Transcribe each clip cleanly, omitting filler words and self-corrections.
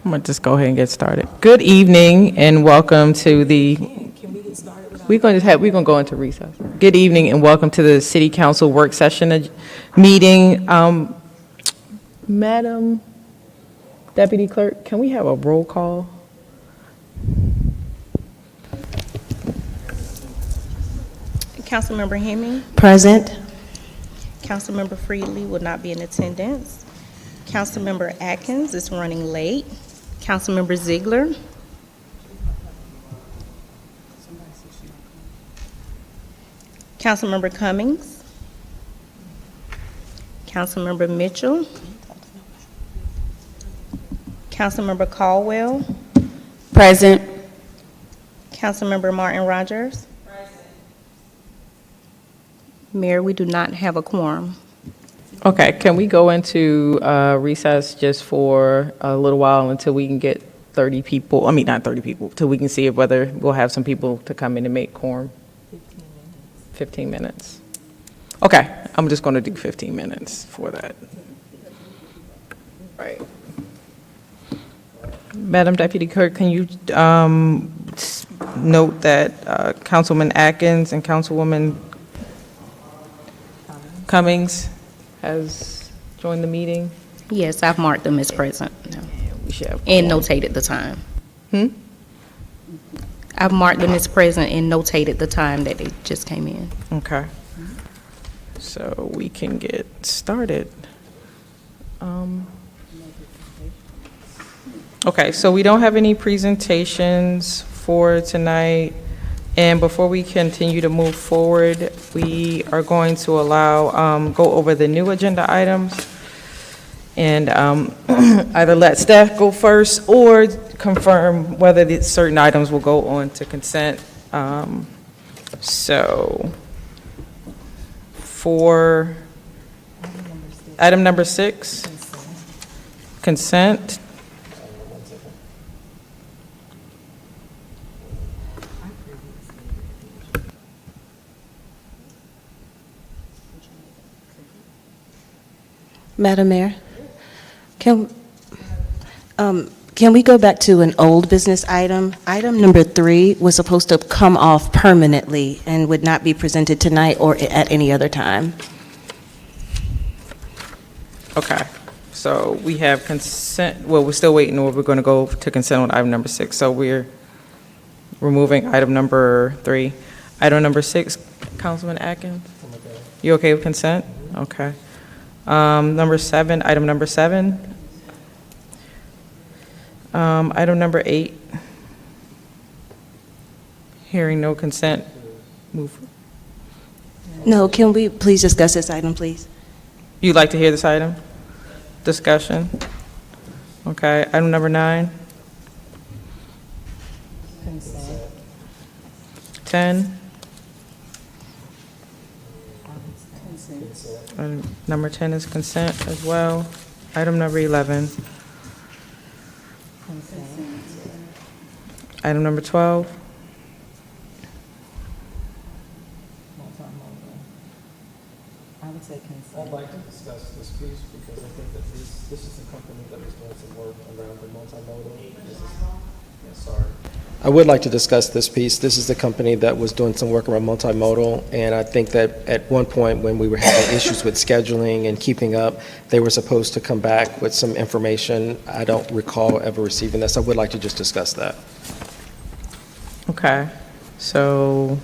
I'm going to just go ahead and get started. Good evening and welcome to the, we're going to go into recess. Good evening and welcome to the City Council work session meeting. Madam Deputy Clerk, can we have a roll call? Councilmember Hemming. Present. Councilmember Freely will not be in attendance. Councilmember Atkins is running late. Councilmember Ziegler. Councilmember Cummings. Councilmember Mitchell. Councilmember Caldwell. Present. Councilmember Martin Rogers. Mayor, we do not have a quorum. Okay, can we go into recess just for a little while until we can get 30 people, I mean, not 30 people, till we can see if whether we'll have some people to come in and make quorum? 15 minutes. Okay, I'm just going to do 15 minutes for that. Right. Madam Deputy Clerk, can you note that Councilman Atkins and Councilwoman Cummings has joined the meeting? Yes, I've marked them as present We should have and quorum. notated the time. I've marked them as present and notated the time that they just came in. Okay. So we can get started. Okay, so we don't have any presentations for tonight. And before we continue to move forward, we are going to go over the new agenda items and either let staff go first or confirm whether the certain items will go on to consent. So for item number 6, consent. Madam Mayor, can we go back to an old business item? Item number 3 was supposed to come off permanently and would not be presented tonight or at any other time. Okay, so we have consent, well, we're still waiting, or we're going to go to consent on item number 6. So we're removing item number 3. Item number 6, Councilman Atkins? You okay with consent? Okay. Number 7, item number 7. Item number 8. Hearing no consent, move. No, can we please discuss this item, please? You'd like to hear this item? Discussion? Okay, item number 9. 10. Number 10 is consent as well. Item number 11. Item number 12. I'd like to discuss this piece because I think that this is the company that was doing some work around the multimodal. Sorry. I would like to discuss this piece. This is the company that was doing some work around multimodal, and I think that at one point when we were having issues with scheduling and keeping up, they were supposed to come back with some information. I don't recall ever receiving this. I would like to just discuss that. Okay, so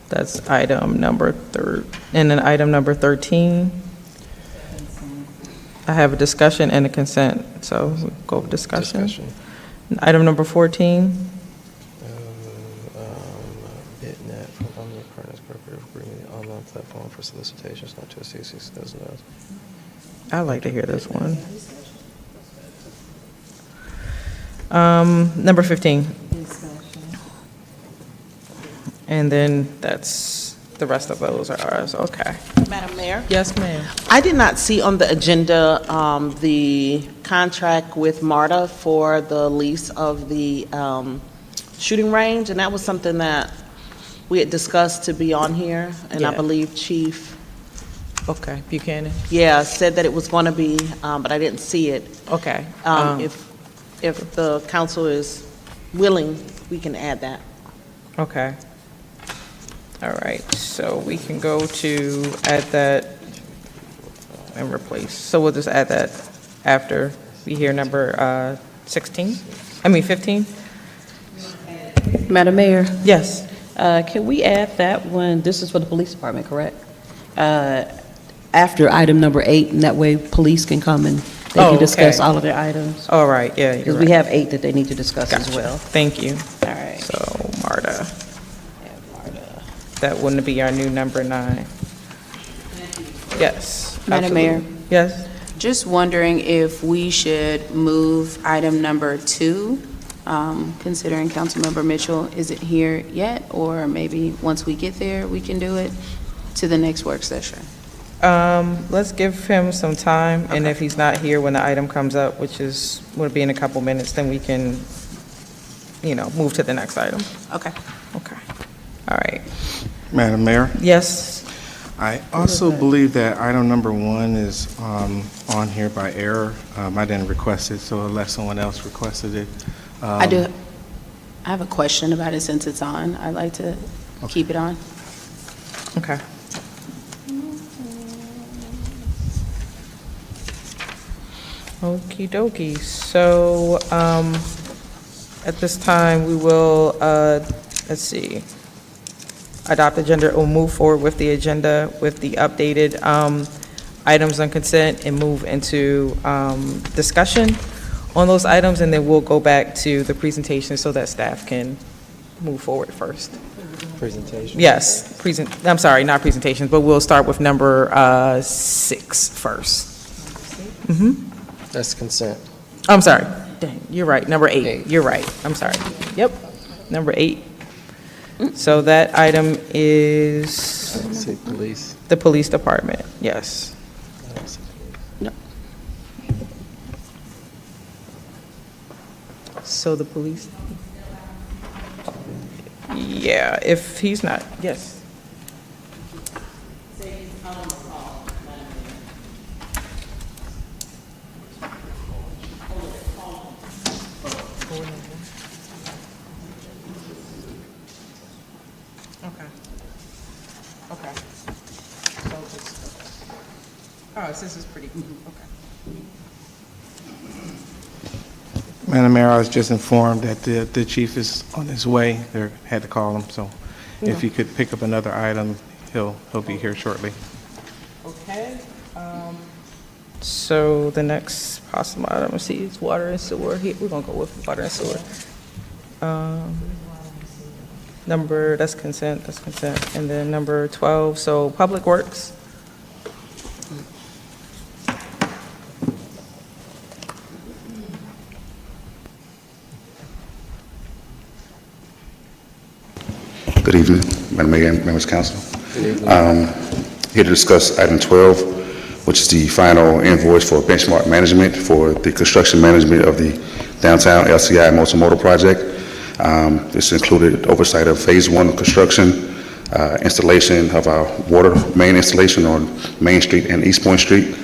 that's item number 3. And then item number 13. I have a discussion and a consent, so we'll go with discussion. Item number 14. BitNet from Omnia Partners Cooperative Agreement online platform for solicitations, not to exceed $6,000. I'd like to hear this one. Number 15. And then that's, the rest of those are ours, okay. Madam Mayor, Yes, ma'am. I did not see on the agenda the contract with MARTA for the lease of the shooting range, and that was something that we had discussed to be on here, and I Yeah. believe Chief, Okay, Buchanan, said that it was going to be, but I didn't see it. okay. If if the council is willing, we can add that. Okay. All right, so we can go to add that and replace. So we'll just add that after we hear number 16, 15? Madam Mayor, Yes. can we add that one, this is for the police department, correct? After item number 8, and that way police can come and they Oh, can discuss okay. all of their items. All right, yeah, you're Because right. we have 8 that they need to discuss as Gotcha. well. Thank you. All right. So MARTA, that wouldn't be our new number 9. Yes. Madam absolutely. Mayor. Yes. Just wondering if we should move item number 2, considering Councilmember Mitchell isn't here yet, or maybe once we get there, we can do it, to the next work session. Let's give him some time, and if he's not here when the item comes up, which would be in a couple minutes, then we can, move to the next item. Okay. Okay. All right. Madam Mayor, Yes. I also believe that item number 1 is on here by error. I didn't request it, so unless someone else requested it. I have a question about it since it's on. I'd like to keep it on. Okay. Okie dokie. So, at this time, we will, let's see, adopt agenda or move forward with the agenda with the updated items on consent and move into discussion on those items, and then we'll go back to the presentation so that staff can move forward first. Presentation. Yes, I'm sorry, not presentations, but we'll start with number 6 first. That's consent. I'm sorry, dang, you're right, number 8, 8. you're right, I'm sorry. Yep, number 8. So that item is Say police. the police department, yes. So the police? Yeah, if he's not, yes. Okay. Okay. So just, oh, this is pretty, okay. Madam Mayor, I was just informed that the chief is on his way. They had to call him, so if you could pick up another item, he'll be here shortly. Okay. So the next possible item, let's see, is water and sewer. We're gonna go with water and sewer. That's consent, And then number 12, so public works. Good evening, Madam Mayor and members of council. Here to discuss item 12, which is the final invoice for Benchmark Management for the construction management of the downtown LCI multimodal project. This included oversight of phase 1 construction, installation of our water main installation on Main Street and East Point Street.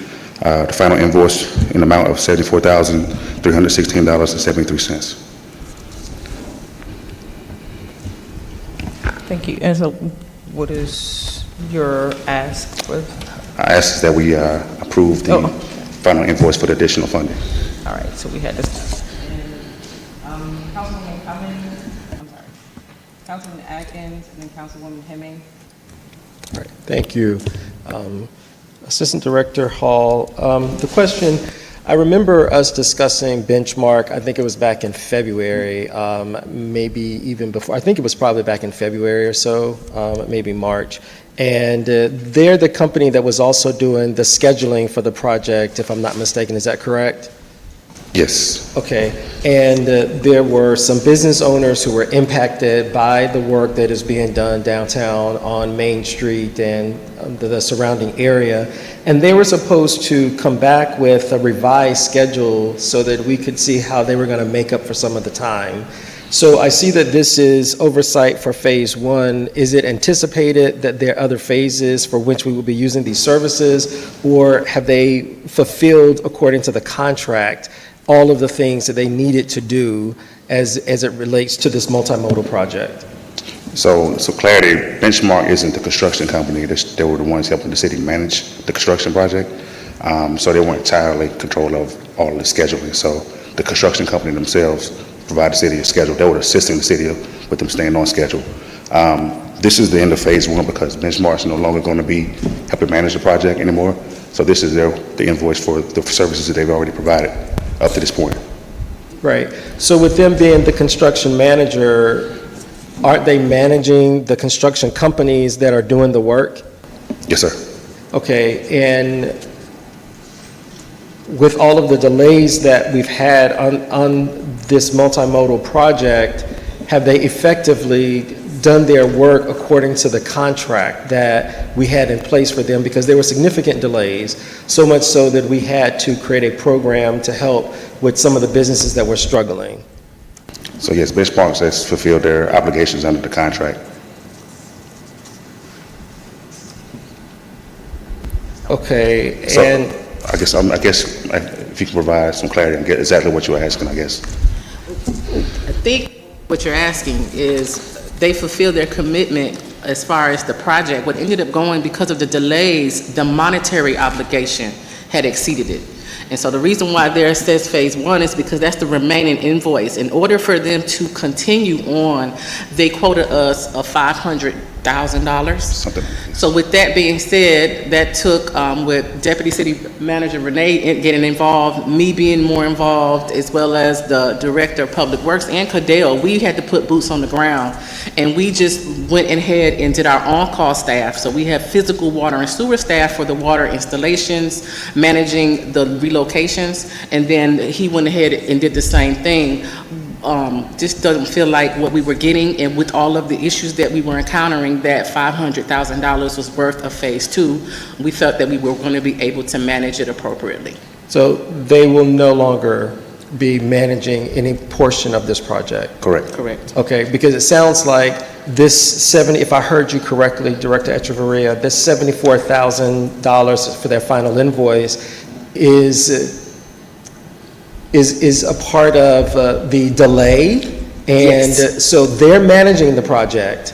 The final invoice in the amount of $74,316.73. Thank you. And so what is your ask for? I ask that we approve the Oh. final invoice for the additional funding. All right, so we had this. Councilwoman Cummings, I'm sorry. Councilman Atkins and then Councilwoman Hemming. All right, thank you. Assistant Director Hall, the question, I remember us discussing Benchmark, I think it was back in February, maybe even before, I think it was probably back in February or so, maybe March. And they're the company that was also doing the scheduling for the project, if I'm not mistaken, is that correct? Yes. Okay, and there were some business owners who were impacted by the work that is being done downtown on Main Street and the surrounding area, and they were supposed to come back with a revised schedule so that we could see how they were going to make up for some of the time. So I see that this is oversight for phase 1. Is it anticipated that there are other phases for which we will be using these services, or have they fulfilled according to the contract all of the things that they needed to do as it relates to this multimodal project? So clarity, Benchmark isn't the construction company. They were the ones helping the city manage the construction project. So they weren't entirely in control of all of the scheduling. So the construction company themselves provide the city a schedule. They were assisting the city with them staying on schedule. This is the end of phase one because Benchmark is no longer going to be helping manage the project anymore. So this is the invoice for the services that they've already provided up to this point. Right. So with them being the construction manager, aren't they managing the construction companies that are doing the work? Yes, sir. Okay, and with all of the delays that we've had on this multimodal project, have they effectively done their work according to the contract that we had in place for them? Because there were significant delays, so much so that we had to create a program to help with some of the businesses that were struggling. So yes, Benchmark has fulfilled their obligations under the contract. Okay, So and I guess if you can provide some clarity and get exactly what you were asking, I guess. I think what you're asking is they fulfill their commitment as far as the project. What ended up going because of the delays, the monetary obligation had exceeded it. And so the reason why there says phase one is because that's the remaining invoice. In order for them to continue on, they quoted us a $500,000. Something. So with that being said, that took, with Deputy City Manager Renee getting involved, me being more involved, as well as the Director of Public Works and Cadell, we had to put boots on the ground. And we just went ahead and did our on-call staff. So we have physical water and sewer staff for the water installations, managing the relocations, and then he went ahead and did the same thing. Just doesn't feel like what we were getting, and with all of the issues that we were encountering, that $500,000 was worth of phase two. We felt that we were going to be able to manage it appropriately. so they will no longer be managing any portion of this project? Correct. Correct. Okay, because it sounds like this if I heard you correctly, Director Echeverria, this $74,000 for their final invoice is a part of the delay, and Yes. so they're managing the project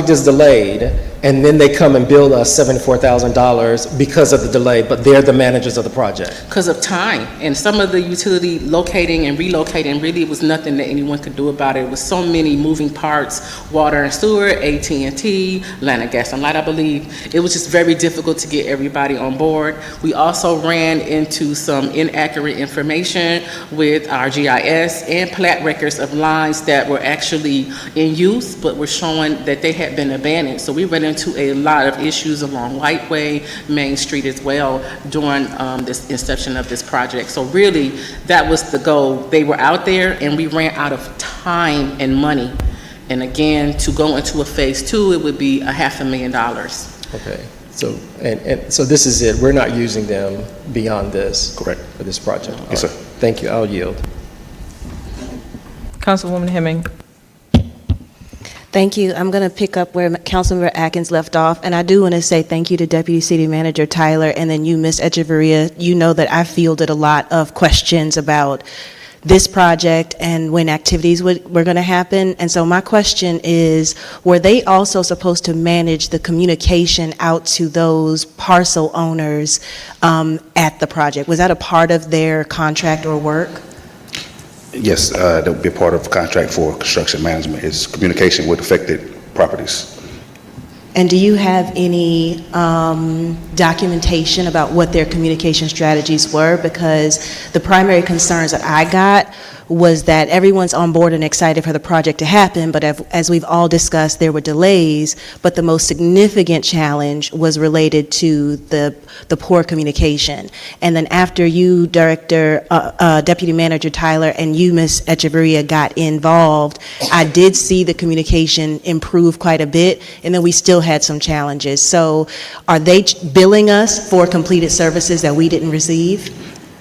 is delayed, and then they come and bill us $74,000 because of the delay, but they're the managers of the project. Because of time, and some of the utility locating and relocating, really was nothing that anyone could do about it. It was so many moving parts, water and sewer, AT&T, Atlanta Gas and Light, I believe. It was just very difficult to get everybody on board. We also ran into some inaccurate information with our GIS and plat records of lines that were actually in use, but were showing that they had been abandoned. So we ran into a lot of issues along Whiteway, Main Street as well during this inception of this project. So really, that was the goal. They were out there and we ran out of time and money. And again, to go into a phase two, it would be $500,000. Okay, so, and so this is it, we're not using them beyond this? Correct. For this project? Yes, sir. All right. Thank you, I'll yield. Councilwoman Hemming. Thank you. I'm going to pick up where Councilmember Atkins left off, and I do want to say thank you to Deputy City Manager Tyler, and then you, Ms. Echeverria. You know that I fielded a lot of questions about this project and when activities were going to happen. And so my question is, were they also supposed to manage the communication out to those parcel owners at the project? Was that a part of their contract or work? Yes, that would be a part of the contract for construction management is communication with affected properties. And do you have any documentation about what their communication strategies were? Because the primary concerns that I got was that everyone's on board and excited for the project to happen, but as we've all discussed, there were delays, but the most significant challenge was related to the poor communication. And then after you, Deputy Manager Tyler, and you, Ms. Echeverria, got involved, I did see the communication improve quite a bit, and then we still had some challenges. So are they billing us for completed services that we didn't receive?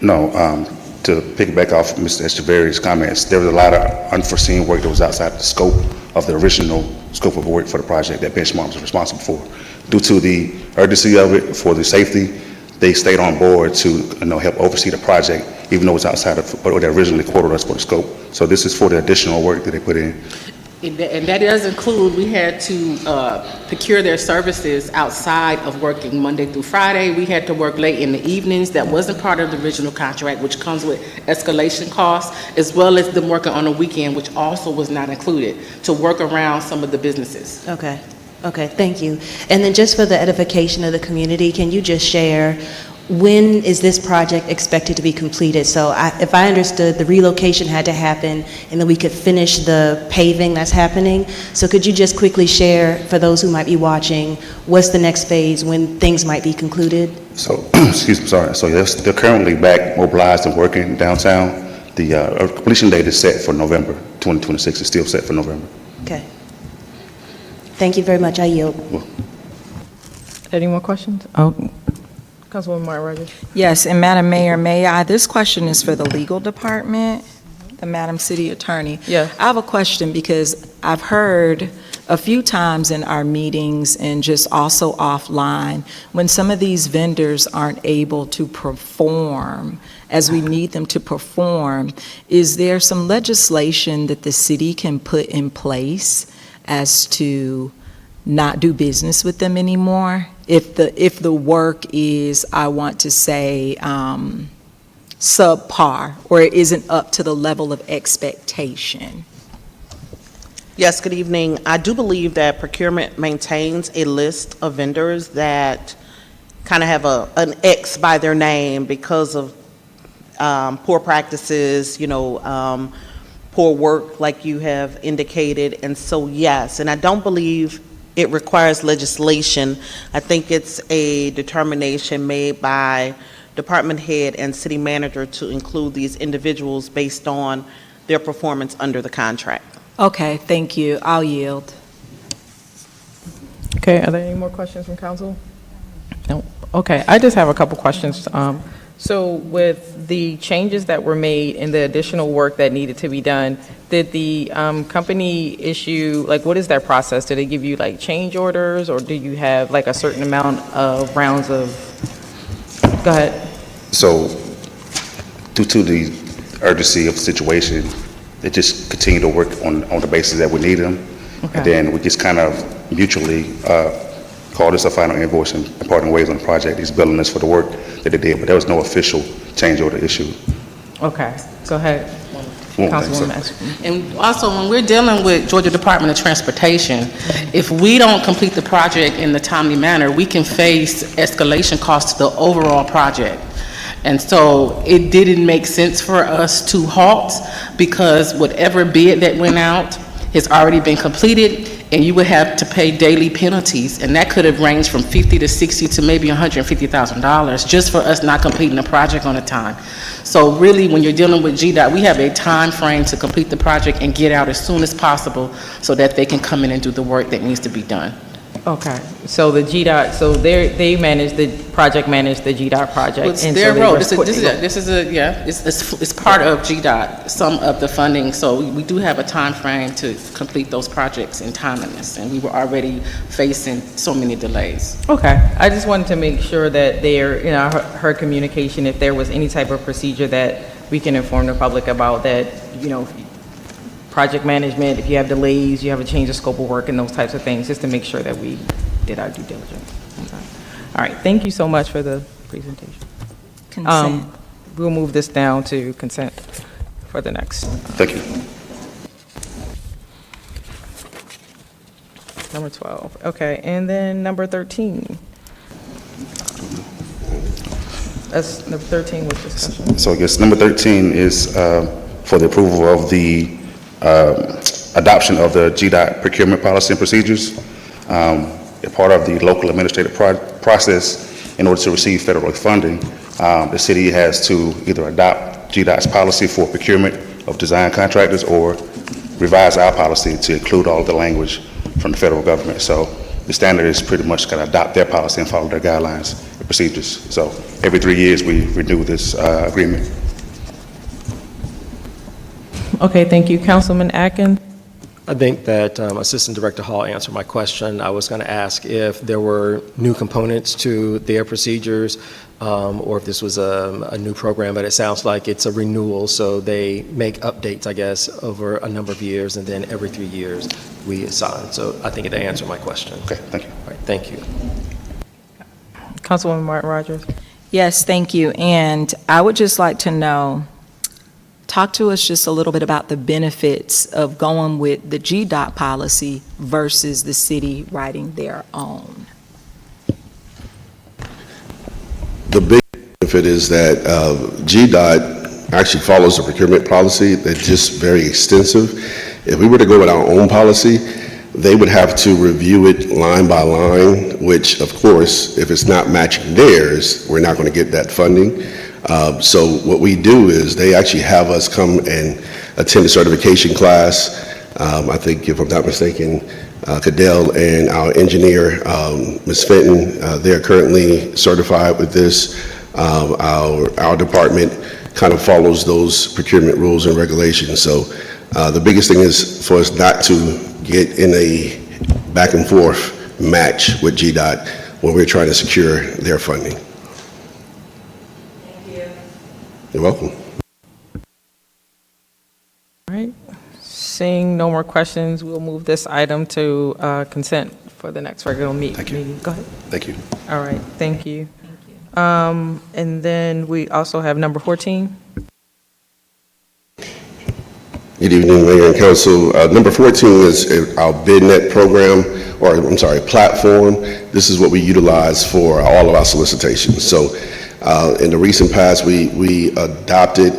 No, to piggyback off Mr. Echeverria's comments, there was a lot of unforeseen work that was outside the scope of the original scope of work for the project that Benchmark was responsible for. Due to the urgency of it, for the safety, they stayed on board to help oversee the project even though it's outside of what they originally quoted us for the scope. So this is for the additional work that they put in. And that does include, we had to procure their services outside of working Monday through Friday. We had to work late in the evenings. That wasn't part of the original contract, which comes with escalation costs, as well as them working on a weekend, which also was not included, to work around some of the businesses. Okay, okay, thank you. And then just for the edification of the community, can you just share, when is this project expected to be completed? So if I understood, the relocation had to happen, and then we could finish the paving that's happening. So could you just quickly share, for those who might be watching, what's the next phase, when things might be concluded? So, excuse me, sorry. So yes, they're currently back mobilized and working downtown. The completion date is set for November 2026. It's still set for November. Okay. Thank you very much. I yield. Any more questions? Oh, Councilwoman Martin Rogers. Yes, and Madam Mayor, may I, this question is for the legal department, the Madam City Attorney. Yes. I have a question because I've heard a few times in our meetings and just also offline, when some of these vendors aren't able to perform as we need them to perform, is there some legislation that the city can put in place as to not do business with them anymore? If the work is, I want to say, subpar, or it isn't up to the level of expectation. Yes, good evening. I do believe that procurement maintains a list of vendors that kind of have an X by their name because of poor practices, poor work, like you have indicated. And so, yes, and I don't believe it requires legislation. I think it's a determination made by department head and city manager to include these individuals based on their performance under the contract. Okay, thank you. I'll yield. Okay, are there any more questions from council? No. Okay, I just have a couple questions. So with the changes that were made and the additional work that needed to be done, did the company issue, like, what is their process? Do they give you like change orders, or do you have like a certain amount of rounds of, go ahead. So due to the urgency of the situation, they just continue to work on the basis that we need them. Okay. And then we just kind of mutually call this a final invoice and parting ways on the project. He's billing us for the work that they did, but there was no official change order issue. Okay, go ahead. Councilwoman Ashton. And also, when we're dealing with Georgia Department of Transportation, if we don't complete the project in the timely manner, we can face escalation costs to the overall project. And so it didn't make sense for us to halt, because whatever bid that went out has already been completed, and you would have to pay daily penalties, and that could have ranged from $50 to $60 to maybe $150,000 just for us not completing the project on a time. So really, when you're dealing with GDOT, we have a time frame to complete the project and get out as soon as possible so that they can come in and do the work that needs to be done. Okay, so the GDOT, so they manage the project, manage the GDOT project. It's and their so road. It's part of GDOT, some of the funding. So we do have a time frame to complete those projects in timeliness, and we were already facing so many delays. Okay, I just wanted to make sure that her communication, if there was any type of procedure that we can inform the public about, that, project management, if you have delays, you have a change of scope of work and those types of things, just to make sure that we did our due diligence. Okay. All right, thank you so much for the presentation. Consent. We'll move this down to consent for the next. Thank you. Number 12, okay, and then number 13. That's number 13 was discussion. So I guess number 13 is for the approval of the adoption of the GDOT procurement policy and procedures. A part of the local administrative process, in order to receive federal funding, the city has to either adopt GDOT's policy for procurement of design contractors or revise our policy to include all of the language from the federal government. So the standard is pretty much going to adopt their policy and follow their guidelines and procedures. So every 3 years, we renew this agreement. Okay, thank you. Councilman Atkins? I think that Assistant Director Hall answered my question. I was going to ask if there were new components to their procedures. or if this was a new program, but it sounds like it's a renewal, so they make updates, I guess, over a number of years, and then every 3 years we assign. So I think it answered my question. Okay, thank you. All right, thank you. Councilwoman Martin Rogers. Yes, thank you. And I would just like to know, talk to us just a little bit about the benefits of going with the GDOT policy versus the city writing their own. The big benefit is that GDOT actually follows the procurement policy that's just very extensive. If we were to go with our own policy, they would have to review it line by line, which of course, if it's not matching theirs, we're not going to get that funding. So what we do is they actually have us come and attend a certification class. I think, if I'm not mistaken, Cadell and our engineer, Ms. Fenton, they're currently certified with this. Our department kind of follows those procurement rules and regulations. So the biggest thing is for us not to get in a back and forth match with GDOT when we're trying to secure their funding. Thank you. You're welcome. All right. Seeing no more questions, we'll move this item to consent for the next regular meeting. Go ahead. Thank you. All right, thank you. And then we also have number 14. Good evening, Mayor and Council. Number 14 is our BidNet program, or I'm sorry, platform. This is what we utilize for all of our solicitations. So in the recent past, we adopted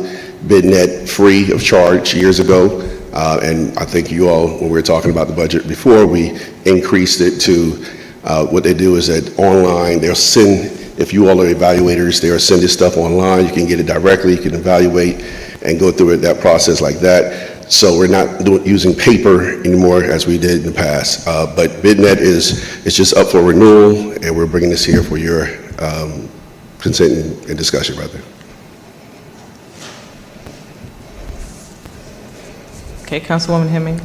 BidNet free of charge years ago. And I think you all, when we were talking about the budget before, we increased it to what they do is that online, they'll send, if you all are evaluators, they'll send this stuff online. You can get it directly, you can evaluate and go through that process like that. So we're not using paper anymore as we did in the past. But BidNet is just up for renewal, and we're bringing this here for your consent and discussion, rather. Okay, Councilwoman Hemming.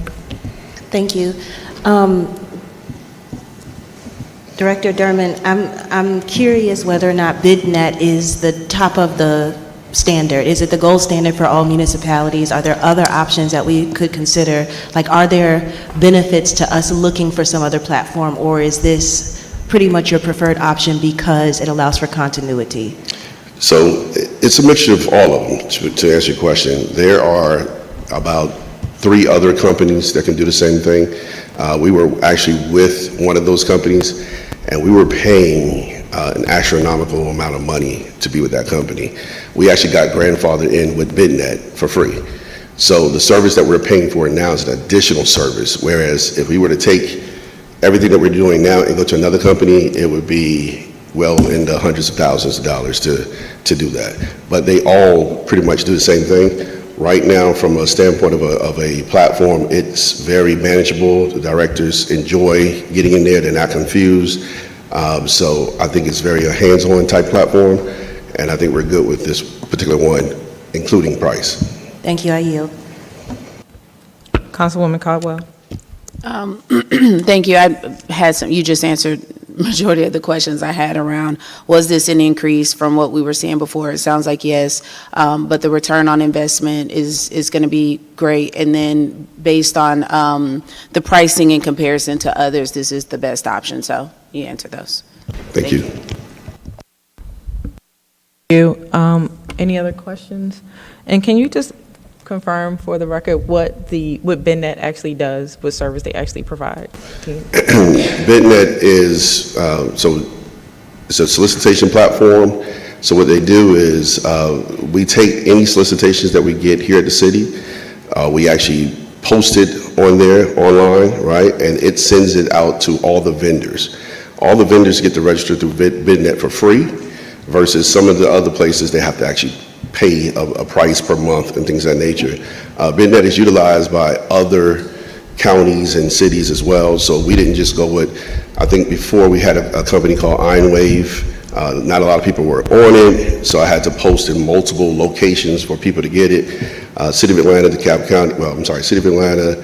Thank you. Director Durman, I'm curious whether or not BidNet is the top of the standard. Is it the gold standard for all municipalities? Are there other options that we could consider? Like, are there benefits to us looking for some other platform, or is this pretty much your preferred option because it allows for continuity? So it's a mixture of all of them, to answer your question. There are about 3 other companies that can do the same thing. We were actually with one of those companies, and we were paying an astronomical amount of money to be with that company. We actually got grandfathered in with BidNet for free. So the service that we're paying for now is an additional service, whereas if we were to take everything that we're doing now and go to another company, it would be well in the hundreds of thousands of dollars to do that. But they all pretty much do the same thing. Right now, from a standpoint of a platform, it's very manageable. The directors enjoy getting in there. They're not confused. So I think it's very a hands-on type platform, and I think we're good with this particular one, including price. Thank you, I yield. Councilwoman Caldwell. Thank you. I had some, you just answered majority of the questions I had around, was this an increase from what we were seeing before? It sounds like yes, but the return on investment is going to be great. And then based on the pricing in comparison to others, this is the best option. So you answered those. Thank you. Thank you. Any other questions? And can you just confirm for the record what BidNet actually does, what service they actually provide? BidNet is, so it's a solicitation platform. So what they do is we take any solicitations that we get here at the city, we actually post it on there online, right? And it sends it out to all the vendors. All the vendors get to register through BidNet for free versus some of the other places they have to actually pay a price per month and things of that nature. BidNet is utilized by other counties and cities as well, so we didn't just go with, I think before we had a company called Einwave. Not a lot of people were on it, so I had to post in multiple locations for people to get it. City of Atlanta, DeKalb County, well, I'm sorry, City of Atlanta,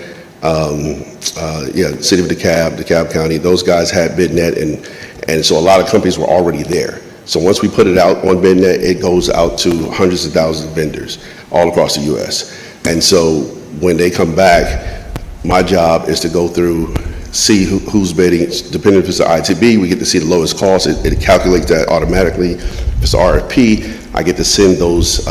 City of DeKalb County, those guys had BidNet, and so a lot of companies were already there. So once we put it out on VendNet, it goes out to hundreds of thousands of vendors all across the U.S. And so when they come back, my job is to go through, see who's bidding. Depending if it's an ITB, we get to see the lowest cost. It calculates that automatically. If it's RFP, I get to send those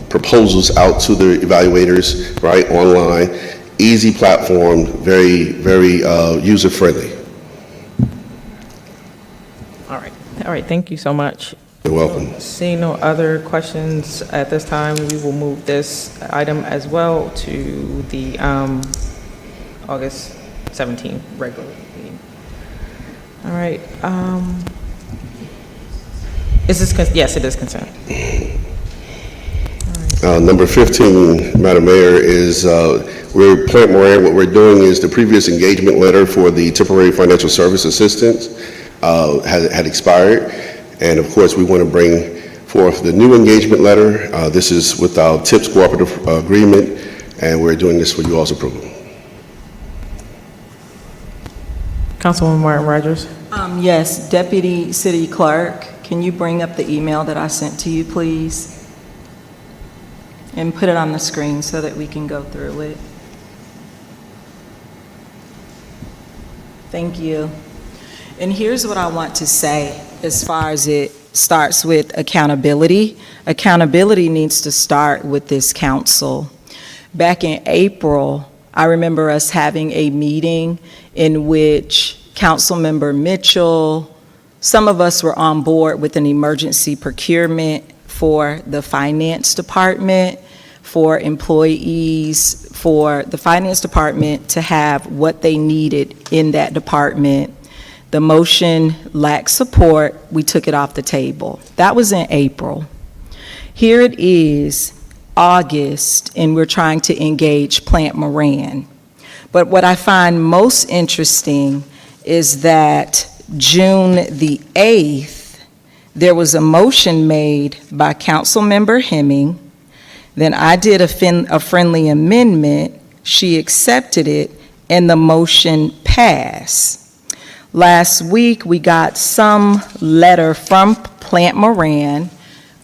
proposals out to the evaluators, right, online. Easy platform, very, very user-friendly. All right, thank you so much. You're welcome. Seeing no other questions at this time, we will move this item as well to the August 17th regular meeting. All right. Is this, yes, it is consent. Number 15, Madam Mayor, is we're Plant Moran. What we're doing is the previous engagement letter for the temporary financial service assistance had expired. And of course, we want to bring forth the new engagement letter. This is with our TIPS cooperative agreement, and we're doing this for you all's approval. Councilwoman Martin Rogers. Yes, Deputy City Clerk, can you bring up the email that I sent to you, please? And put it on the screen so that we can go through it. Thank you. And here's what I want to say as far as it starts with accountability. Accountability needs to start with this council. Back in April, I remember us having a meeting in which Councilmember Mitchell, some of us were on board with an emergency procurement for the finance department, for employees, for the finance department to have what they needed in that department. The motion lacked support. We took it off the table. That was in April. Here it is, August, and we're trying to engage Plant Moran. But what I find most interesting is that June the 8th, there was a motion made by Councilmember Hemming. Then I did a friendly amendment. She accepted it, and the motion passed. Last week, we got some letter from Plant Moran,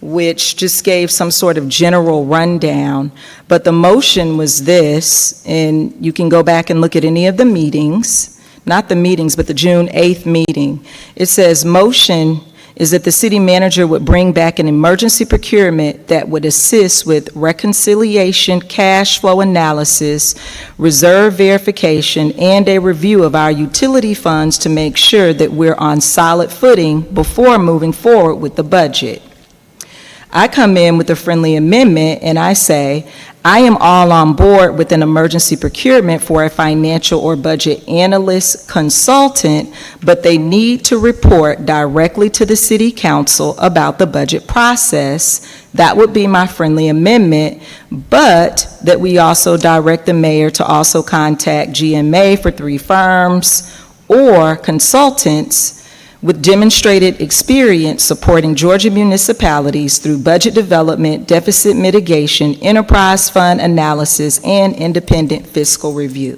which just gave some sort of general rundown. But the motion was this, and you can go back and look at any of the meetings, not the meetings, but the June 8th meeting. It says, motion is that the city manager would bring back an emergency procurement that would assist with reconciliation, cash flow analysis, reserve verification, and a review of our utility funds to make sure that we're on solid footing before moving forward with the budget. I come in with a friendly amendment and I say, I am all on board with an emergency procurement for a financial or budget analyst consultant, but they need to report directly to the city council about the budget process. That would be my friendly amendment, but that we also direct the mayor to also contact GMA for 3 firms or consultants with demonstrated experience supporting Georgia municipalities through budget development, deficit mitigation, enterprise fund analysis, and independent fiscal review.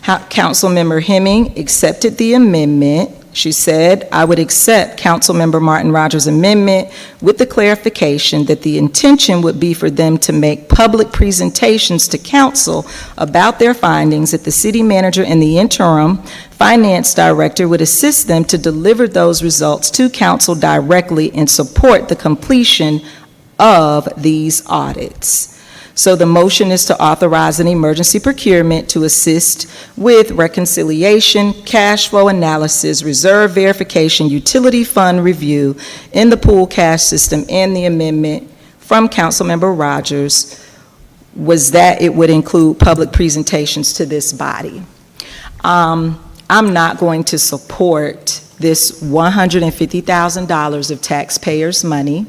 Councilmember Hemming accepted the amendment. She said, I would accept Councilmember Martin Rogers' amendment with the clarification that the intention would be for them to make public presentations to council about their findings, that the city manager and the interim finance director would assist them to deliver those results to council directly and support the completion of these audits. So the motion is to authorize an emergency procurement to assist with reconciliation, cash flow analysis, reserve verification, utility fund review in the pool cash system, and the amendment from Councilmember Rogers was that it would include public presentations to this body. I'm not going to support this $150,000 of taxpayers' money,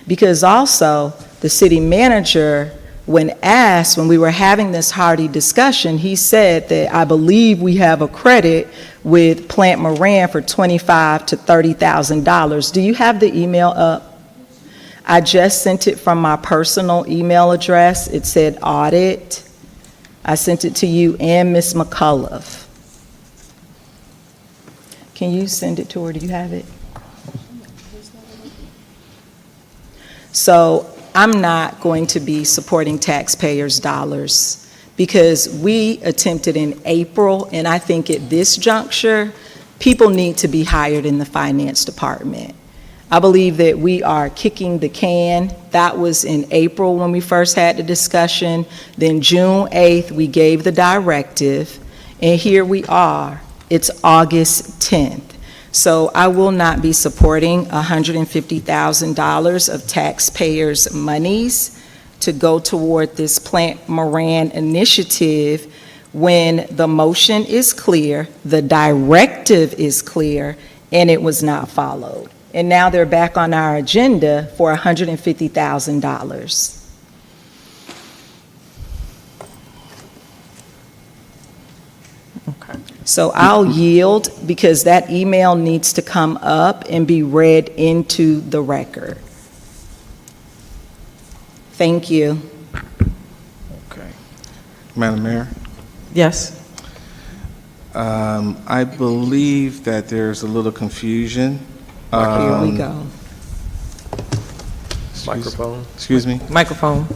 because also the city manager, when asked, when we were having this hearty discussion, he said that I believe we have a credit with Plant Moran for $25,000 to $30,000. Do you have the email up? I just sent it from my personal email address. It said audit. I sent it to you and Ms. McCullough. Can you send it to her? Do you have it? So I'm not going to be supporting taxpayers' dollars because we attempted in April, and I think at this juncture, people need to be hired in the finance department. I believe that we are kicking the can. That was in April when we first had the discussion. Then June 8th, we gave the directive, and here we are. It's August 10th. So I will not be supporting $150,000 of taxpayers' monies to go toward this Plant Moran initiative when the motion is clear, the directive is clear, and it was not followed. And now they're back on our agenda for $150,000. Okay. So I'll yield because that email needs to come up and be read into the record. Thank you. Okay. Madam Mayor? Yes. I believe that there's a little confusion. Here we go. Microphone. Excuse me? Microphone.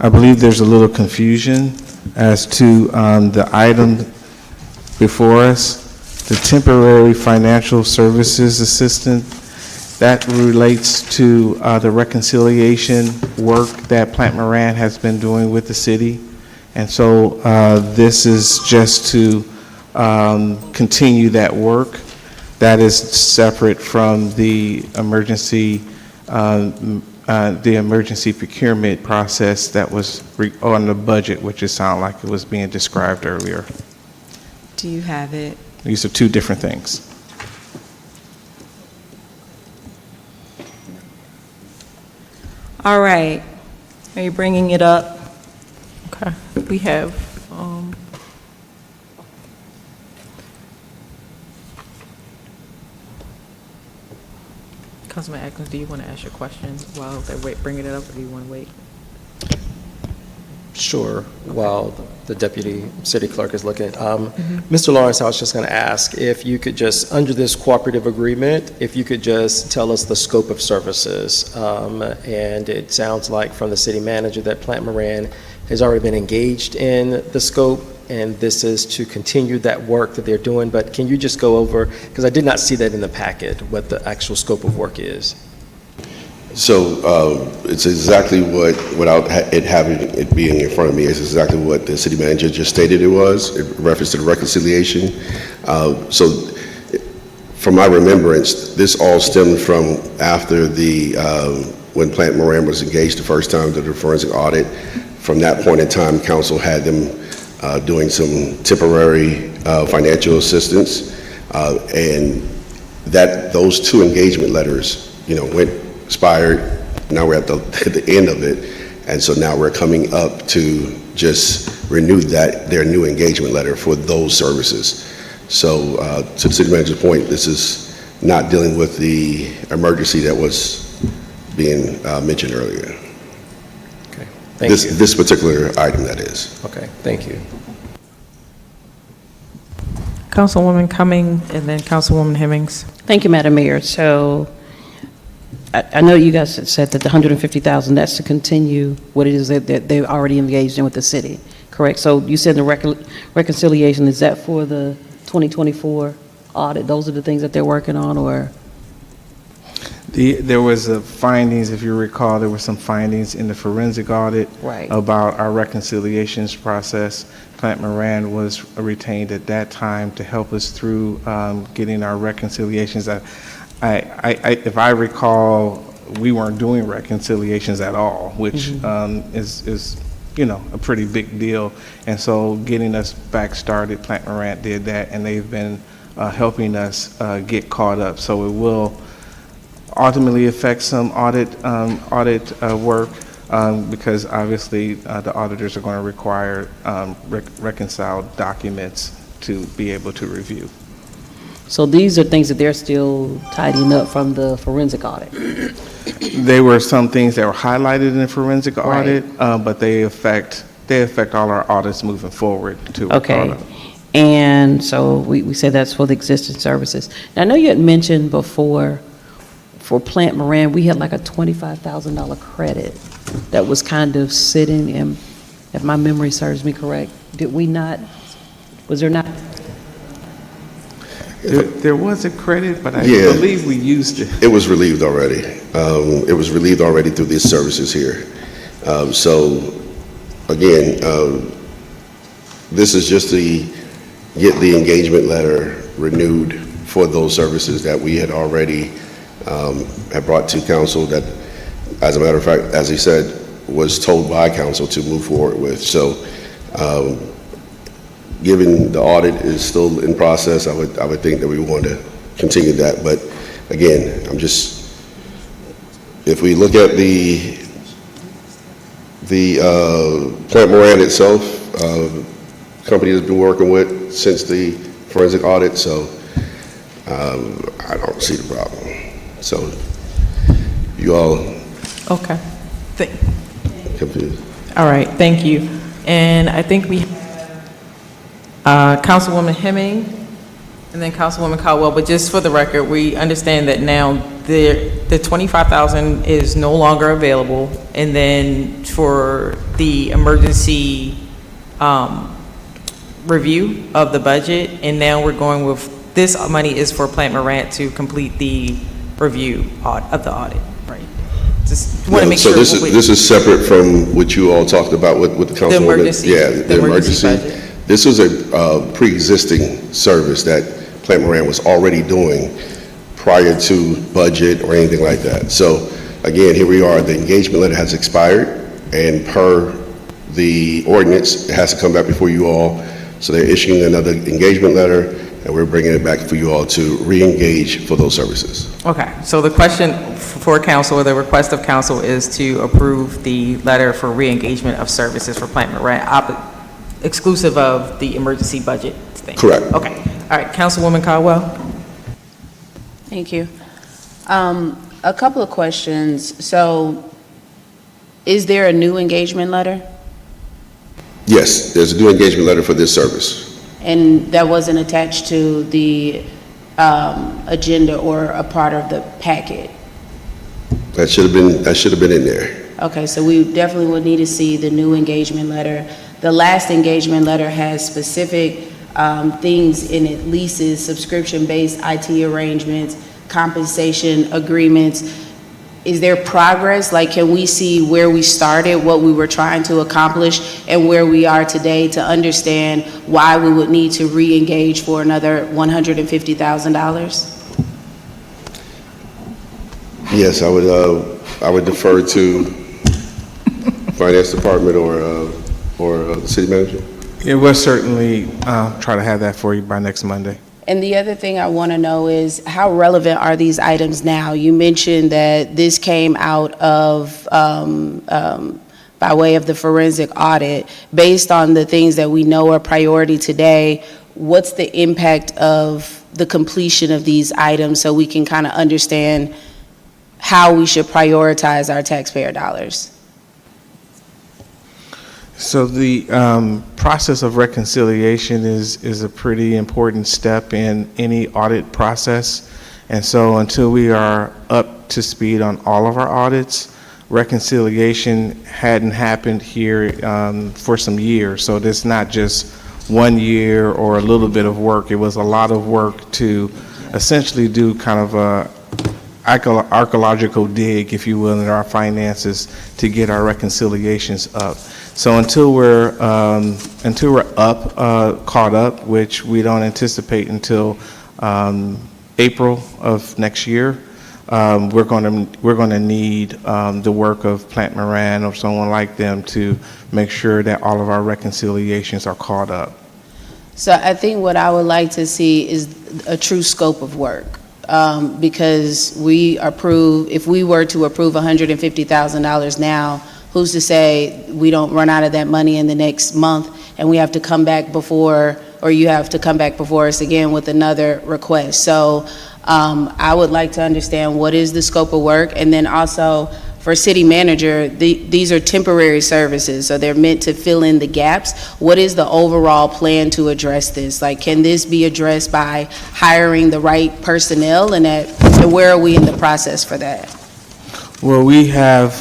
I believe there's a little confusion as to the item before us, the temporary financial services assistant. That relates to the reconciliation work that Plant Moran has been doing with the city. And so this is just to continue that work. That is separate from the emergency procurement process that was on the budget, which it sounded like it was being described earlier. Do you have it? These are two different things. All right. Are you bringing it up? Okay. We have, Councilman Atkins, do you want to ask your question while they're bringing it up, or do you want to wait? Sure, while the deputy city clerk is looking. Mr. Lawrence, I was just going to ask if you could just, under this cooperative agreement, if you could just tell us the scope of services. And it sounds like from the city manager that Plant Moran has already been engaged in the scope, and this is to continue that work that they're doing. But can you just go over, because I did not see that in the packet, what the actual scope of work is? So it's exactly what, without it having it being in front of me, it's exactly what the city manager just stated it was, in reference to the reconciliation. So from my remembrance, this all stemmed from after the, when Plant Moran was engaged the first time to the forensic audit. From that point in time, council had them doing some temporary financial assistance, and that those two engagement letters, expired. Now we're at the end of it, and so now we're coming up to just renew their new engagement letter for those services. So to the city manager's point, this is not dealing with the emergency that was being mentioned earlier. Okay, thank you. This particular item, that is. Okay, thank you. Councilwoman Cumming and then Councilwoman Hemmings. Thank you, Madam Mayor. So I know you guys said that the $150,000, that's to continue what it is that they've already engaged in with the city, correct? So you said the reconciliation, is that for the 2024 audit? Those are the things that they're working on, or? There was findings, if you recall, there were some findings in the forensic audit about our reconciliations process. Plant Moran was retained at that time to help us through getting our reconciliations. If I recall, we weren't doing reconciliations at all, which is a pretty big deal. And so getting us back started, Plant Moran did that, and they've been helping us get caught up. So it will ultimately affect some audit work because obviously the auditors are going to require reconciled documents to be able to review. So these are things that they're still tidying up from the forensic audit? There were some things that were highlighted in the forensic audit, but they affect all our audits moving forward to Okay. And so we said that's for the existing services. Now, I know you had mentioned before, for Plant Moran, we had like a $25,000 credit that was kind of sitting in, if my memory serves me correct. Did we not, was there not? There was a credit, but I Yeah. believe we used it. It was relieved already. It was relieved already through these services here. So, again, this is just to get the engagement letter renewed for those services that we had already had brought to council that, as a matter of fact, as he said, was told by council to move forward with. So, given the audit is still in process, I would think that we want to continue that. But again, if we look at the Plant Moran itself, company has been working with since the forensic audit, so I don't see the problem. So you all Okay. confused? All right, thank you. And I think we Councilwoman Hemming and then Councilwoman Caldwell, but just for the record, we understand that now the 25,000 is no longer available, and then for the emergency review of the budget, and now we're going with, this money is for Plant Moran to complete the review of the audit, right? Just want to make So sure. this is separate from what you all talked about with the councilwoman? emergency- Yeah, the emergency budget. This is a pre-existing service that Plant Moran was already doing prior to budget or anything like that. So again, here we are, the engagement letter has expired, and per the ordinance, it has to come back before you all. So they're issuing another engagement letter, and we're bringing it back for you all to re-engage for those services. Okay, so the question for council, or the request of council, is to approve the letter for re-engagement of services for Plant Moran, exclusive of the emergency budget thing? Correct. Okay, all right, Councilwoman Caldwell? Thank you. A couple of questions. So, is there a new engagement letter? Yes, there's a new engagement letter for this service. And that wasn't attached to the agenda or a part of the packet? That should have been in there. Okay, so we definitely would need to see the new engagement letter. The last engagement letter has specific things in it: leases, subscription-based IT arrangements, compensation agreements. Is there progress? Like, can we see where we started, what we were trying to accomplish, and where we are today to understand why we would need to re-engage for another $150,000? Yes, I would defer to Finance Department or the City Manager. Yeah, we'll certainly try to have that for you by next Monday. And the other thing I want to know is, how relevant are these items now? You mentioned that this came out of, by way of the forensic audit. Based on the things that we know are priority today, what's the impact of the completion of these items, so we can kind of understand how we should prioritize our taxpayer dollars? So the process of reconciliation is a pretty important step in any audit process. And so until we are up to speed on all of our audits, reconciliation hadn't happened here for some years. So it's not just 1 year or a little bit of work. It was a lot of work to essentially do kind of a archaeological dig, if you will, in our finances to get our reconciliations up. So until we're caught up, which we don't anticipate until April of next year, we're going to need the work of Plant Moran or someone like them to make sure that all of our reconciliations are caught up. So I think what I would like to see is a true scope of work. Because if we were to approve $150,000 now, who's to say we don't run out of that money in the next month, and we have to come back before, or you have to come back before us again with another request? So I would like to understand what is the scope of work, and then also for city manager, these are temporary services, so they're meant to fill in the gaps. What is the overall plan to address this? Like, can this be addressed by hiring the right personnel, and where are we in the process for that? Well, we have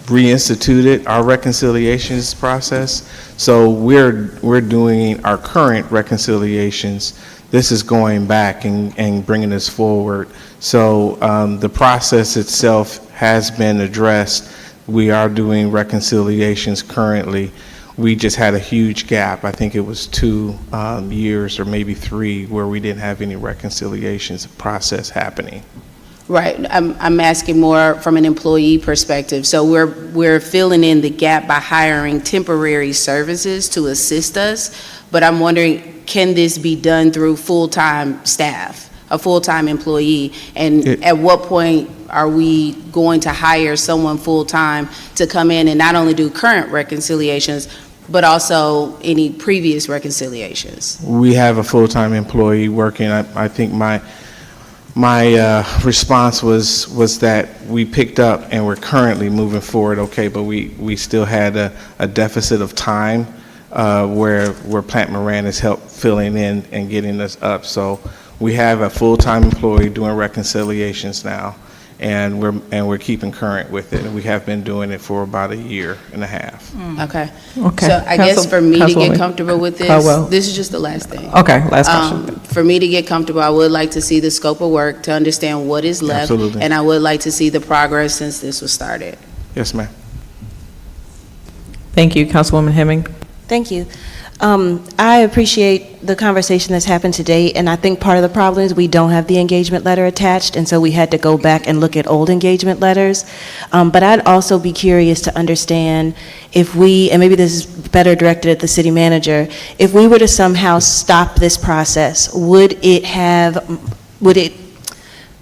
reinstituted our reconciliations process, so we're doing our current reconciliations. This is going back and bringing us forward. So the process itself has been addressed. We are doing reconciliations currently. We just had a huge gap. I think it was 2 years or maybe 3 where we didn't have any reconciliations process happening. Right, I'm asking more from an employee perspective. So we're filling in the gap by hiring temporary services to assist us, but I'm wondering, can this be done through full-time staff, a full-time employee? And at what point are we going to hire someone full-time to come in and not only do current reconciliations, but also any previous reconciliations? We have a full-time employee working. I think my response was that we picked up and we're currently moving forward okay, but we still had a deficit of time where Plant Moran has helped filling in and getting us up. So we have a full-time employee doing reconciliations now, and we're keeping current with it, and we have been doing it for about 1.5 years. Okay. Okay. So I guess for me to get Councilwoman comfortable with this, Caldwell. this is just the last thing. Okay, last question. For me to get comfortable, I would like to see the scope of work to understand what is left. Absolutely. And I would like to see the progress since this was started. Yes, ma'am. Thank you, Councilwoman Hemming. Thank you. I appreciate the conversation that's happened today, and I think part of the problem is we don't have the engagement letter attached, and so we had to go back and look at old engagement letters. But I'd also be curious to understand if we, and maybe this is better directed at the city manager, if we were to somehow stop this process, would it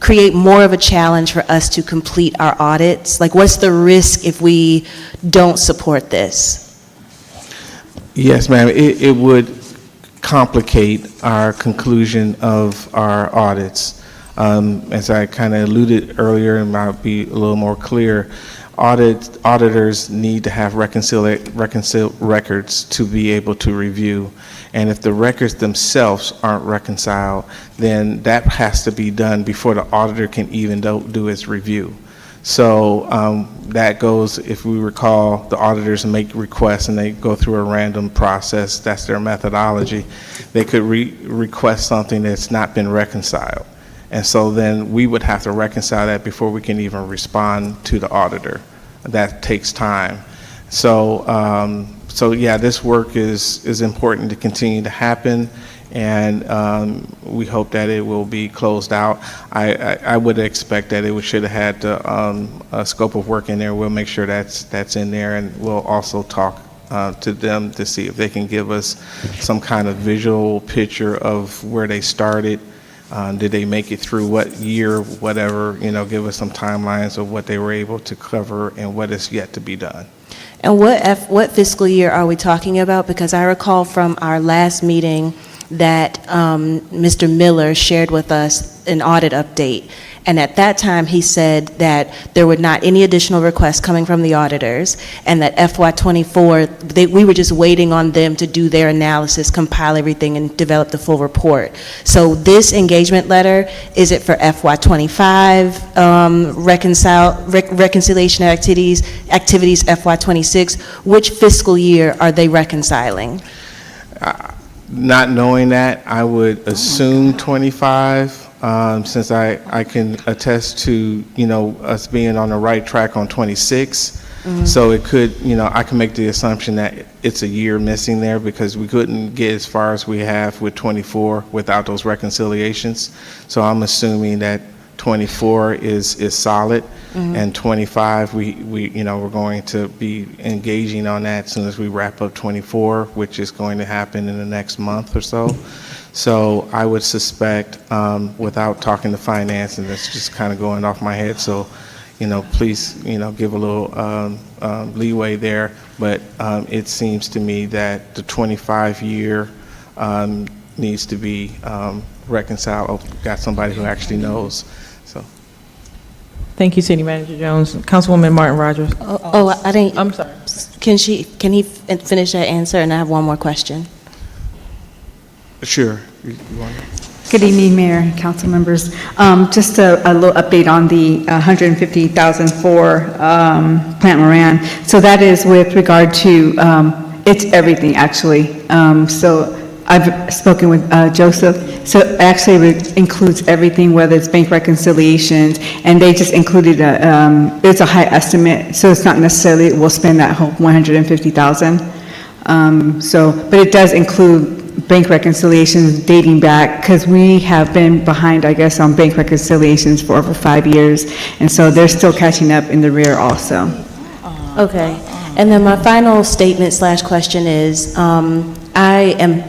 create more of a challenge for us to complete our audits? Like, what's the risk if we don't support this? Yes, ma'am. It would complicate our conclusion of our audits. As I kind of alluded earlier, and I'll be a little more clear, auditors need to have reconcile records to be able to review. And if the records themselves aren't reconciled, then that has to be done before the auditor can even do its review. So that goes, if we recall, the auditors make requests and they go through a random process. That's their methodology. They could request something that's not been reconciled. And so then we would have to reconcile that before we can even respond to the auditor. That takes time. So, so yeah, this work is important to continue to happen, and we hope that it will be closed out. I would expect that it should have had a scope of work in there. We'll make sure that's in there, and we'll also talk to them to see if they can give us some kind of visual picture of where they started. Did they make it through what year, whatever, give us some timelines of what they were able to cover and what is yet to be done. And what fiscal year are we talking about? Because I recall from our last meeting that Mr. Miller shared with us an audit update. And at that time, he said that there were not any additional requests coming from the auditors, and that FY24, we were just waiting on them to do their analysis, compile everything, and develop the full report. So this engagement letter, is it for FY25 reconciliation activities FY26? Which fiscal year are they reconciling? Not knowing that, I would assume 25. Since I can attest to, us being on the right track on 26. Mm-hmm. So it could, I can make the assumption that it's a year missing there because we couldn't get as far as we have with 24 without those reconciliations. So I'm assuming that 24 is solid, mm-hmm. and 25, we're going to be engaging on that as soon as we wrap up 24, which is going to happen in the next month or so. So I would suspect, without talking to finance, and that's just kind of going off my head, so, please, give a little leeway there. But it seems to me that the 25-year needs to be reconciled. Oh, got somebody who actually knows. So. Thank you, City Manager Jones. Councilwoman Martin Rogers. I didn't, I'm sorry. can he finish that answer, and I have one more question? Sure. You want to? Good evening, Mayor and council members. Just a little update on the $150,000 for Plant Moran. So that is with regard to, it's everything, actually. So I've spoken with Joseph. So actually it includes everything, whether it's bank reconciliations, and they just included it's a high estimate, so it's not necessarily we'll spend that whole $150,000. But it does include bank reconciliations dating back, because we have been behind, I guess, on bank reconciliations for over 5 years, and so they're still catching up in the rear also. Okay. And then my final statement / question is, I am,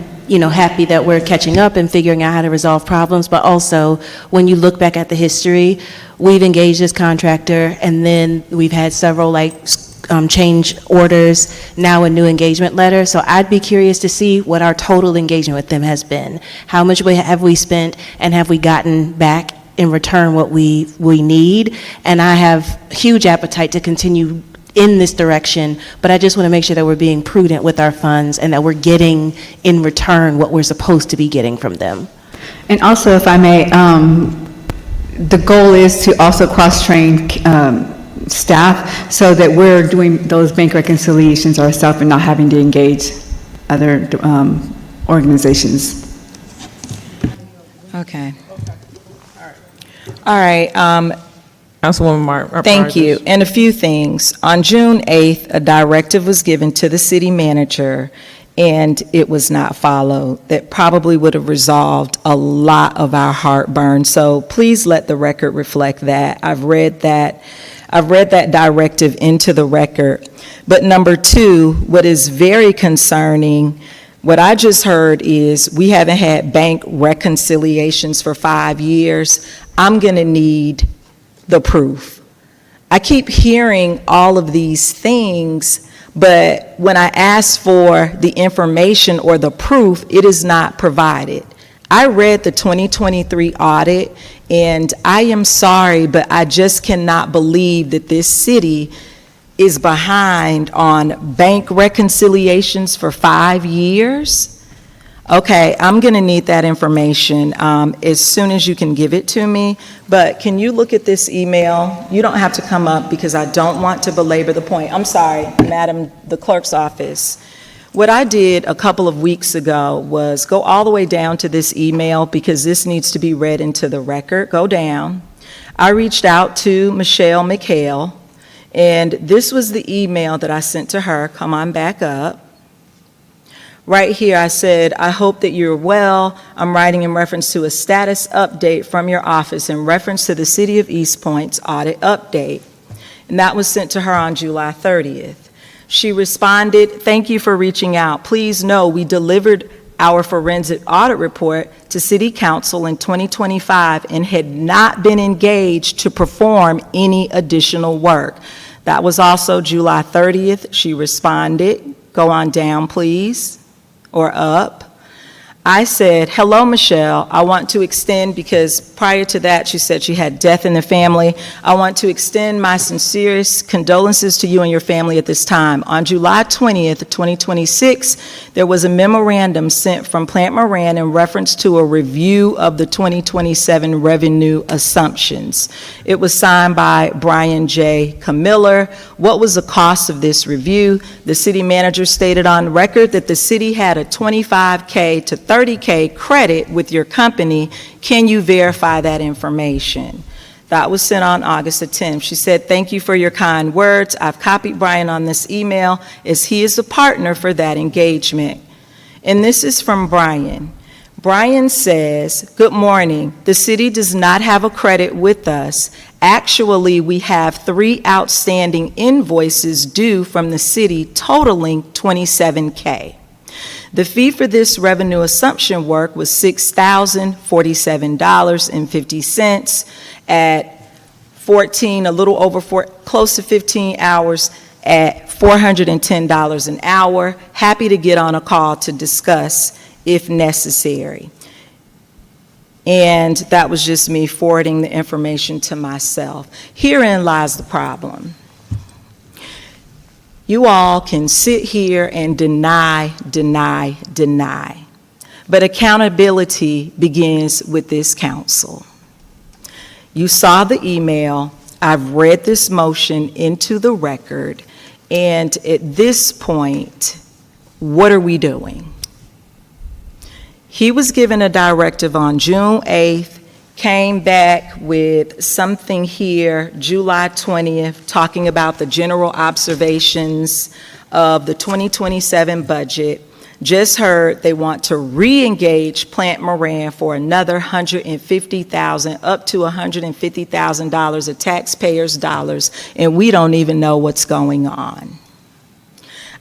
happy that we're catching up and figuring out how to resolve problems, but also, when you look back at the history, we've engaged this contractor, and then we've had several, change orders, now a new engagement letter. So I'd be curious to see what our total engagement with them has been. How much have we spent, and have we gotten back in return what we need? And I have huge appetite to continue in this direction, but I just want to make sure that we're being prudent with our funds and that we're getting in return what we're supposed to be getting from them. And also, if I may, the goal is to also cross-train staff so that we're doing those bank reconciliations ourselves and not having to engage other organizations. Okay. All right. Councilwoman Martin. Thank you. And a few things. On June 8th, a directive was given to the city manager, and it was not followed. That probably would have resolved a lot of our heartburn. So please let the record reflect that. I've read that directive into the record. But number two, what is very concerning, what I just heard is we haven't had bank reconciliations for 5 years. I'm going to need the proof. I keep hearing all of these things, but when I ask for the information or the proof, it is not provided. I read the 2023 audit, and I am sorry, but I just cannot believe that this city is behind on bank reconciliations for 5 years. Okay, I'm going to need that information as soon as you can give it to me, but can you look at this email? You don't have to come up because I don't want to belabor the point. I'm sorry, Madam, the clerk's office. What I did a couple of weeks ago was go all the way down to this email because this needs to be read into the record. Go down. I reached out to Michelle McHale, and this was the email that I sent to her. Come on back up. Right here, I said, I hope that you're well. I'm writing in reference to a status update from your office in reference to the City of East Point's audit update. And that was sent to her on July 30th. She responded, thank you for reaching out. Please know we delivered our forensic audit report to City Council in 2025 and had not been engaged to perform any additional work. That was also July 30th. She responded, go on down, please. Or up. I said, hello, Michelle. I want to extend, because prior to that, she said she had death in the family. I want to extend my sincerest condolences to you and your family at this time. On July 20th, 2026, there was a memorandum sent from Plant Moran in reference to a review of the 2027 revenue assumptions. It was signed by Brian J. Camiller. What was the cost of this review? The city manager stated on record that the city had a $25K to $30K credit with your company. Can you verify that information? That was sent on August the 10th. She said, thank you for your kind words. I've copied Brian on this email as he is the partner for that engagement. And this is from Brian. Brian says, good morning. The city does not have a credit with us. Actually, we have 3 outstanding invoices due from the city totaling $27K. The fee for this revenue assumption work was $6,047.50 at 14, a little over close to 15 hours at $410 an hour. Happy to get on a call to discuss if necessary. And that was just me forwarding the information to myself. Herein lies the problem. You all can sit here and deny, but accountability begins with this council. You saw the email. I've read this motion into the record, and at this point, what are we doing? He was given a directive on June 8th, came back with something here, July 20th, talking about the general observations of the 2027 budget. Just heard they want to re-engage Plant Moran for another $150,000, up to $150,000 of taxpayers' dollars, and we don't even know what's going on.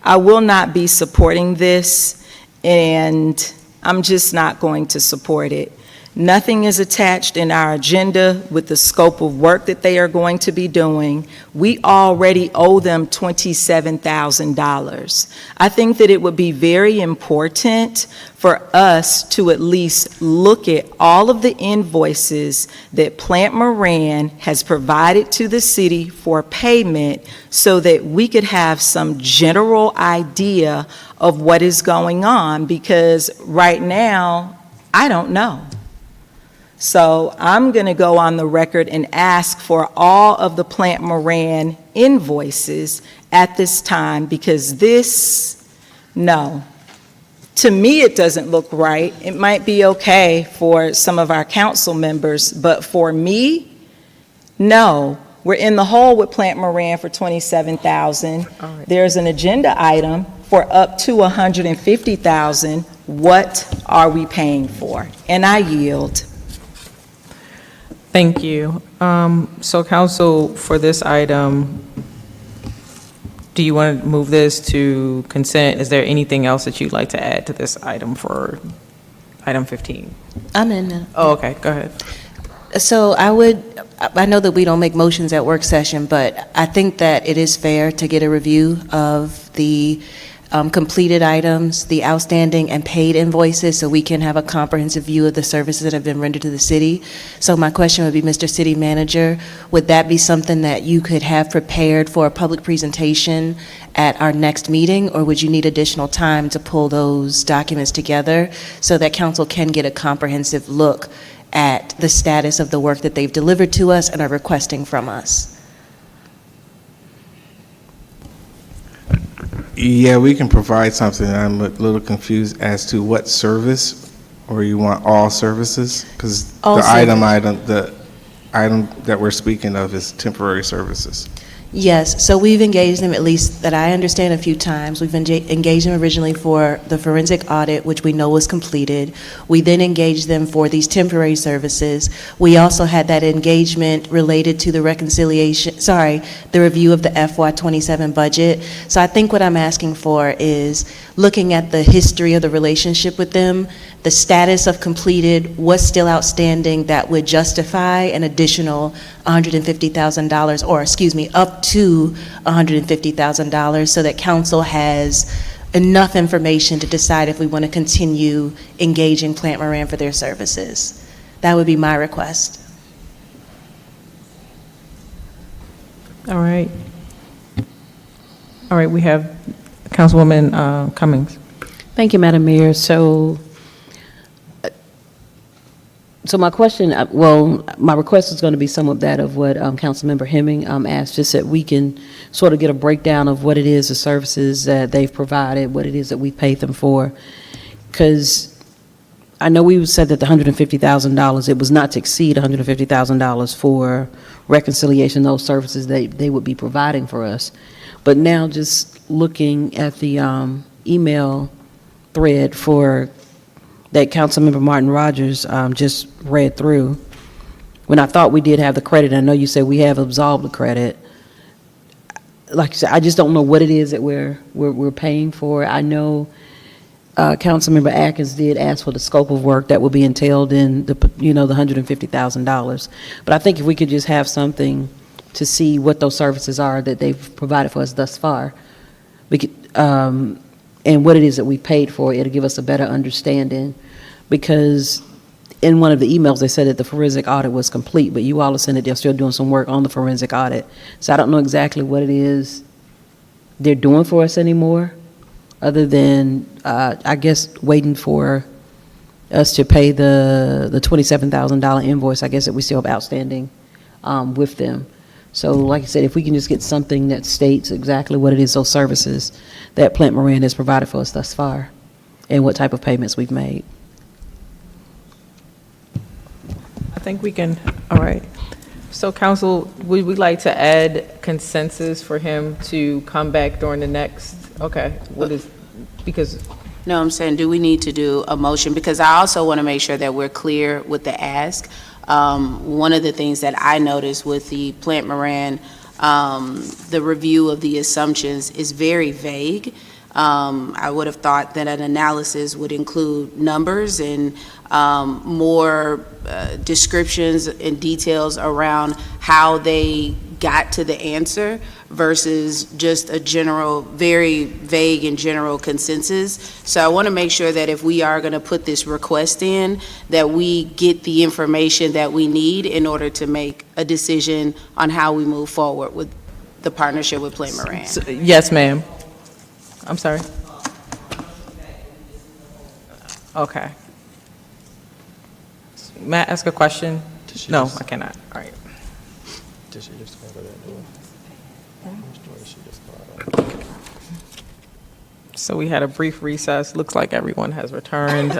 I will not be supporting this, and I'm just not going to support it. Nothing is attached in our agenda with the scope of work that they are going to be doing. We already owe them $27,000. I think that it would be very important for us to at least look at all of the invoices that Plant Moran has provided to the city for payment so that we could have some general idea of what is going on, because right now, I don't know. So I'm going to go on the record and ask for all of the Plant Moran invoices at this time, because this, no. To me, it doesn't look right. It might be okay for some of our council members, but for me, no. We're in the hole with Plant Moran for $27,000. right. There's an agenda item for up to $150,000. What are we paying for? And I yield. Thank you. So council, for this item, do you want to move this to consent? Is there anything else that you'd like to add to this item for item 15? I'm in. Oh, okay, go ahead. So I know that we don't make motions at work session, but I think that it is fair to get a review of the completed items, the outstanding and paid invoices, so we can have a comprehensive view of the services that have been rendered to the city. So my question would be, Mr. City Manager, would that be something that you could have prepared for a public presentation at our next meeting, or would you need additional time to pull those documents together so that council can get a comprehensive look at the status of the work that they've delivered to us and are requesting from us? Yeah, we can provide something. I'm a little confused as to what service, or you want all services? Because the item that we're speaking of is temporary services. Yes, so we've engaged them, at least that I understand, a few times. We've engaged them originally for the forensic audit, which we know was completed. We then engaged them for these temporary services. We also had that engagement related to the the review of the FY27 budget. So I think what I'm asking for is looking at the history of the relationship with them, the status of completed, what's still outstanding that would justify an additional $150,000, or excuse me, up to $150,000, so that council has enough information to decide if we want to continue engaging Plant Moran for their services. That would be my request. All right. All right, we have Councilwoman Cummings. Thank you, Madam Mayor. So my question, my request is going to be somewhat that of what Councilmember Hemming asked, just that we can sort of get a breakdown of what it is, the services that they've provided, what it is that we paid them for. Because I know we said that the $150,000, it was not to exceed $150,000 for reconciliation, those services they would be providing for us. But now just looking at the email thread that Councilmember Martin Rogers just read through, when I thought we did have the credit, I know you said we have absolved the credit. Like I said, I just don't know what it is that we're paying for. I know Councilmember Atkins did ask for the scope of work that will be entailed in the $150,000. But I think if we could just have something to see what those services are that they've provided for us thus far, we could, and what it is that we paid for, it'll give us a better understanding. Because in one of the emails, they said that the forensic audit was complete, but you all are saying that they're still doing some work on the forensic audit. So I don't know exactly what it is they're doing for us anymore, other than, I guess, waiting for us to pay the $27,000 invoice, I guess, that we still have outstanding with them. So like I said, if we can just get something that states exactly what it is, those services that Plant Moran has provided for us thus far, and what type of payments we've made. I think we can, all right. So council, would we like to add consensus for him to come back during the next, okay, what is, because, No, I'm saying, do we need to do a motion? Because I also want to make sure that we're clear with the ask. One of the things that I noticed with the Plant Moran, the review of the assumptions is very vague. I would have thought that an analysis would include numbers and more descriptions and details around how they got to the answer versus just a general, very vague and general consensus. So I want to make sure that if we are going to put this request in, that we get the information that we need in order to make a decision on how we move forward with the partnership with Plant Moran. yes, ma'am. I'm sorry. Okay. May I ask a question? No, I cannot. All right. Did she just go to that door? Which door did she just go out? So we had a brief recess. Looks like everyone has returned.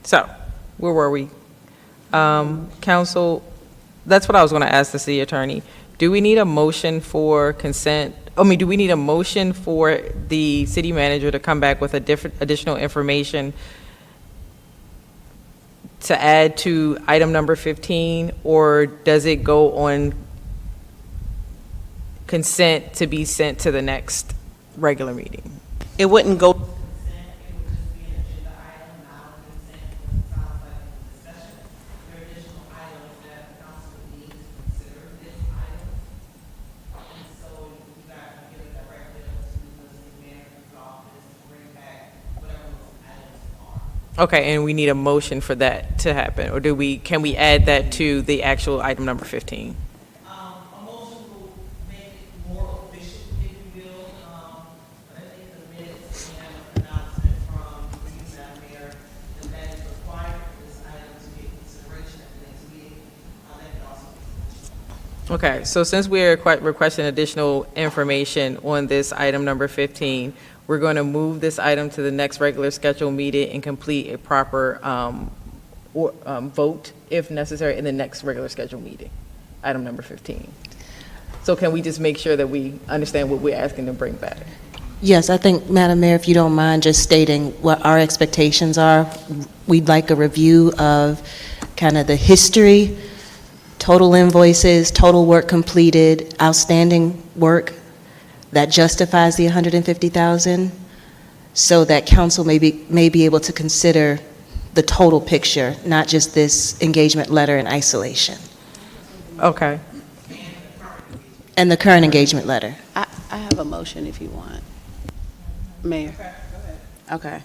So, where were we? Council, that's what I was going to ask the city attorney. Do we need a motion for consent? Do we need a motion for the city manager to come back with additional information to add to item number 15, or does it go on consent to be sent to the next regular meeting? It wouldn't go. Okay, and we need a motion for that to happen, or can we add that to the actual item number 15? A motion will make it more efficient, if you will. I think the minutes we have an announcement from the Madam Mayor that is required for this item to get consideration at the next meeting. That could also be. Okay, so since we're requesting additional information on this item number 15, we're going to move this item to the next regular scheduled meeting and complete a proper vote, if necessary, in the next regular scheduled meeting, item number 15. So can we just make sure that we understand what we're asking to bring back? Yes, I think, Madam Mayor, if you don't mind just stating what our expectations are, we'd like a review of kind of the history, total invoices, total work completed, outstanding work that justifies the 150,000, so that council may be able to consider the total picture, not just this engagement letter in isolation. Okay. And the current engagement letter. I have a motion if you want. Mayor. Okay.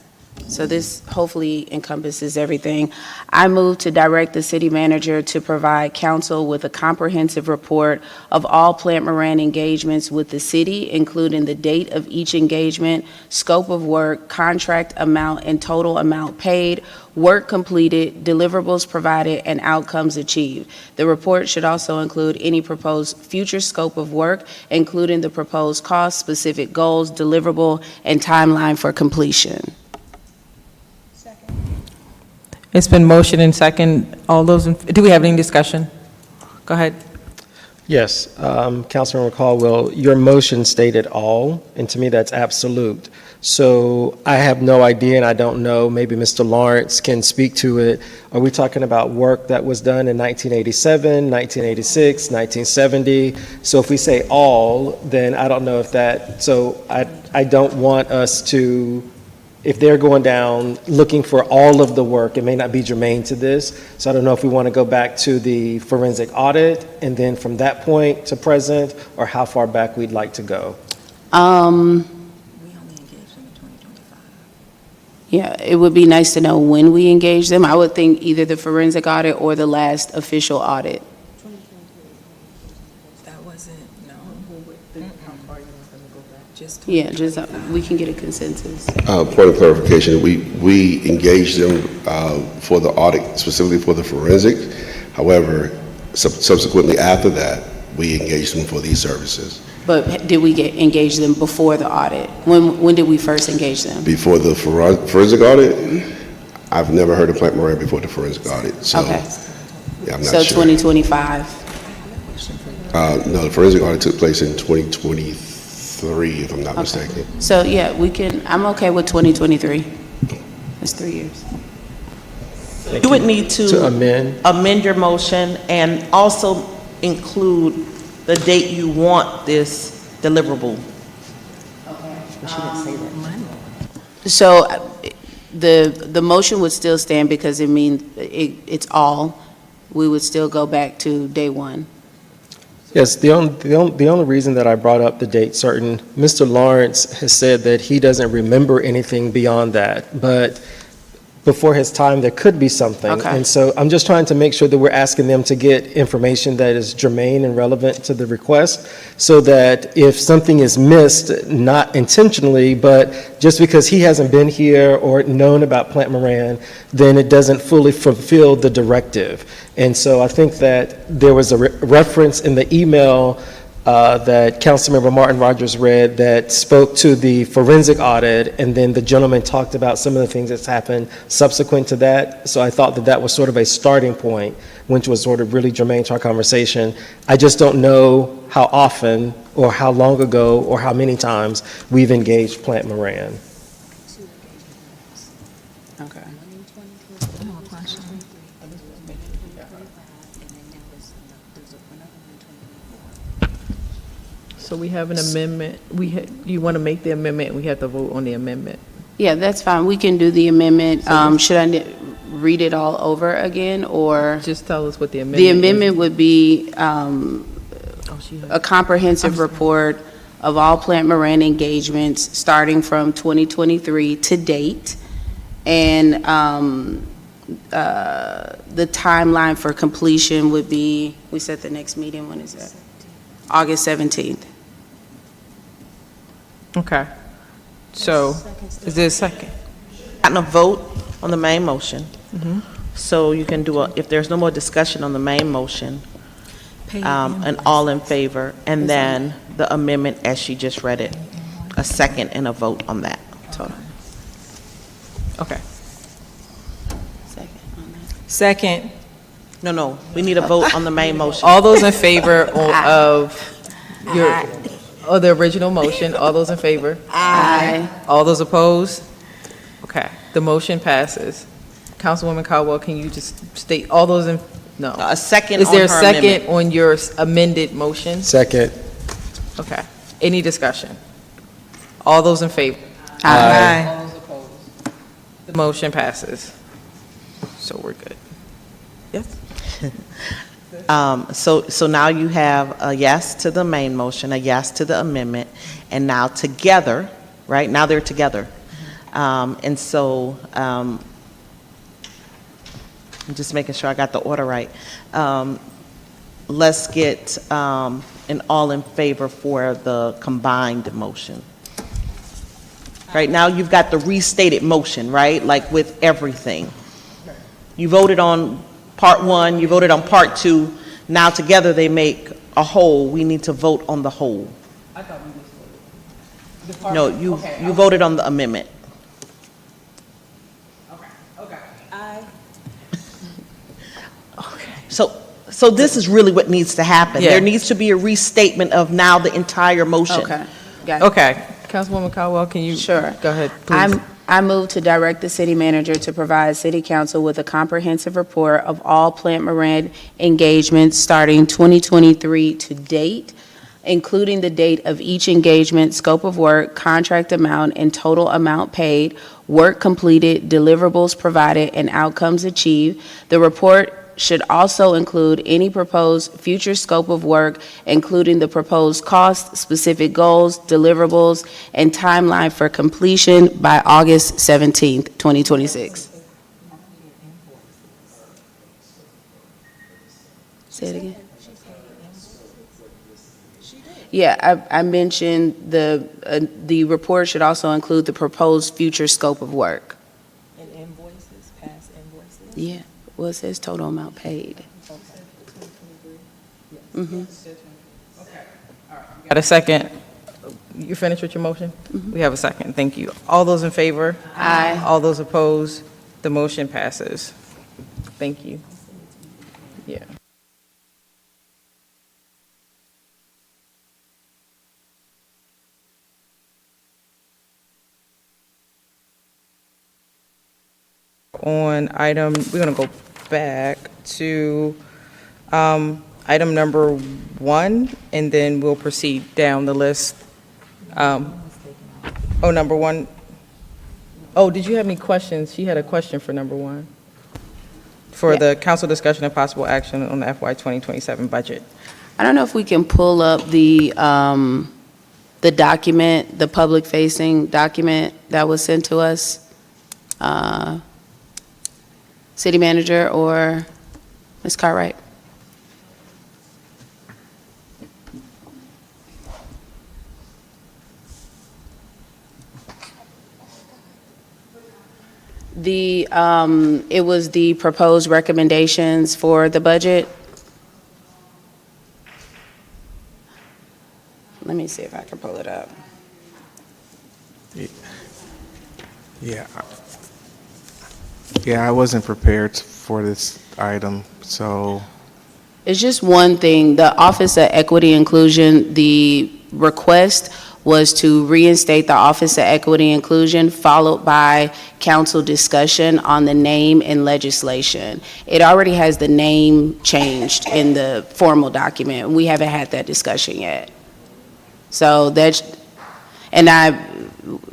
So this hopefully encompasses everything. I move to direct the city manager to provide council with a comprehensive report of all Plant Moran engagements with the city, including the date of each engagement, scope of work, contract amount, and total amount paid, work completed, deliverables provided, and outcomes achieved. The report should also include any proposed future scope of work, including the proposed cost, specific goals, deliverable, and timeline for completion. It's been motioned and second. All those, do we have any discussion? Go ahead. Yes, Councilmember Caldwell, your motion stated all, and to me that's absolute. So I have no idea, and I don't know, maybe Mr. Lawrence can speak to it. Are we talking about work that was done in 1987, 1986, 1970? So if we say all, then I don't know if that, so I don't want us to, if they're going down looking for all of the work, it may not be germane to this. So I don't know if we want to go back to the forensic audit and then from that point to present, or how far back we'd like to go. Yeah, it would be nice to know when we engage them. I would think either the forensic audit or the last official audit. That wasn't, no. Yeah, just, we can get a consensus. Point of clarification, we engaged them for the audit, specifically for the forensic. However, subsequently after that, we engaged them for these services. But did we engage them before the audit? When did we first engage them? Before the forensic audit, I've never heard of Plant Moran before the forensic audit, so Okay. yeah, I'm not So sure. 2025. No, the forensic audit took place in 2023, if I'm not mistaken. So, yeah, I'm okay with 2023. That's 3 years. You would need To amend your motion and also include the date you want this deliverable. She didn't say that. So the motion would still stand because it means it's all. We would still go back to day one. Yes, the only reason that I brought up the date certain, Mr. Lawrence has said that he doesn't remember anything beyond that, but before his time, there could be something. Okay. And so I'm just trying to make sure that we're asking them to get information that is germane and relevant to the request, so that if something is missed, not intentionally, but just because he hasn't been here or known about Plant Moran, then it doesn't fully fulfill the directive. And so I think that there was a reference in the email that Councilmember Martin Rogers read that spoke to the forensic audit, and then the gentleman talked about some of the things that's happened subsequent to that. So I thought that that was sort of a starting point, which was sort of really germane to our conversation. I just don't know how often or how long ago or how many times we've engaged Plant Moran. Okay. So we have an amendment. You want to make the amendment, and we have to vote on the amendment. Yeah, that's fine. We can do the amendment. Should I read it all over again, or? Just tell us what the amendment The is. amendment would be a comprehensive report of all Plant Moran engagements starting from 2023 to date, and the timeline for completion would be, we set the next meeting, when is that? August 17th. Okay. So, is there a second? Gotten a vote on the main motion. So you can do if there's no more discussion on the main motion, an all in favor, and then the amendment as she just read it, a second and a vote on that. Okay. Second on that. Second. No, we need a vote on the main motion. All those in favor of the original motion, all those in favor? Aye. All those opposed? Okay, the motion passes. Councilwoman Caldwell, can you just state all those in, no. A second Is on there a her second amendment. on your amended motion? Second. Okay, any discussion? All those in favor? Aye. All those opposed? The motion passes. So we're good. Yes? So now you have a yes to the main motion, a yes to the amendment, and now together, right? Now they're together. And so, I'm just making sure I got the order right. Let's get an all in favor for the combined motion. Right now, you've got the restated motion, right? Like with everything. You voted on part one, you voted on part two. Now together they make a whole. We need to vote on the whole. I thought we just voted. No, you voted on the amendment. Okay. So this is really what needs to happen. Yeah. There needs to be a restatement of now the entire motion. Okay. Got it. Okay, Councilwoman Caldwell, can you? Sure. Go ahead, please. I move to direct the city manager to provide city council with a comprehensive report of all Plant Moran engagements starting 2023 to date, including the date of each engagement, scope of work, contract amount, and total amount paid, work completed, deliverables provided, and outcomes achieved. The report should also include any proposed future scope of work, including the proposed cost, specific goals, deliverables, and timeline for completion by August 17th, 2026. Say it again. Yeah, I mentioned the report should also include the proposed future scope of work. And invoices, past invoices? Yeah, well, it says total amount paid. Mm-hmm. Got a second? You finished with your motion? We have a second, thank you. All those in favor? Aye. All those opposed? The motion passes. Thank you. Yeah. On item, we're going to go back to item number 1, and then we'll proceed down the list. Number 1. Oh, did you have any questions? She had a question for number 1. For the council discussion and possible action on the FY 2027 budget. I don't know if we can pull up the document, the public-facing document that was sent to us. City Manager or Ms. Cartwright? It was the proposed recommendations for the budget. Let me see if I can pull it up. Yeah, I wasn't prepared for this item, so. It's just one thing. The Office of Equity Inclusion, the request was to reinstate the Office of Equity Inclusion, followed by council discussion on the name and legislation. It already has the name changed in the formal document. We haven't had that discussion yet. So that's, and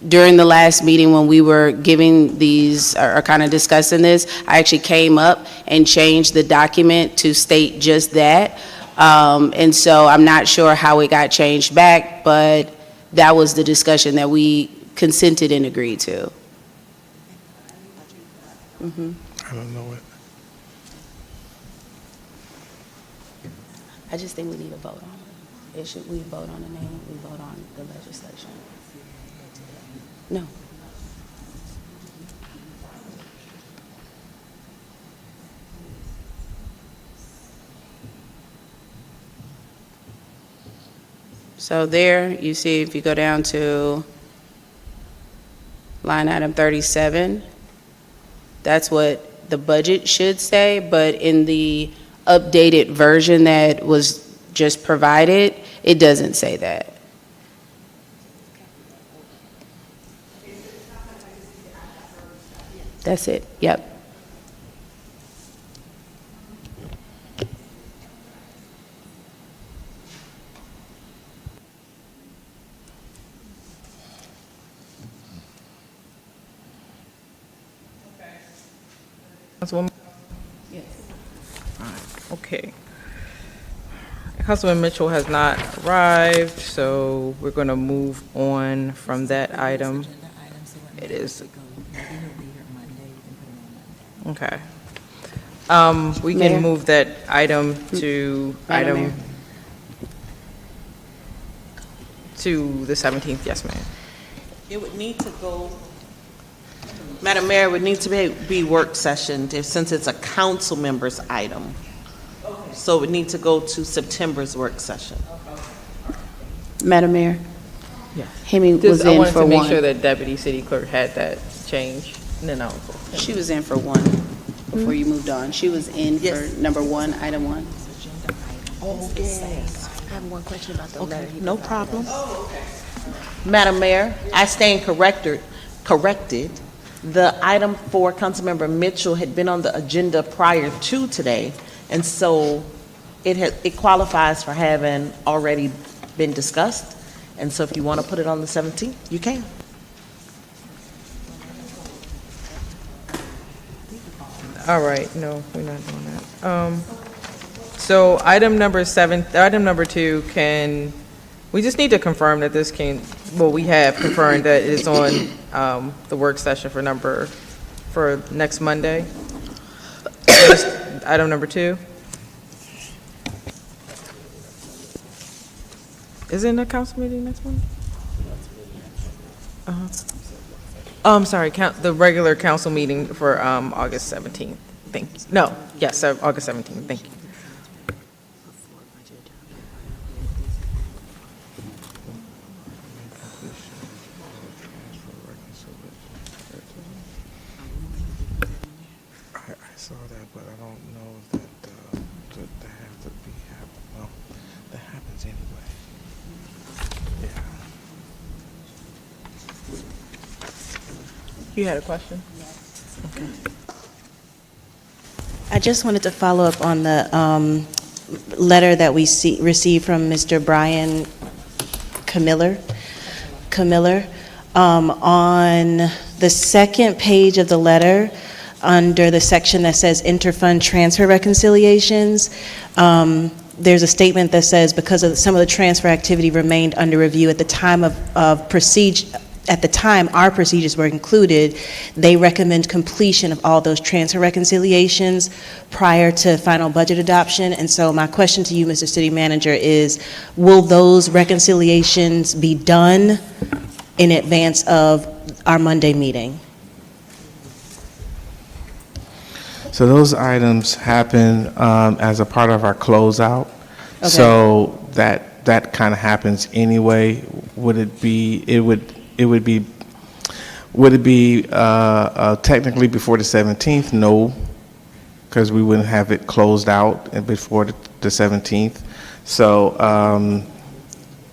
during the last meeting when we were giving these, or kind of discussing this, I actually came up and changed the document to state just that. And so I'm not sure how it got changed back, but that was the discussion that we consented and agreed to. Mm-hmm. I don't know it. I just think we need a vote on it. We vote on the name, we vote on the legislation. No. So there, you see, if you go down to line item 37, that's what the budget should say, but in the updated version that was just provided, it doesn't say that. That's it, yep. Councilwoman? Yes. Okay. Councilman Mitchell has not arrived, so we're going to move on from that item. It is. Okay. We can Mayor? move that item to Madam Mayor? to the 17th. Yes, ma'am. It would need to go, Madam Mayor, it would need to be work session since it's a council member's item. So it would need to go to September's work session. Madam Mayor? Yes. Hemi was Just, I in wanted for to make one. sure that Deputy City Clerk had that change. And then I'll go. She was in for one before you moved on. She was in for number 1, item 1. Oh, yes. I have one question about the letter. No problem. Madam Mayor, I stand corrected. The item for Councilmember Mitchell had been on the agenda prior to today, and so it qualifies for having already been discussed. And so if you want to put it on the 17th, you can. All right. No, we're not doing that. So item number 2 we just need to confirm that this we have confirmed that it's on the work session for next Monday. Item number 2. Is it in the council meeting next Monday? Oh, I'm sorry, the regular council meeting for August 17th. Thank you. No, yes, August 17th. Thank you. I saw that, but I don't know if that has to be happening. Well, that happens anyway. Yeah. You had a question? I just wanted to follow up on the letter that we received from Mr. Brian Camiller. On the second page of the letter, under the section that says interfund transfer reconciliations, there's a statement that says because of some of the transfer activity remained under review at the time of procedure. At the time our procedures were included, they recommend completion of all those transfer reconciliations prior to final budget adoption. And so my question to you, Mr. City Manager, is will those reconciliations be done in advance of our Monday meeting? So those items happen as a part of our closeout. Okay. So that kind of happens anyway. Would it be technically before the 17th? No, because we wouldn't have it closed out before the 17th. So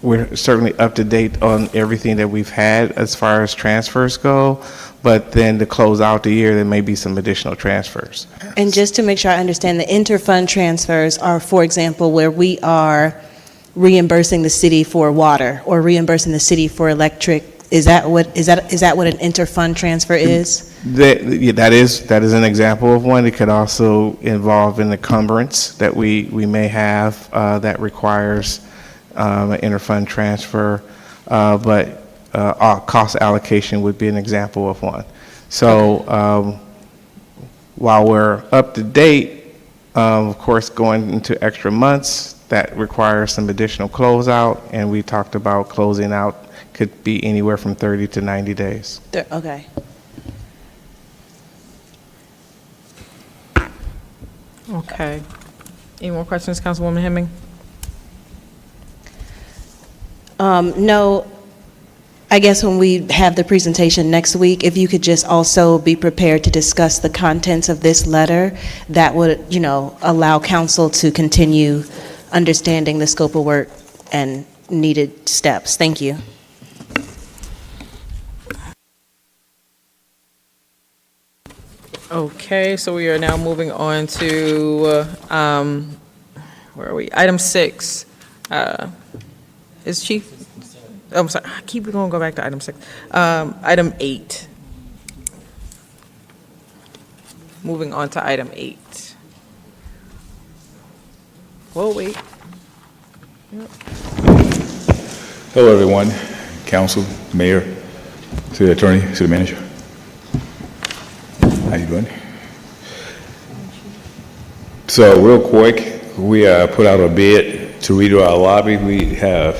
we're certainly up to date on everything that we've had as far as transfers go, but then to close out the year, there may be some additional transfers. And just to make sure I understand, the interfund transfers are, for example, where we are reimbursing the city for water or reimbursing the city for electric. Is that what an interfund transfer is? That is an example of one. It could also involve an encumbrance that we may have that requires an interfund transfer, but cost allocation would be an example of one. So while we're up to date, of course, going into extra months, that requires some additional closeout, and we talked about closing out could be anywhere from 30 to 90 days. Okay. Okay. Any more questions, Councilwoman Hemming? No, I guess when we have the presentation next week, if you could just also be prepared to discuss the contents of this letter, that would, allow council to continue understanding the scope of work and needed steps. Thank you. Okay, so we are now moving on to, where are we? Item 6. Is Chief? Oh, I'm sorry, I keep going to go back to item 6. Item 8. Moving on to item 8. Whoa, wait. Yep. Hello, everyone, council, mayor, city attorney, city manager. How you doing? So real quick, we put out a bid to redo our lobby. We have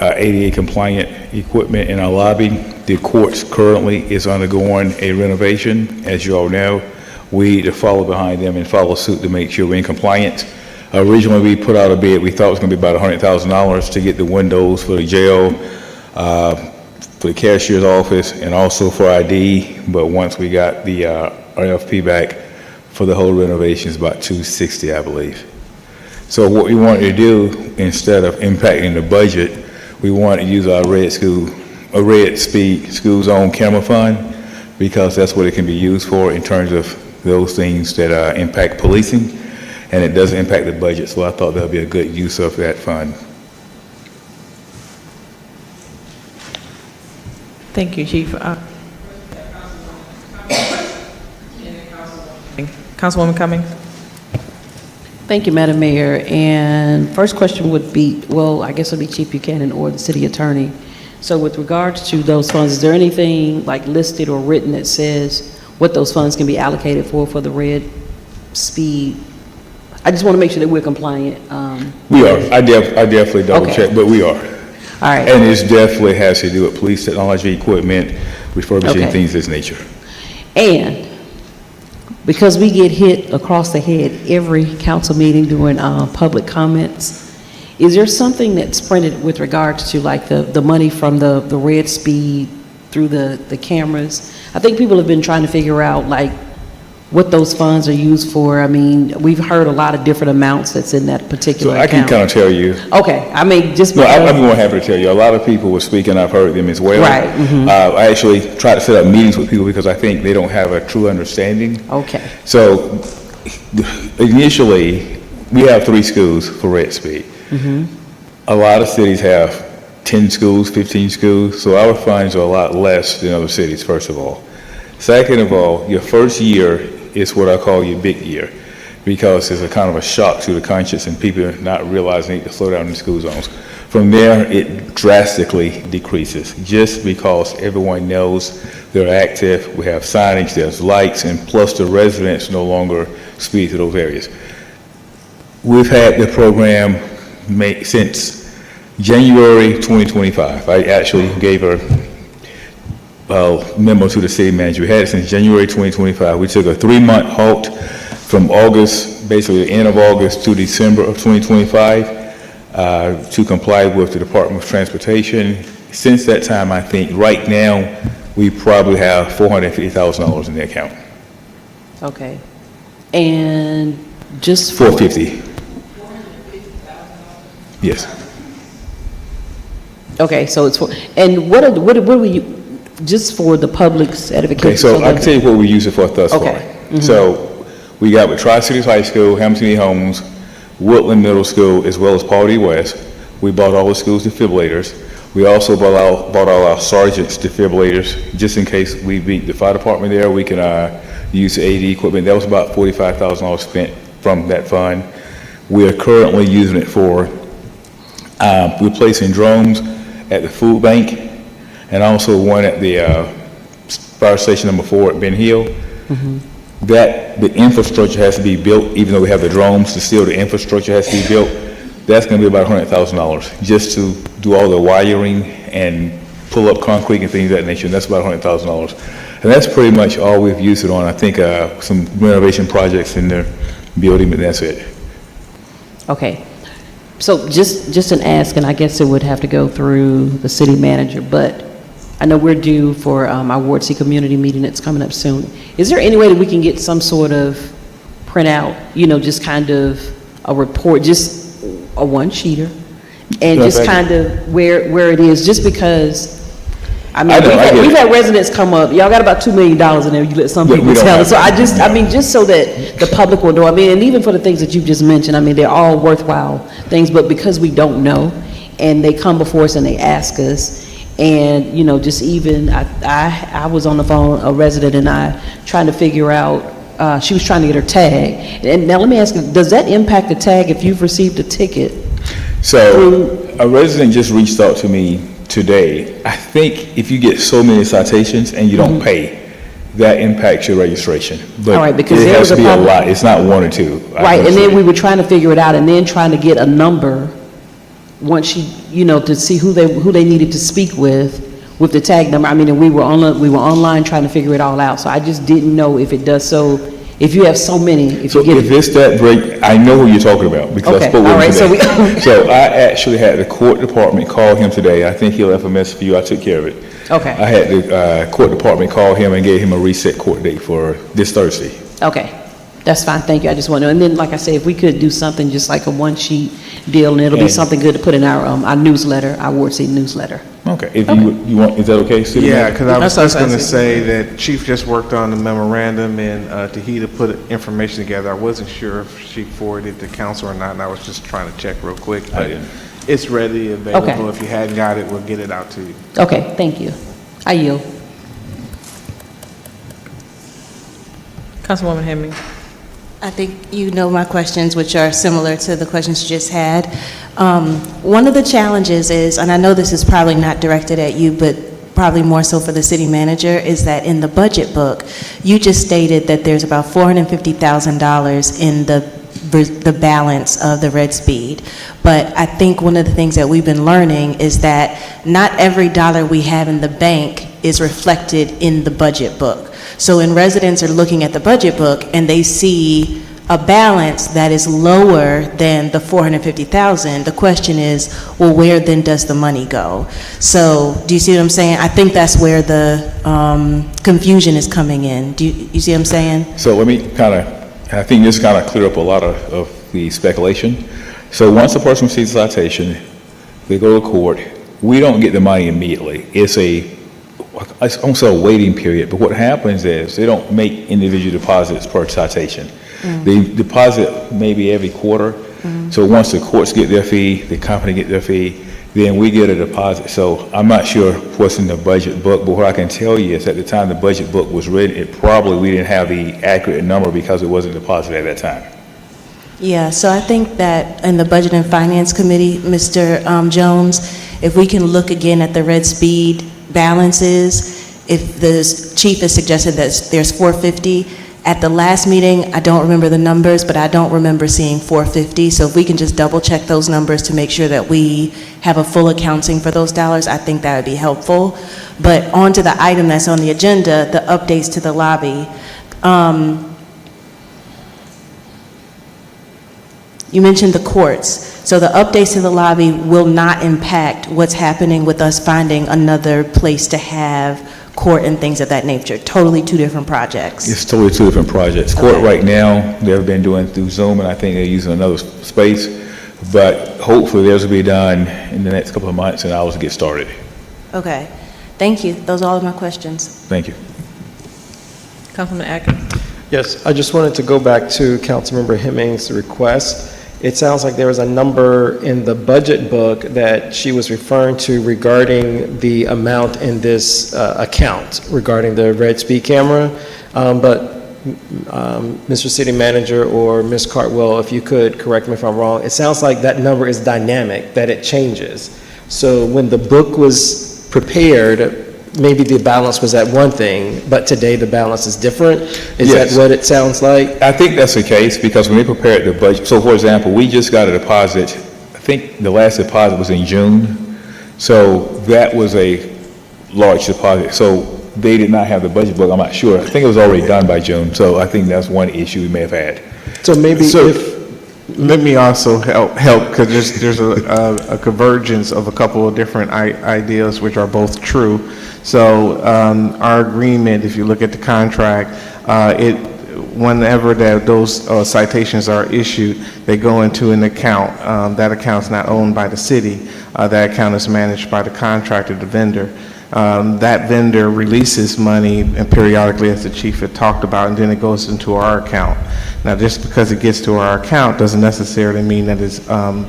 ADA compliant equipment in our lobby. The courts currently is undergoing a renovation. As you all know, we need to follow behind them and follow suit to make sure we're in compliance. Originally, we put out a bid, we thought it was going to be about $100,000 to get the windows for the jail, for the cashier's office, and also for ID. But once we got the RFP back for the whole renovation, it's about $260,000, I believe. So what we wanted to do, instead of impacting the budget, we wanted to use our Red Speed School Zone Camera Fund, because that's what it can be used for in terms of those things that impact policing, and it doesn't impact the budget. So I thought that would be a good use of that fund. Thank you, Chief. Councilwoman Cummings? Thank you, Madam Mayor. And first question would be, well, I guess it would be Chief Buchanan or the city attorney. So with regards to those funds, is there anything like listed or written that says what those funds can be allocated for the red speed? I just want to make sure that we're compliant. We are. I definitely double check, but we are. All right. And it definitely has to do with police technology equipment, refurbishing, Okay. things of this nature. And because we get hit across the head every council meeting during public comments, is there something that's printed with regards to like the money from the red speed through the cameras? I think people have been trying to figure out like what those funds are used for. I mean, we've heard a lot of different amounts that's in that So particular I can account. kind of tell you. Okay, I mean, just No, because. I'm more happy to tell you. A lot of people were speaking. I've heard them as well. Right, mhm. I actually try to set up meetings with people because I think they don't have a true understanding. Okay. So initially, we have 3 schools for Red Speed. A lot of cities have 10 schools, 15 schools, so our funds are a lot less than other cities, first of all. Second of all, your first year is what I call your big year, because it's a kind of a shock to the conscience and people not realizing they need to slow down in school zones. From there, it drastically decreases, just because everyone knows they're active, we have signage, there's lights, and plus the residents no longer speed to those areas. We've had the program since January 2025. I actually gave a memo to the city manager. We had it since January 2025. We took a 3-month halt from August, basically the end of August to December of 2025 to comply with the Department of Transportation. Since that time, I think right now, we probably have $450,000 in the account. Okay. And just for. 450. Yes. Okay, so it's for, and what are we, just for the public's edification? Okay, so I that- can tell you what we use it for thus far. Okay. Mhm. So we got with Tri-Cities High School, Hamilton Homes, Woodland Middle School, as well as Paul West. We bought all the schools defibrillators. We also bought all our sergeants defibrillators, just in case we beat the fire department there, we can use the AD equipment. That was about $45,000 spent from that fund. We are currently using it for replacing drones at the food bank, and also one at the fire station number 4 at Ben Hill. That the infrastructure has to be built, even though we have the drones, still the infrastructure has to be built. That's going to be about $100,000 just to do all the wiring and pull up concrete and things of that nature. And that's about $100,000, and that's pretty much all we've used it on. I think some renovation projects in the building, but that's it. Okay. So just an ask, and I guess it would have to go through the city manager, but I know we're due for our Ward C community meeting that's coming up soon. Is there any way that we can get some sort of printout, just kind of a report, just a one-sheeter, and just kind of where it is, just because, I mean, we've had residents come up, y'all got about $2 million in there, you let some people tell us. So just so that the public will know, I mean, and even for the things that you've just mentioned, I mean, they're all worthwhile things, but because we don't know, and they come before us and they ask us, and, just even, I was on the phone, a resident and I, trying to figure out, she was trying to get her tag. And now let me ask you, does that impact the tag if you've received a ticket? So a resident just reached out to me today. I think if you get so many citations and you don't pay, that impacts your registration. But All right, because it there has was to a be a problem. lot. It's not 1 or 2. Right, and then we were trying to figure it out, and then trying to get a number, once she, to see who they needed to speak with the tag number. I mean, and we were online trying to figure it all out, so I just didn't know if it does so, if you have so many, if you get. If it's that break, I know who you're talking about because I Okay, spoke with all him right, so today. So I actually had the court department call him today. I think he left a message for you. I took care of it. Okay. I had the court department call him and gave him a reset court date for this Thursday. Okay, that's fine, thank you, I just want to know. And then, like I said, if we could do something just like a one-sheet deal, and it'll be something good to put in our newsletter, our Ward C newsletter. Okay, if you want, is that okay, City Yeah, Manager? because I was That's what I was just going to saying. say that Chief just worked on the memorandum, and Tahita put information together. I wasn't sure if she forwarded it to council or not, and I was just trying to check real quick. But it's ready, available. Okay. If you hadn't got it, we'll get it out to you. Okay, thank you. I yield. Councilwoman Hemming. I think you know my questions, which are similar to the questions you just had. One of the challenges is, and I know this is probably not directed at you, but probably more so for the city manager, is that in the budget book, you just stated that there's about $450,000 in the balance of the Red Speed. But I think one of the things that we've been learning is that not every dollar we have in the bank is reflected in the budget book. So when residents are looking at the budget book and they see a balance that is lower than the $450,000, the question is, well, where then does the money go? So do you see what I'm saying? I think that's where the confusion is coming in. Do you see what I'm saying? So let me I think this kind of cleared up a lot of the speculation. So once a person receives a citation, they go to court, we don't get the money immediately. It's almost a waiting period, but what happens is they don't make individual deposits per citation. They deposit maybe every quarter. So once the courts get their fee, the company get their fee, then we get a deposit. So I'm not sure what's in the budget book, but what I can tell you is at the time the budget book was written, we didn't have the accurate number because it wasn't deposited at that time. Yeah, so I think that in the Budget and Finance Committee, Mr. Jones, if we can look again at the Red Speed balances, if the chief has suggested that there's 450, at the last meeting, I don't remember the numbers, but I don't remember seeing 450. So if we can just double check those numbers to make sure that we have a full accounting for those dollars, I think that would be helpful. But on to the item that's on the agenda, the updates to the lobby. You mentioned the courts. So the updates to the lobby will not impact what's happening with us finding another place to have court and things of that nature. Totally two different projects. It's totally two different projects. Court right now, they've been doing through Zoom, and I think they're using another space, but hopefully theirs will be done in the next couple of months and ours will get started. Okay. Thank you. Those are all of my questions. Thank you. Councilman Atkins. Yes, I just wanted to go back to Councilmember Hemming's request. It sounds like there was a number in the budget book that she was referring to regarding the amount in this account regarding the Red Speed camera. But Mr. City Manager or Ms. Cartwell, if you could correct me if I'm wrong, it sounds like that number is dynamic, that it changes. So when the book was prepared, maybe the balance was at one thing, but today the balance is different? Is Yes. that what it sounds like? I think that's the case because when they prepared the budget, so for example, we just got a deposit, I think the last deposit was in June, so that was a large deposit. So they did not have the budget book, I'm not sure. I think it was already done by June, so I think that's one issue we may have had. So maybe Let me also help because there's a convergence of a couple of different ideas which are both true. So our agreement, if you look at the contract, whenever those citations are issued, they go into an account. That account's not owned by the city. That account is managed by the contractor, the vendor. That vendor releases money and periodically, as the chief had talked about, and then it goes into our account. Now, just because it gets to our account doesn't necessarily mean that it's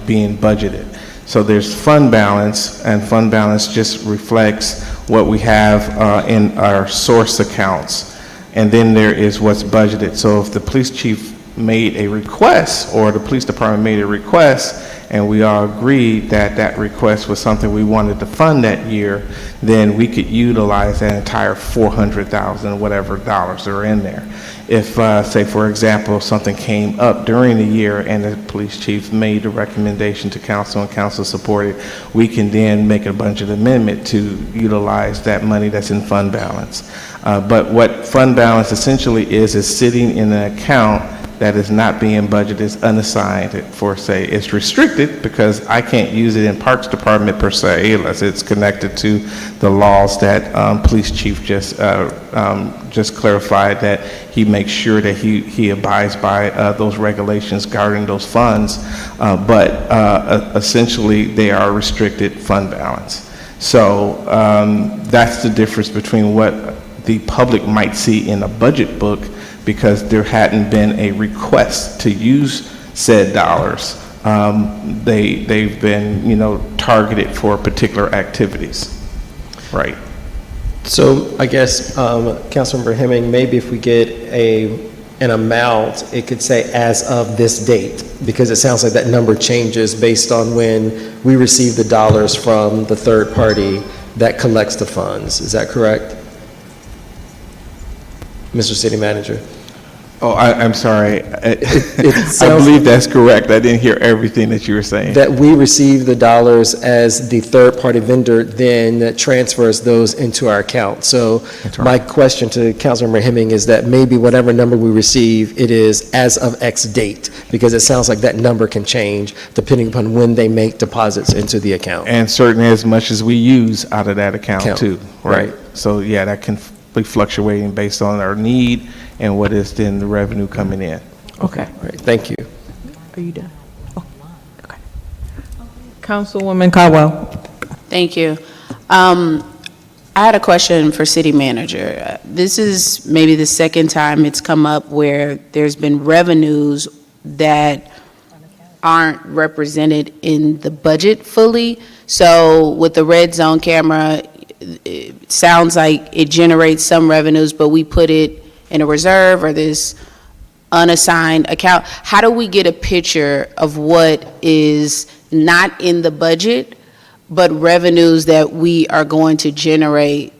being budgeted. So there's fund balance, and fund balance just reflects what we have in our source accounts. And then there is what's budgeted. So if the police chief made a request, or the police department made a request, and we all agreed that that request was something we wanted to fund that year, then we could utilize that entire $400,000, whatever dollars are in there. If, say, for example, something came up during the year and the police chief made a recommendation to council and council supported, we can then make a budget amendment to utilize that money that's in fund balance. But what fund balance essentially is sitting in an account that is not being budgeted, is unassigned for, say, it's restricted because I can't use it in Parks Department per se, unless it's connected to the laws that Police Chief just clarified, that he makes sure that he abides by those regulations guarding those funds, but essentially they are restricted fund balance. So that's the difference between what the public might see in a budget book, because there hadn't been a request to use said dollars. They've been, targeted for particular activities. Right. So I guess, Councilmember Hemming, maybe if we get a an amount, it could say as of this date, because it sounds like that number changes based on when we receive the dollars from the third party that collects the funds. Is that correct? Mr. City Manager? Oh, I'm sorry. I sounds- believe that's correct. I didn't hear everything that you were saying. That we receive the dollars as the third-party vendor then transfers those into our account. So my question to Councilmember Hemming is that maybe whatever number we receive, it is as of X date, because it sounds like that number can change depending upon when they make deposits into the account. And certainly as much as we use out of that account too, right? Right. So yeah, that can be fluctuating based on our need and what is then the revenue coming in. Okay. All right, thank you. Are you done? Oh, okay. Councilwoman Caldwell. Thank you. I had a question for City Manager. This is maybe the second time it's come up where there's been revenues that aren't represented in the budget fully. So with the red zone camera, it sounds like it generates some revenues, but we put it in a reserve or this unassigned account. How do we get a picture of what is not in the budget, but revenues that we are going to generate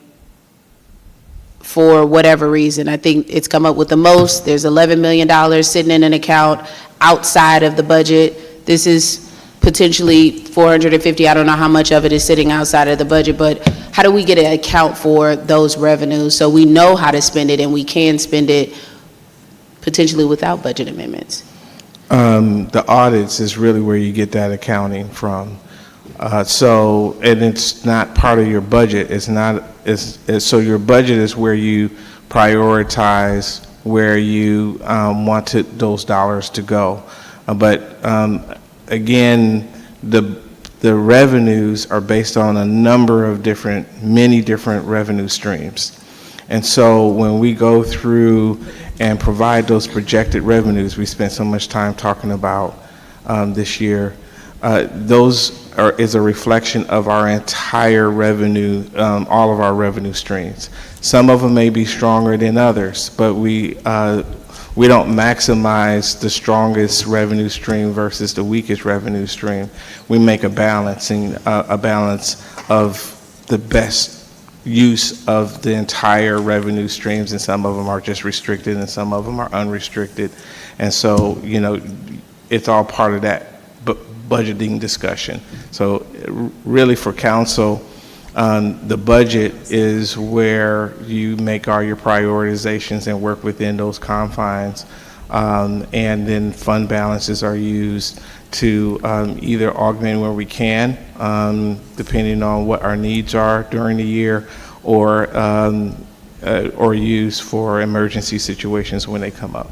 for whatever reason? I think it's come up with the most. There's $11 million sitting in an account outside of the budget. This is potentially 450. I don't know how much of it is sitting outside of the budget, but how do we get an account for those revenues so we know how to spend it and we can spend it potentially without budget amendments? The audits is really where you get that accounting from. So, and it's not part of your budget. It's not, so your budget is where you prioritize where you want those dollars to go. But again, the revenues are based on a number of many different revenue streams. And so when we go through and provide those projected revenues we spent so much time talking about this year, is a reflection of our entire revenue, all of our revenue streams. Some of them may be stronger than others, but we don't maximize the strongest revenue stream versus the weakest revenue stream. We make a balance of the best use of the entire revenue streams, and some of them are just restricted and some of them are unrestricted. And so, you know, it's all part of that budgeting discussion. So really for council, the budget is where you make all your prioritizations and work within those confines. And then fund balances are used to either augment where we can, depending on what our needs are during the year, or use for emergency situations when they come up.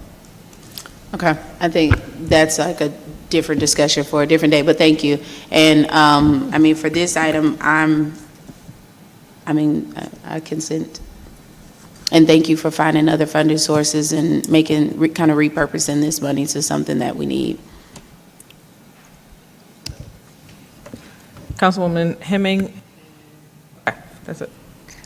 Okay, I think that's like a different discussion for a different day, but thank you. And I mean, for this item, I consent. And thank you for finding other funding sources and making, kind of repurposing this money to something that we need. Councilwoman Hemming. That's it.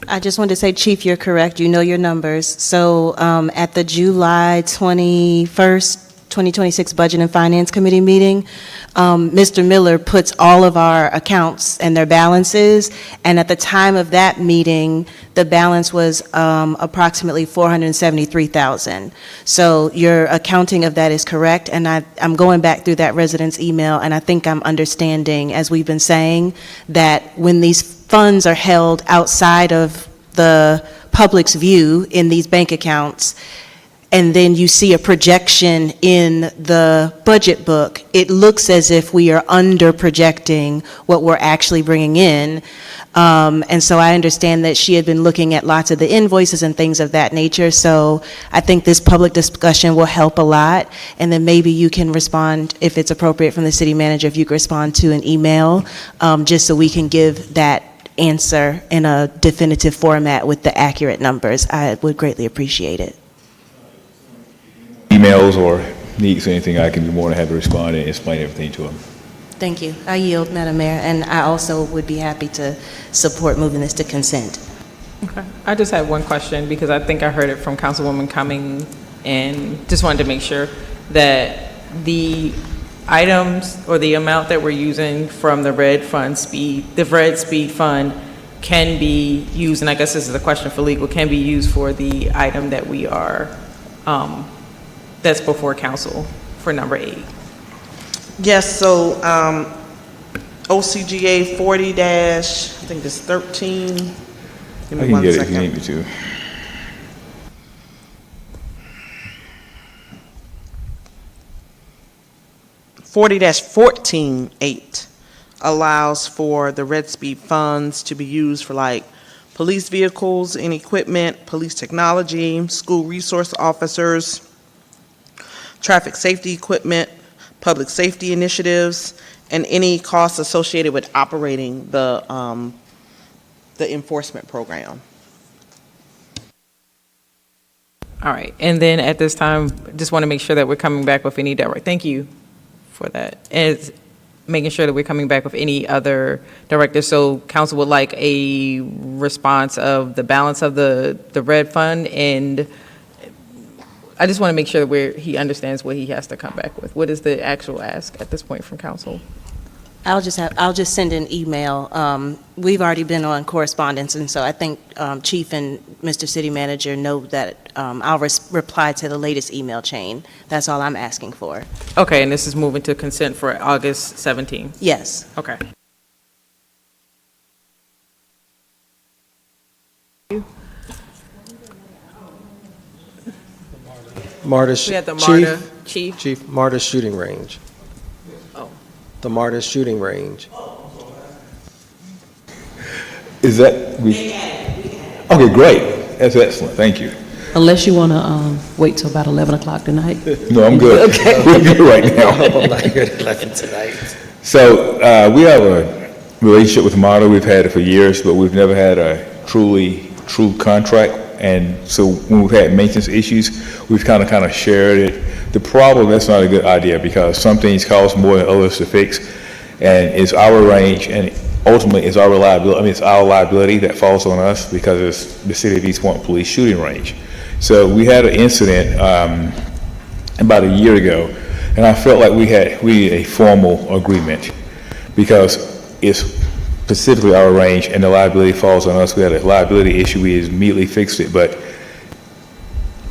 I just wanted to say, Chief, you're correct. You know your numbers. So at the July 21st, 2026 Budget and Finance Committee meeting, Mr. Miller puts all of our accounts and their balances, and at the time of that meeting, the balance was approximately $473,000. So your accounting of that is correct, and I'm going back through that resident's email, and I think I'm understanding, as we've been saying, that when these funds are held outside of the public's view in these bank accounts, and then you see a projection in the budget book, it looks as if we are under projecting what we're actually bringing in. And so I understand that she had been looking at lots of the invoices and things of that nature. So I think this public discussion will help a lot. And then maybe you can respond, if it's appropriate from the city manager, if you could respond to an email, just so we can give that answer in a definitive format with the accurate numbers. I would greatly appreciate it. Emails or needs or anything, I can be more than happy to respond and explain everything to them. Thank you. I yield, Madam Mayor, and I also would be happy to support moving this to consent. Okay. I just had one question because I think I heard it from Councilwoman and just wanted to make sure that the items or the amount that we're using from the red speed fund can be used, and I guess this is a question for legal, can be used for the item that we are, that's before council for number 8. Yes, so OCGA 40 dash, I think it's 13. Give I me can one get it if you second. need me to. (40-14-8) allows for the red speed funds to be used for like police vehicles and equipment, police technology, school resource officers, traffic safety equipment, public safety initiatives, and any costs associated with operating the enforcement program. All right, and then at this time, just want to make sure that we're coming back with any direct, thank you for that, is making sure that we're coming back with any other directives. So council would like a response of the balance of the red fund, and I just want to make sure that he understands what he has to come back with. What is the actual ask at this point from council? I'll just send an email. We've already been on correspondence, and so I think Chief and Mr. City Manager know that I'll reply to the latest email chain. That's all I'm asking for. Okay, and this is moving to consent for August 17th? Yes. Okay. MARTA, We had the MARTA chief. Chief, MARTA shooting range. Oh. The MARTA shooting range. Is that? Okay, great. That's excellent. Thank you. Unless you want to wait till about 11 o'clock tonight. No, I'm good. Okay. We're good right now. I'm not here at 11 tonight. So we have a relationship with MARTA. We've had it for years, but we've never had a true contract. And so when we've had maintenance issues, we've kind of shared it. The problem, that's not a good idea because some things cost more than others to fix, and it's our range, and ultimately it's our liability. I mean, it's our liability that falls on us because it's the City of East Point Police shooting range. So we had an incident about a year ago, and I felt like we had a formal agreement because it's specifically our range and the liability falls on us. We had a liability issue, we immediately fixed it, but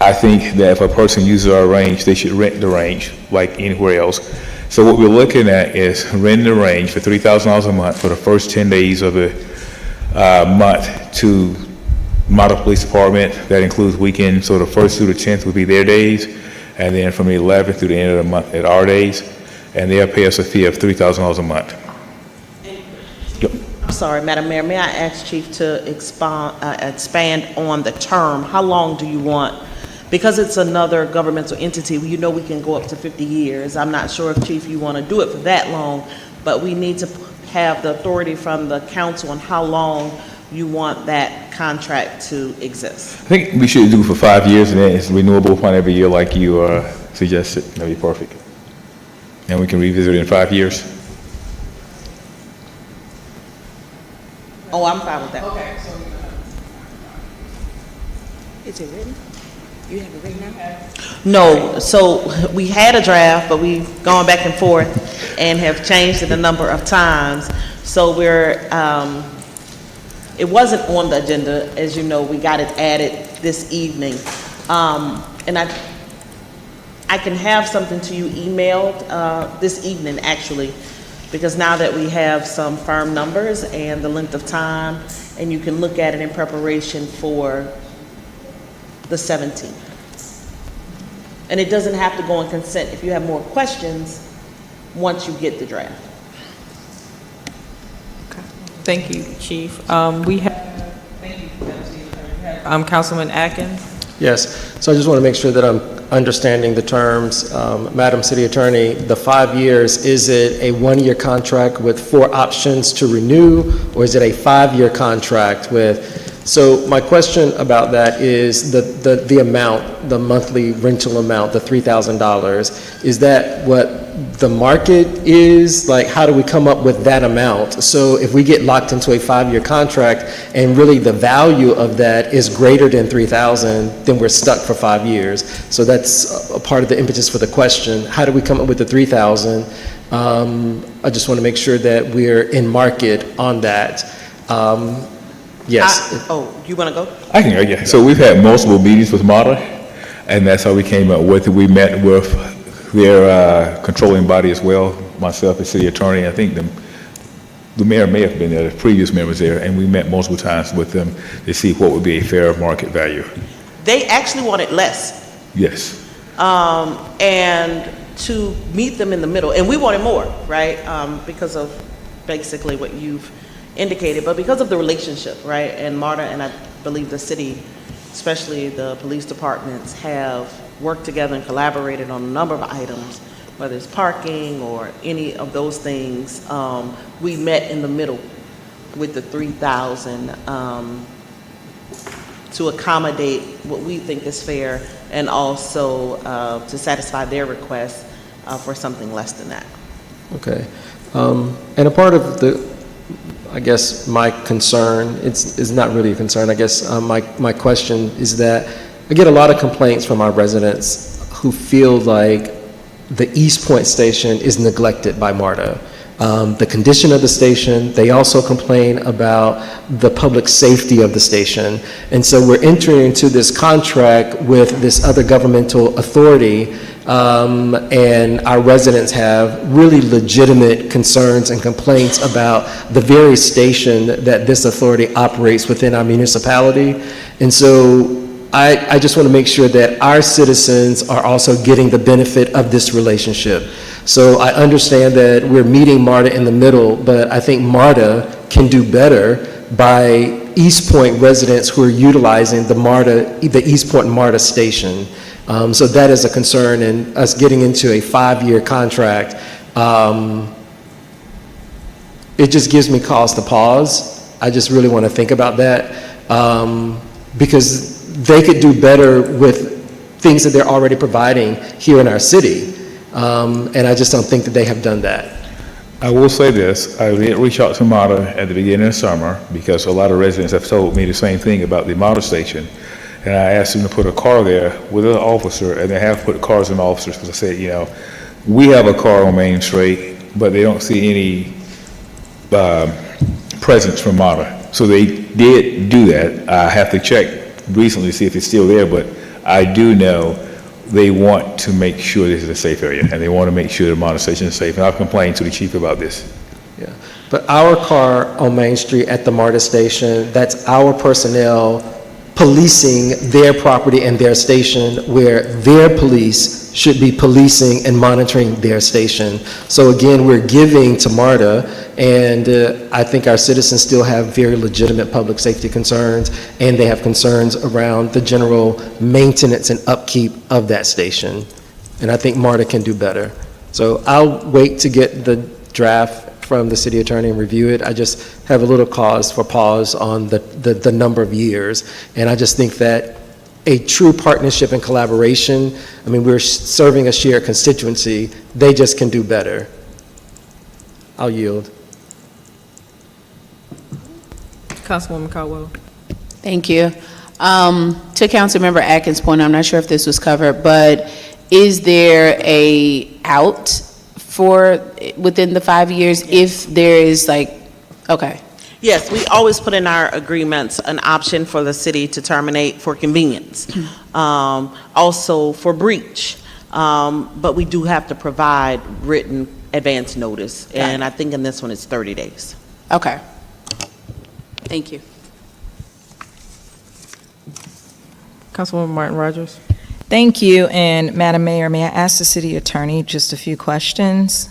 I think that if a person uses our range, they should rent the range like anywhere else. So what we're looking at is renting the range for $3,000 a month for the first 10 days of the month to MARTA Police Department. That includes weekends, so the 1st through the 10th would be their days, and then from the 11th through the end of the month at our days, and they'll pay us a fee of $3,000 a month. Yep. I'm sorry, Madam Mayor, may I ask Chief to expand on the term? How long do you want? Because it's another governmental entity, you know we can go up to 50 years. I'm not sure if, Chief, you want to do it for that long, but we need to have the authority from the council on how long you want that contract to exist. I think we should do it for 5 years, and then it's renewable upon every year like you suggested. That'd be perfect. And we can revisit it in 5 years. Oh, I'm fine with that. Okay, so Is it written? You have it written out? No, so we had a draft, but we've gone back and forth and have changed it a number of times. So it wasn't on the agenda, as you know, we got it added this evening. And I can have something to you emailed this evening, actually, because now that we have some firm numbers and the length of time, and you can look at it in preparation for the 17th. And it doesn't have to go on consent if you have more questions once you get the draft. thank you, Chief. We have, thank you, Councilman Atkins. Yes, so I just want to make sure that I'm understanding the terms. Madam City Attorney, the 5 years, is it a one-year contract with 4 options to renew, or is it a 5-year contract with, so my question about that is the amount, the monthly rental amount, the $3,000, is that what the market is, like, how do we come up with that amount? So if we get locked into a 5-year contract and really the value of that is greater than 3,000, then we're stuck for 5 years. So that's a part of the impetus for the question. How do we come up with the 3,000? I just want to make sure that we're in market on that. Yes. You want to go? I can go, yeah. So we've had multiple meetings with MARTA, and that's how we came up with it. We met with their controlling body as well, myself as city attorney. I think the mayor may have been there, the previous mayor was there, and we met multiple times with them to see what would be a fair market value. They actually wanted less. Yes. And to meet them in the middle, and we wanted more, right? Because of basically what you've indicated, but because of the relationship, right? And MARTA and I believe the city, especially the police departments, have worked together and collaborated on a number of items, whether it's parking or any of those things. We met in the middle with the 3,000 to accommodate what we think is fair, and also to satisfy their request for something less than that. Okay. And a part of I guess my concern, it's not really a concern, I guess my question is that I get a lot of complaints from our residents who feel like the East Point station is neglected by MARTA. The condition of the station, they also complain about the public safety of the station. And so we're entering into this contract with this other governmental authority, and our residents have really legitimate concerns and complaints about the very station that this authority operates within our municipality. And so I just want to make sure that our citizens are also getting the benefit of this relationship. So I understand that we're meeting MARTA in the middle, but I think MARTA can do better by East Point residents who are utilizing the East Point MARTA station. So that is a concern, and us getting into a 5-year contract, it just gives me cause to pause. I just really want to think about that, because they could do better with things that they're already providing here in our city. And I just don't think that they have done that. I will say this, I did reach out to MARTA at the beginning of the summer because a lot of residents have told me the same thing about the MARTA station. And I asked them to put a car there with an officer, and they have put cars in officers because I said, you know, we have a car on Main Street, but they don't see any presence from MARTA. So they did do that. I have to check recently to see if it's still there, but I do know they want to make sure this is a safe area, and they want to make sure the MARTA station is safe. And I've complained to the chief about this. Yeah, but our car on Main Street at the MARTA station, that's our personnel policing their property and their station, where their police should be policing and monitoring their station. So again, we're giving to MARTA, and I think our citizens still have very legitimate public safety concerns, and they have concerns around the general maintenance and upkeep of that station. And I think MARTA can do better. So I'll wait to get the draft from the city attorney and review it. I just have a little cause for pause on the number of years. And I just think that a true partnership and collaboration, I mean, we're serving a shared constituency, they just can do better. I'll yield. Councilwoman Caldwell. Thank you. To Councilmember Atkins' point, I'm not sure if this was covered, but is there a out for within the 5 years if there is okay. Yes, we always put in our agreements an option for the city to terminate for convenience, also for breach. But we do have to provide written advance notice, and I think in this one it's 30 days. Okay. Thank you. Councilwoman Martin Rogers. Thank you, and Madam Mayor, may I ask the city attorney just a few questions?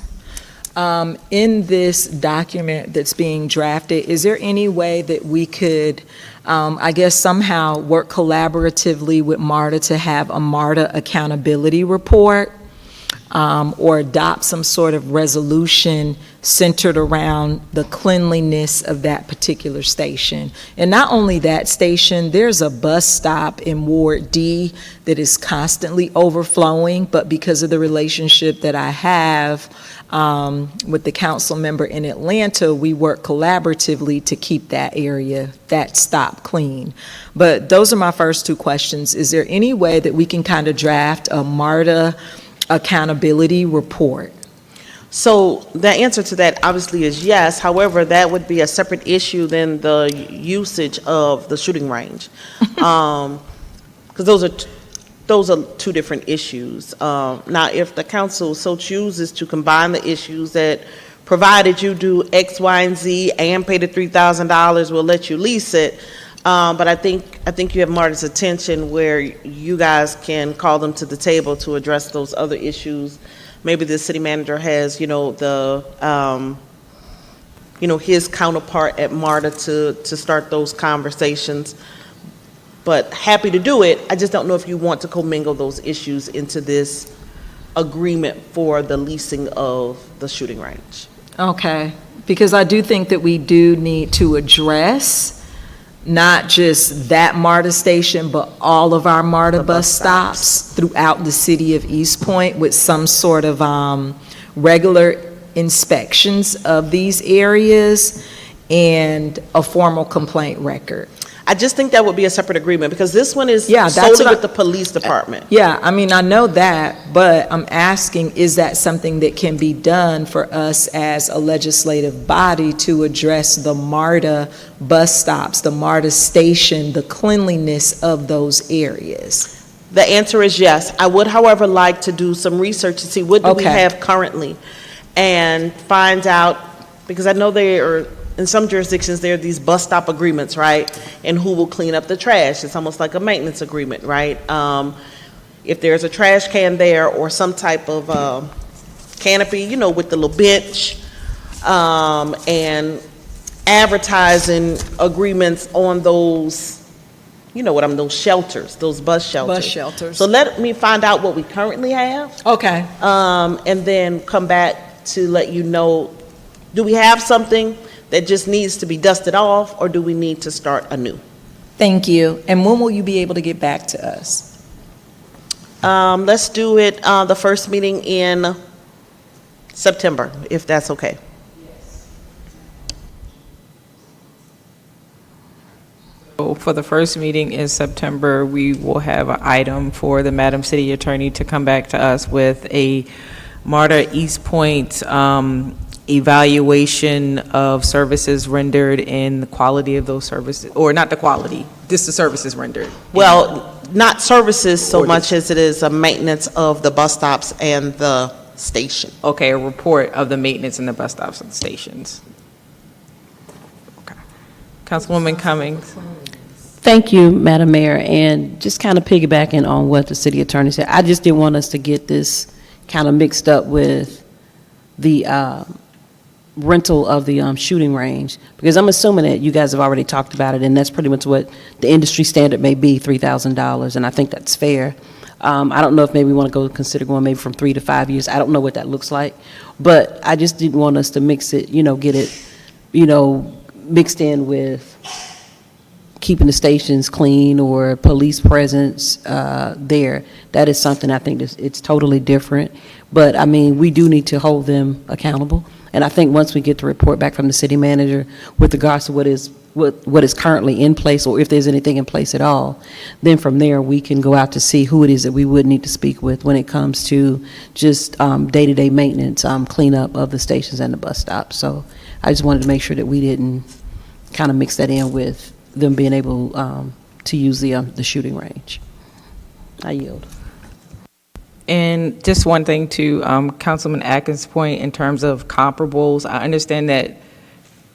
In this document that's being drafted, is there any way that we could, I guess, somehow work collaboratively with MARTA to have a MARTA accountability report, or adopt some sort of resolution centered around the cleanliness of that particular station. And not only that station, there's a bus stop in Ward D that is constantly overflowing, but because of the relationship that I have with the council member in Atlanta, we work collaboratively to keep that area, that stop clean. But those are my first two questions. Is there any way that we can kind of draft a MARTA accountability report? So the answer to that obviously is yes. However, that would be a separate issue than the usage of the shooting range. Because those are two different issues. Now, if the council so chooses to combine the issues, that provided you do X, Y, and Z and pay the $3,000, we'll let you lease it. But I think you have Marta's attention where you guys can call them to the table to address those other issues. Maybe the city manager has, his counterpart at MARTA to start those conversations. But happy to do it. I just don't know if you want to commingle those issues into this agreement for the leasing of the shooting range. Okay, because I do think that we do need to address not just that MARTA station, but all of our MARTA bus stops throughout the city of East Point with some sort of regular inspections of these areas and a formal complaint record. I just think that would be a separate agreement because this one is that's solely with the police department. Yeah, I mean, I know that, but I'm asking, is that something that can be done for us as a legislative body to address the MARTA bus stops, the MARTA station, the cleanliness of those areas? The answer is yes. I would, however, like to do some research to see what do we have currently and find out, because I know there are, in some jurisdictions, there are these bus stop agreements, right? And who will clean up the trash. It's almost like a maintenance agreement, right? If there's a trash can there or some type of canopy, with the little bench, and advertising agreements on those, those shelters, those bus shelters. Bus shelters. So let me find out what we currently have. Okay. And then come back to let you know, do we have something that just needs to be dusted off, or do we need to start anew? Thank you. And when will you be able to get back to us? Let's do it the first meeting in September, if that's okay. So for the first meeting in September, we will have an item for the Madam City Attorney to come back to us with a MARTA East Point evaluation of services rendered and the quality of those services, or not the quality, just the services rendered. Well, not services so much as it is a maintenance of the bus stops and the station. Okay, a report of the maintenance in the bus stops and stations. Okay. Councilwoman Cummings. Thank you, Madam Mayor, and just kind of piggybacking on what the city attorney said, I just didn't want us to get this kind of mixed up with the rental of the shooting range, because I'm assuming that you guys have already talked about it, and that's pretty much what the industry standard may be, $3,000, and I think that's fair. I don't know if maybe we want to consider going maybe from 3 to 5 years. I don't know what that looks like, but I just didn't want us to mix it, get it, mixed in with keeping the stations clean or police presence there. That is something I think it's totally different. But, I mean, we do need to hold them accountable. And I think once we get the report back from the city manager with regards to what is currently in place, or if there's anything in place at all, then from there we can go out to see who it is that we would need to speak with when it comes to just day-to-day maintenance, cleanup of the stations and the bus stops. So I just wanted to make sure that we didn't kind of mix that in with them being able to use the shooting range. I yield. And just one thing to Councilman Atkins' point in terms of comparables, I understand that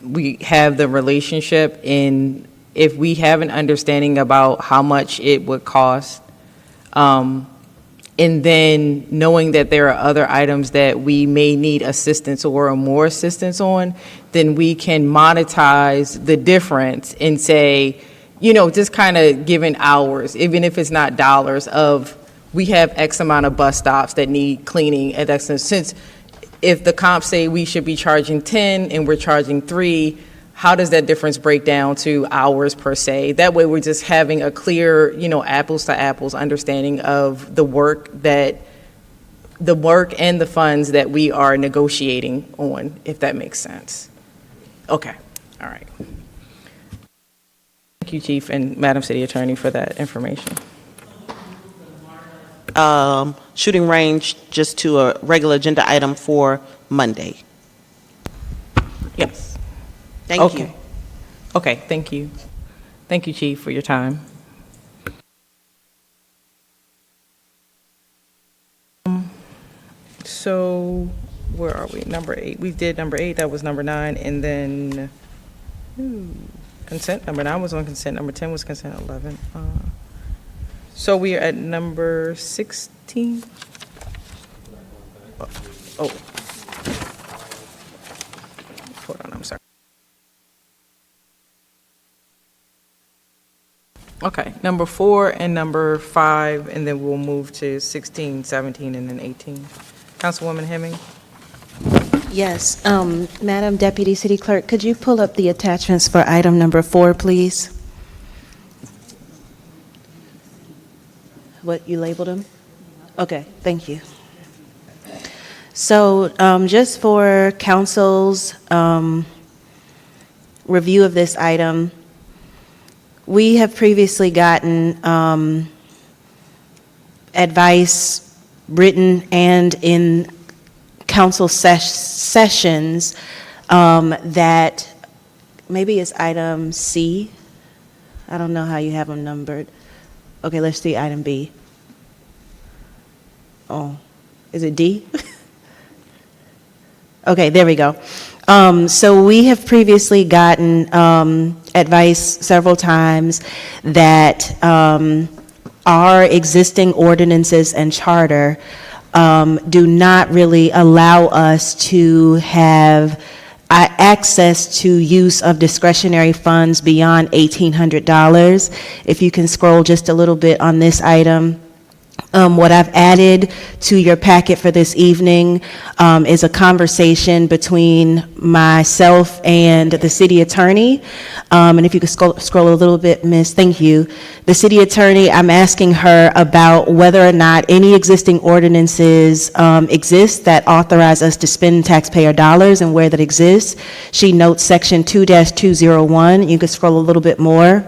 we have the relationship, and if we have an understanding about how much it would cost, and then knowing that there are other items that we may need assistance or more assistance on, then we can monetize the difference and say, just kind of giving hours, even if it's not dollars, of we have X amount of bus stops that need cleaning at X, since if the comps say we should be charging 10 and we're charging 3, how does that difference break down to hours per se? That way we're just having a clear, apples to apples understanding of the work and the funds that we are negotiating on, if that makes sense. Okay, all right. Thank you, Chief and Madam City Attorney, for that information. Shooting range just to a regular agenda item for Monday. Yes. Thank you. Okay, thank you. Thank you, Chief, for your time. So, where are we? Number 8. We did number 8, that was number 9, and then consent. Number 9 was on consent, number 10 was consent, 11. So we are at number 16. Oh. Hold on, I'm sorry. Okay, number 4 and number 5, and then we'll move to 16, 17, and then 18. Councilwoman Hemming? Yes, Madam Deputy City Clerk, could you pull up the attachments for item number 4, please? What, you labeled them? Okay, thank you. So just for council's review of this item, we have previously gotten advice written and in council sessions that maybe it's item C. I don't know how you have them numbered. Okay, let's see item B. Oh, is it D? Okay, there we go. So we have previously gotten advice several times that our existing ordinances and charter do not really allow us to have access to use of discretionary funds beyond $1,800. If you can scroll just a little bit on this item. What I've added to your packet for this evening is a conversation between myself and the city attorney. And if you could scroll a little bit, Miss, thank you. The city attorney, I'm asking her about whether or not any existing ordinances exist that authorize us to spend taxpayer dollars and where that exists. She notes section 2-201. You could scroll a little bit more.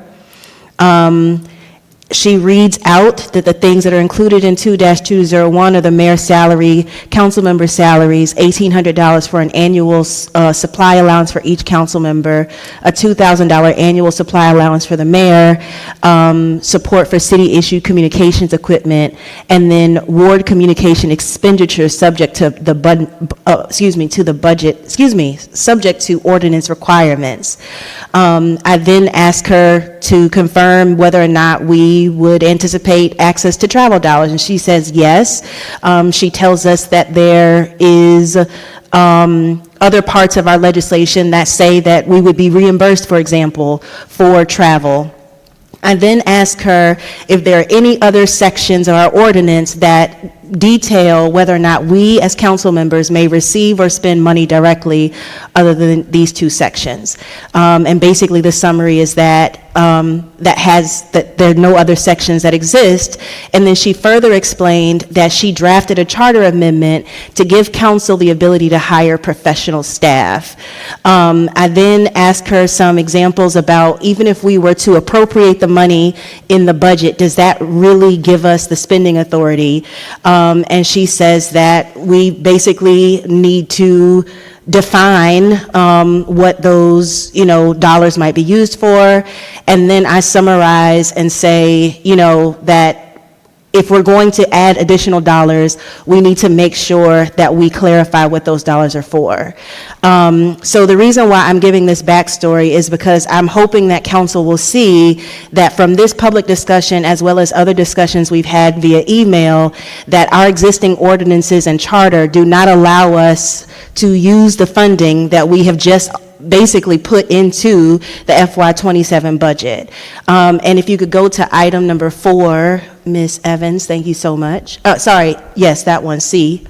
She reads out that the things that are included in 2-201 are the mayor's salary, council member salaries, $1,800 for an annual supply allowance for each council member, a $2,000 annual supply allowance for the mayor, support for city-issued communications equipment, and then ward communication expenditures subject to the subject to ordinance requirements. I then asked her to confirm whether or not we would anticipate access to travel dollars, and she says yes. She tells us that there is other parts of our legislation that say that we would be reimbursed, for example, for travel. I then ask her if there are any other sections of our ordinance that detail whether or not we as council members may receive or spend money directly other than these two sections. And basically the summary is that that there are no other sections that exist. And then she further explained that she drafted a charter amendment to give council the ability to hire professional staff. I then asked her some examples about even if we were to appropriate the money in the budget, does that really give us the spending authority? And she says that we basically need to define what those, dollars might be used for. And then I summarize and say, that if we're going to add additional dollars, we need to make sure that we clarify what those dollars are for. So the reason why I'm giving this backstory is because I'm hoping that council will see that from this public discussion, as well as other discussions we've had via email, that our existing ordinances and charter do not allow us to use the funding that we have just basically put into the FY27 budget. And if you could go to item number 4, Ms. Evans, thank you so much. Sorry, yes, that one, C.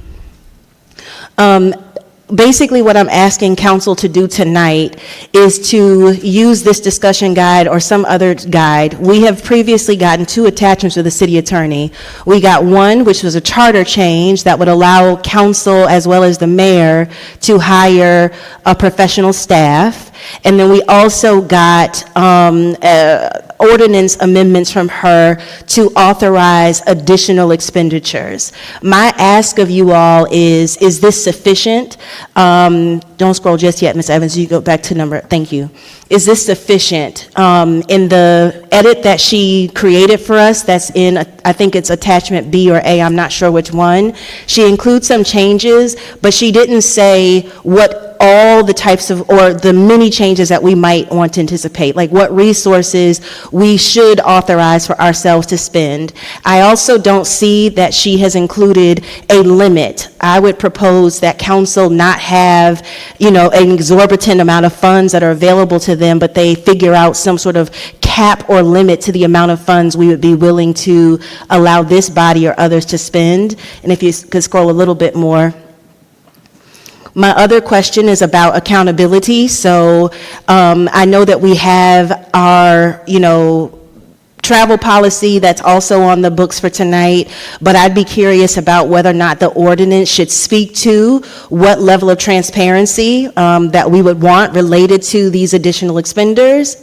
basically what I'm asking council to do tonight is to use this discussion guide or some other guide. We have previously gotten 2 attachments to the city attorney. We got one, which was a charter change that would allow council as well as the mayor to hire a professional staff. And then we also got ordinance amendments from her to authorize additional expenditures. My ask of you all is this sufficient? Don't scroll just yet, Ms. Evans, you go back to number, thank you. Is this sufficient? In the edit that she created for us, that's in, I think it's attachment B or A, I'm not sure which one, she includes some changes, but she didn't say what all the types of, or the many changes that we might want to anticipate, like what resources we should authorize for ourselves to spend. I also don't see that she has included a limit. I would propose that council not have, an exorbitant amount of funds that are available to them, but they figure out some sort of cap or limit to the amount of funds we would be willing to allow this body or others to spend. And if you could scroll a little bit more. My other question is about accountability. So I know that we have our, travel policy that's also on the books for tonight, but I'd be curious about whether or not the ordinance should speak to what level of transparency that we would want related to these additional expenditures.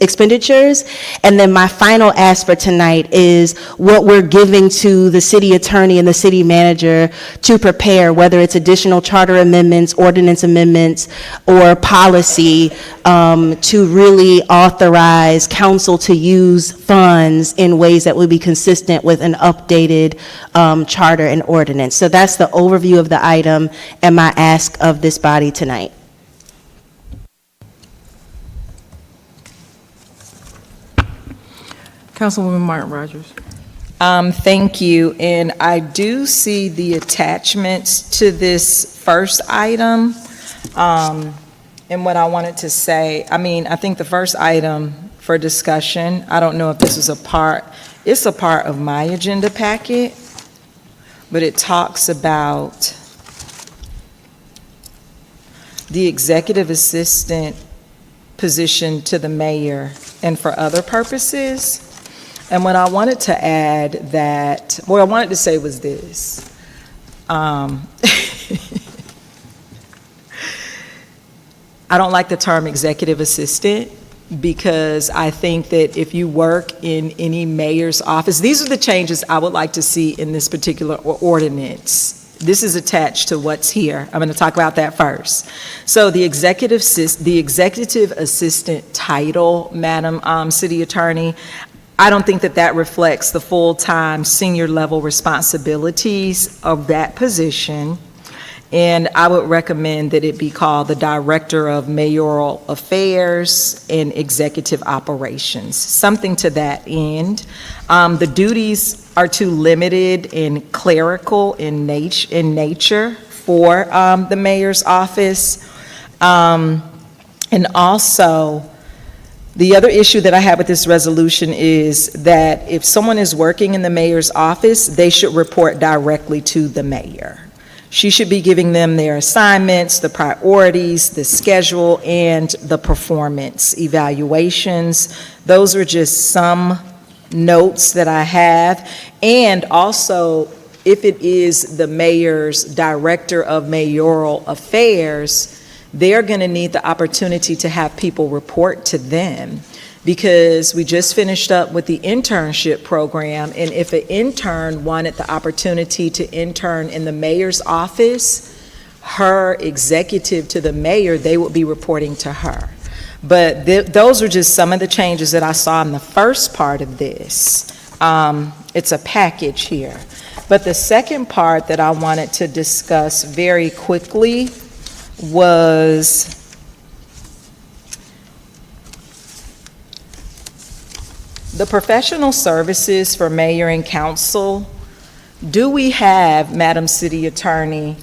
And then my final ask for tonight is what we're giving to the city attorney and the city manager to prepare, whether it's additional charter amendments, ordinance amendments, or policy to really authorize council to use funds in ways that would be consistent with an updated charter and ordinance. So that's the overview of the item and my ask of this body tonight. Councilwoman Martin Rogers. Thank you, and I do see the attachments to this first item. And what I wanted to say, I think the first item for discussion, I don't know if this is it's a part of my agenda packet, but it talks about the executive assistant position to the mayor and for other purposes. And what I wanted to add what I wanted to say was this. I don't like the term executive assistant because I think that if you work in any mayor's office, these are the changes I would like to see in this particular ordinance. This is attached to what's here. I'm going to talk about that first. So the executive assistant title, Madam City Attorney, I don't think that reflects the full-time senior level responsibilities of that position. And I would recommend that it be called the Director of Mayoral Affairs and Executive Operations, something to that end. The duties are too limited and clerical in nature for the mayor's office. And also, the other issue that I have with this resolution is that if someone is working in the mayor's office, they should report directly to the mayor. She should be giving them their assignments, the priorities, the schedule, and the performance evaluations. Those are just some notes that I have. And also, if it is the mayor's Director of Mayoral Affairs, they're going to need the opportunity to have people report to them, because we just finished up with the internship program, and if an intern wanted the opportunity to intern in the mayor's office, her executive to the mayor, they would be reporting to her. But those are just some of the changes that I saw in the first part of this. It's a package here. But the second part that I wanted to discuss very quickly was the professional services for mayor and council. Do we have, Madam City Attorney,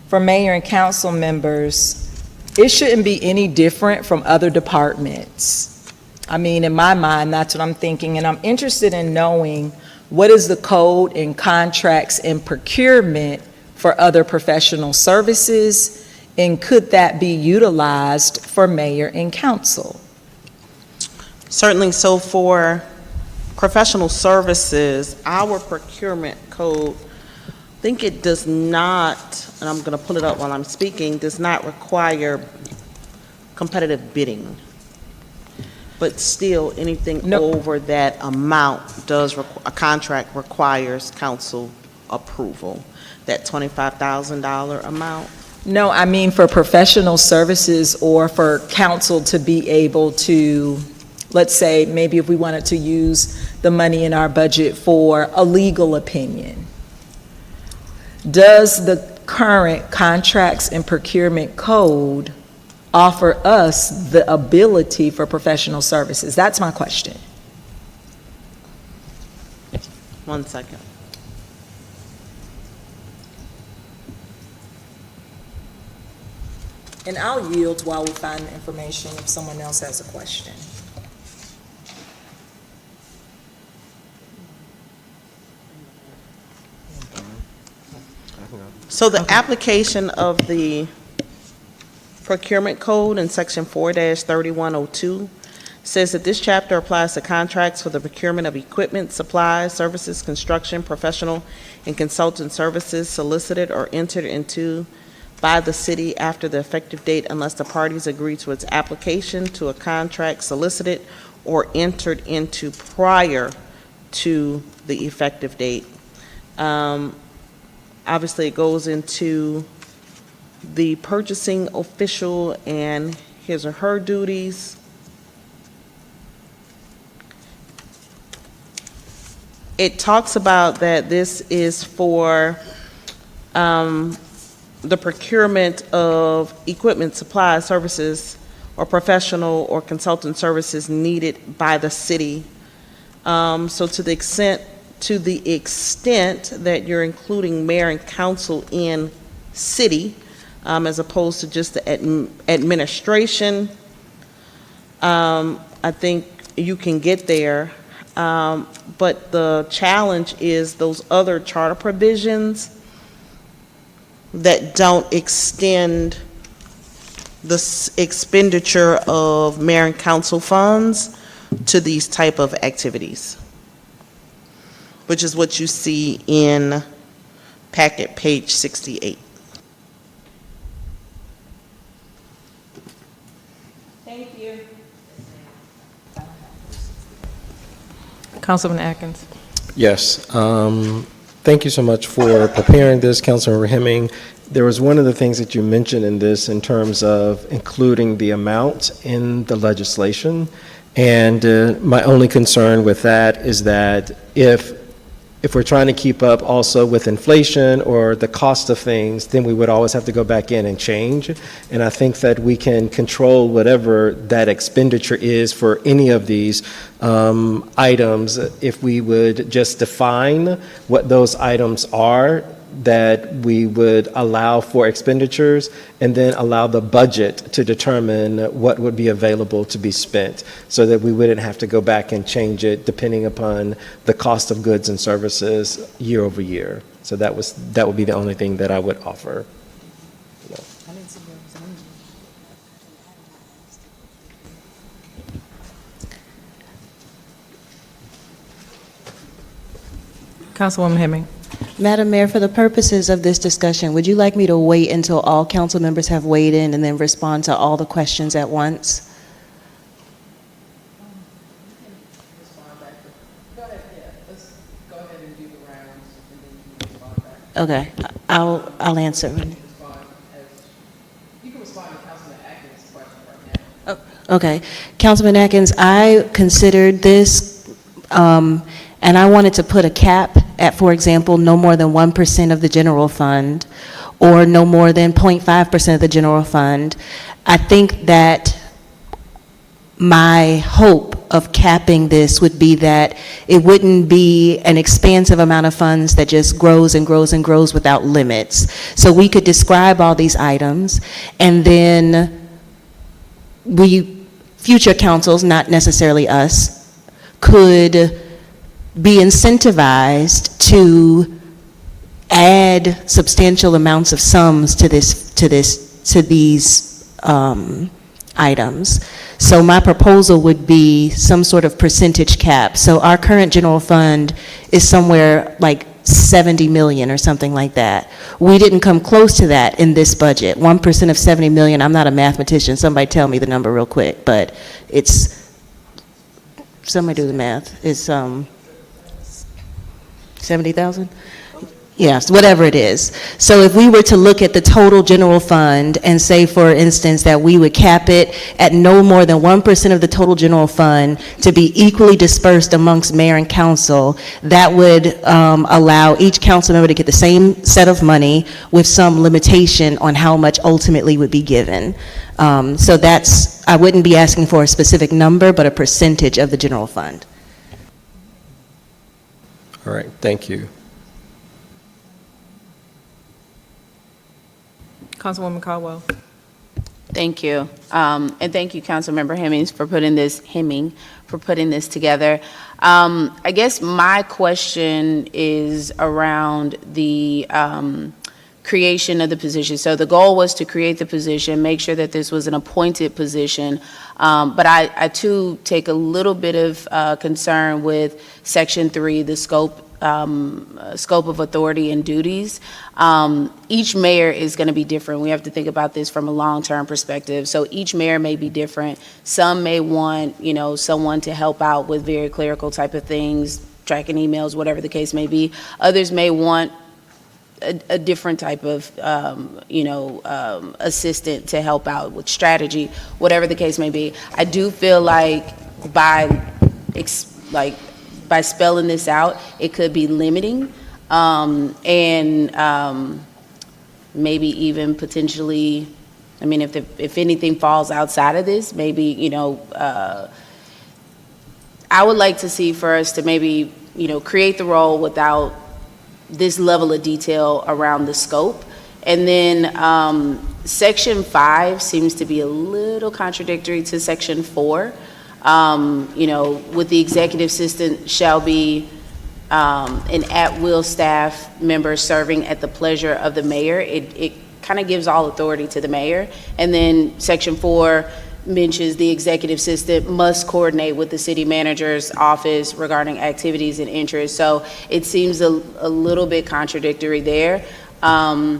for mayor and council members, it shouldn't be any different from other departments. In my mind, that's what I'm thinking, and I'm interested in knowing what is the code and contracts and procurement for other professional services, And could that be utilized for mayor and council? Certainly. So for professional services, our procurement code, I think it does not, and I'm going to pull it up while I'm speaking, does not require competitive bidding. But still, anything over that amount does, a contract requires council approval, that $25,000 amount. No, I mean for professional services or for council to be able to, let's say, maybe if we wanted to use the money in our budget for a legal opinion. Does the current contracts and procurement code offer us the ability for professional services? That's my question. 1 second. And I'll yield while we find the information if someone else has a question. So the application of the procurement code in section 4-3102 says that this chapter applies to contracts for the procurement of equipment, supplies, services, construction, professional, and consultant services solicited or entered into by the city after the effective date unless the parties agree to its application to a contract solicited or entered into prior to the effective date. Obviously, it goes into the purchasing official and his or her duties. It talks about that this is for the procurement of equipment, supplies, services, or professional or consultant services needed by the city. So to the extent that you're including mayor and council in city, as opposed to just the administration, I think you can get there. But the challenge is those other charter provisions that don't extend the expenditure of mayor and council funds to these type of activities, which is what you see in packet page 68. Thank you. Councilman Atkins. Yes. Thank you so much for preparing this, Councilmember Hemming. There was one of the things that you mentioned in this in terms of including the amount in the legislation. And my only concern with that is that if we're trying to keep up also with inflation or the cost of things, then we would always have to go back in and change. And I think that we can control whatever that expenditure is for any of these items if we would just define what those items are that we would allow for expenditures and then allow the budget to determine what would be available to be spent so that we wouldn't have to go back and change it depending upon the cost of goods and services year over year. So that would be the only thing that I would offer. Councilwoman Hemming. Madam Mayor, for the purposes of this discussion, would you like me to wait until all council members have weighed in and then respond to all the questions at once? Okay, I'll answer. You can respond to Councilman Atkins' question right now. Okay, Councilman Atkins, I considered this, and I wanted to put a cap at, for example, no more than 1% of the general fund, or no more than 0.5% of the general fund. I think that my hope of capping this would be that it wouldn't be an expansive amount of funds that just grows and grows and grows without limits. So we could describe all these items, and then future councils, not necessarily us, could be incentivized to add substantial amounts of sums to this to these items. So my proposal would be some sort of percentage cap. So our current general fund is somewhere like 70 million or something like that. We didn't come close to that in this budget. 1% of 70 million, I'm not a mathematician, somebody tell me the number real quick, but it's, somebody do the math, it's 70,000? Yes, whatever it is. So if we were to look at the total general fund and say, for instance, that we would cap it at no more than 1% of the total general fund to be equally dispersed amongst mayor and council, that would allow each council member to get the same set of money with some limitation on how much ultimately would be given. So that's, I wouldn't be asking for a specific number, but a percentage of the general fund. All right, thank you. Councilwoman Caldwell. Thank you. And thank you, Councilmember Hemmings, for putting this, together. I guess my question is around the creation of the position. So the goal was to create the position, make sure that this was an appointed position. But I too take a little bit of concern with Section 3, the scope of authority and duties. Each mayor is going to be different. We have to think about this from a long-term perspective. So each mayor may be different. Some may want, someone to help out with very clerical type of things, tracking emails, whatever the case may be. Others may want a different type of, assistant to help out with strategy, whatever the case may be. I do feel like by spelling this out, it could be limiting, and maybe even potentially, I mean, if anything falls outside of this, maybe, I would like to see for us to maybe, create the role without this level of detail around the scope. And then Section 5 seems to be a little contradictory to Section 4. With the executive assistant shall be an at-will staff member serving at the pleasure of the mayor. It kind of gives all authority to the mayor. And then Section 4 mentions the executive assistant must coordinate with the city manager's office regarding activities and interests. So it seems a little bit contradictory there. I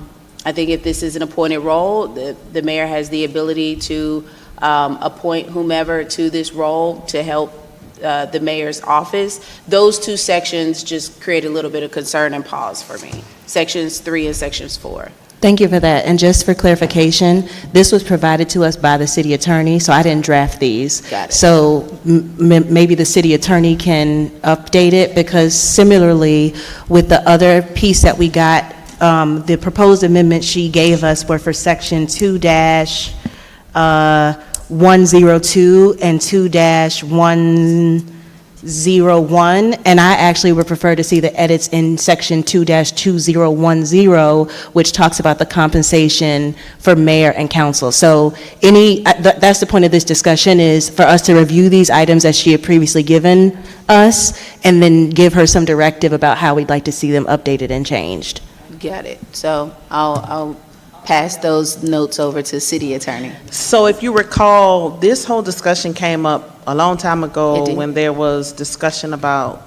think if this is an appointed role, the mayor has the ability to appoint whomever to this role to help the mayor's office. Those two sections just create a little bit of concern and pause for me. Sections 3 and Sections 4. Thank you for that. And just for clarification, this was provided to us by the city attorney, so I didn't draft these. Got it. So maybe the city attorney can update it, because similarly with the other piece that we got, the proposed amendments she gave us were for Section 2-102 and 2-101, and I actually would prefer to see the edits in Section 2-2010, which talks about the compensation for mayor and council. So that's the point of this discussion, is for us to review these items as she had previously given us, and then give her some directive about how we'd like to see them updated and changed. Got it. So I'll pass those notes over to city attorney. So if you recall, this whole discussion came up a long time It ago did. when there was discussion about